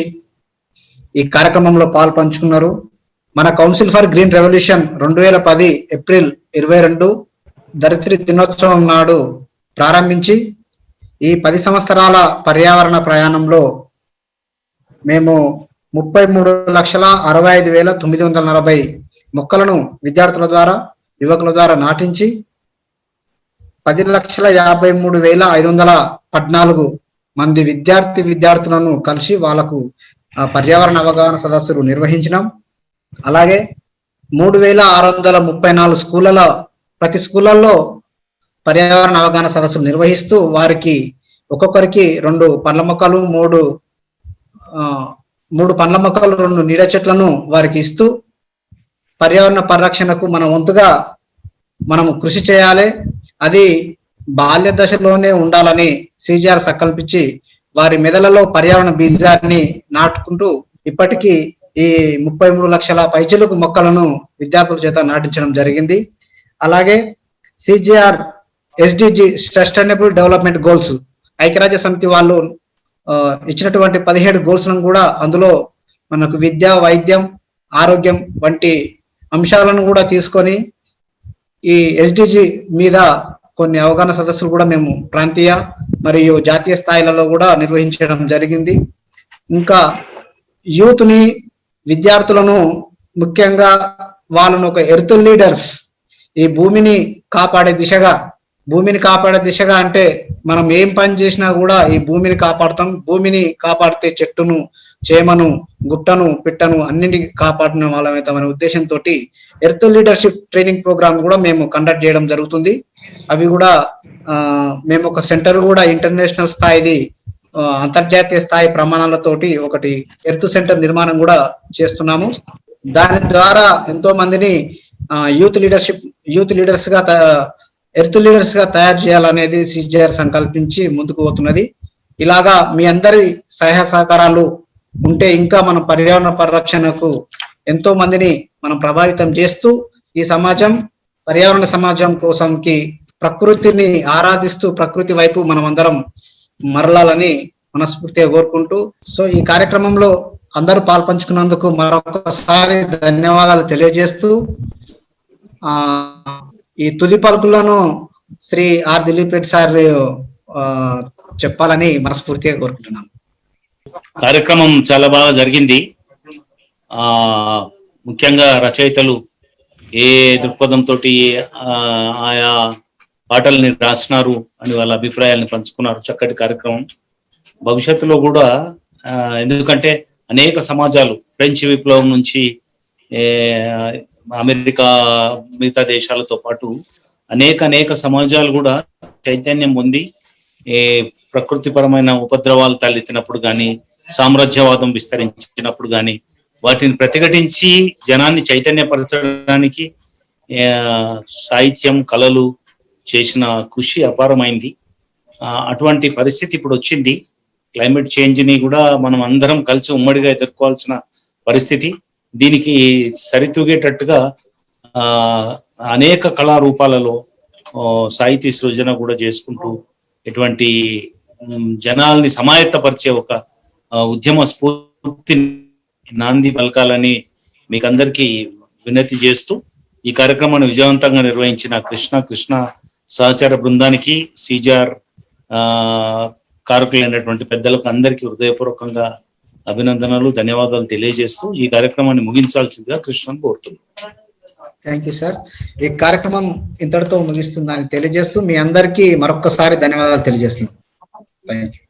ఈ కార్యక్రమంలో పాలు పంచుకున్నారు. మన council for green revolution 2010 April 22 ధరిత్రి దినోత్సవం నాడు ప్రారంభించి ఈ 10 సంవత్సరాల పర్యావరణ ప్రయాణంలో మేము 33,65,940 మొక్కలను విద్యార్థుల ద్వారా, యువకుల ద్వారా నాటించి 10,53,514 మంది విద్యార్థులను కలిసి వాళ్ళకు పర్యావరణ అవగాహన సదస్సులు నిర్వహించినాం. అలాగే 3,634 స్కూళ్ళలో, ప్రతి స్కూళ్ళల్లో పర్యావరణ అవగాహన సదస్సులు నిర్వహిస్తూ వారికి ఒక్కొక్కరికి 2 పండ్ల మొక్కలు, 3 పండ్ల మొక్కలు, 2 నీడ చెట్లను వారికి ఇస్తూ పర్యావరణ పరిరక్షణకు మన వంతుగా మనము కృషి చేయాలి. అది బాల్య దశలోనే ఉండాలని సిజిఆర్ సంకల్పించి వారి మెదలలో పర్యావరణ బీజాన్ని నాటుకుంటూ ఇప్పటికీ ఈ 33 లక్షల పైచిలుకు మొక్కలను విద్యార్థుల చేత నాటించడం జరిగింది. అలాగే CGR SDG sustainable development goals ఐక్యరాజ్య సమితి వాళ్ళు ఇచ్చినటువంటి 17 గోల్స్లను కూడా అందులో మనకు విద్య, వైద్యం, ఆరోగ్యం వంటి అంశాలను కూడా తీసుకొని ఈ ఎస్డిజి మీద కొన్ని అవగాహన సదస్సులు కూడా మేము ప్రాంతీయ మరియు జాతీయ స్థాయిలలో కూడా నిర్వహించడం జరిగింది. ఇంకా యూత్ ని, విద్యార్థులను ముఖ్యంగా వాళ్ళను ఒక ఎర్త్ లీడర్స్, ఈ భూమిని కాపాడే దిశగా అంటే మనం ఏం పని చేసినా కూడా ఈ భూమిని కాపాడుతాం. భూమిని కాపాడితే చెట్టును, చేమను, గుట్టను, పిట్టను అన్నింటినీ కాపాడిన వాళ్ళమవుతామనే ఉద్దేశంతో ఎర్త్ లీడర్షిప్ ట్రైనింగ్ ప్రోగ్రామ్ కూడా మేము కండక్ట్ చేయడం జరుగుతుంది. అవి కూడా మేము ఒక సెంటర్ కూడా ఇంటర్నేషనల్ స్థాయిది, అంతర్జాతీయ స్థాయి ప్రమాణాలతోటి ఒకటి ఎర్త్ సెంటర్ నిర్మాణం కూడా చేస్తున్నాము. దాని ద్వారా ఎంతో మందిని ఎర్త్ లీడర్స్ గా తయారు చేయాలనేది సిజిఆర్ సంకల్పించి ముందుకు పోతున్నది. ఇలాగా మీ అందరి సహాయ సహకారాలు ఉంటే ఇంకా మన పర్యావరణ పరిరక్షణకు ఎంతో మందిని మనం ప్రభావితం చేస్తూ ఈ పర్యావరణ సమాజం కోసంకి ప్రకృతిని ఆరాధిస్తూ ప్రకృతి వైపు మనం అందరం మరలాలని మనస్ఫూర్తిగా కోరుకుంటూ, సో ఈ కార్యక్రమంలో అందరూ పాల్పంచుకున్నందుకు మరొకసారి ధన్యవాదాలు తెలియజేస్తూ ఈ తుది పలుకులను శ్రీ ఆర్ దిలీప్ రెడ్డి సార్ చెప్పాలని మనస్ఫూర్తిగా కోరుకుంటున్నాను. కార్యక్రమం చాలా బాగా జరిగింది. ముఖ్యంగా రచయితలు ఏ దృక్పథంతో ఆయా పాటల్ని రాసినారు అని వాళ్ళ అభిప్రాయాలను పంచుకున్నారు. చక్కటి కార్యక్రమం. భవిష్యత్తులో కూడా ఎందుకంటే అనేక సమాజాలు ఫ్రెంచ్ విప్లవం నుంచి అమెరికా మిగతా దేశాలతో పాటు అనేక సమాజాలు కూడా చైతన్యం పొంది ప్రకృతిపరమైన ఉపద్రవాలు తలెత్తినప్పుడు కానీ, సామ్రాజ్యవాదం విస్తరించినప్పుడు కానీ వాటిని ప్రతిఘటించి జనాన్ని చైతన్యపరచడానికి సాహిత్యం, కళలు చేసిన కృషి అపారమైంది. అటువంటి పరిస్థితి ఇప్పుడు వచ్చింది. క్లైమేట్ చేంజ్ ని కూడా మనం అందరం కలిసి ఉమ్మడిగా ఎదుర్కోవాల్సిన పరిస్థితి. దీనికి సరితూగేటట్టుగా అనేక కళారూపాలలో సాహితీ సృజన కూడా చేసుకుంటూ ఇటువంటి జనాల్ని సమాయత్తపరిచే ఒక ఉద్యమ స్ఫూర్తి నాంది పలకాలని మీకందరికీ వినతి చేస్తూ ఈ కార్యక్రమాన్ని విజయవంతంగా నిర్వహించిన కృష్ణ సహచార బృందానికి, సిజిఆర్ కారకులైనటువంటి పెద్దలకు అందరికీ హృదయపూర్వకంగా అభినందనలు, ధన్యవాదాలు తెలియజేస్తూ ఈ కార్యక్రమాన్ని ముగించాల్సిందిగా కృష్ణను కోరుతున్నాను. Thank you sir. ఈ కార్యక్రమం ఇంతటితో ముగిస్తుందని తెలియజేస్తూ మీ అందరికీ మరొకసారి ధన్యవాదాలు తెలియజేస్తున్నాను. Thank you.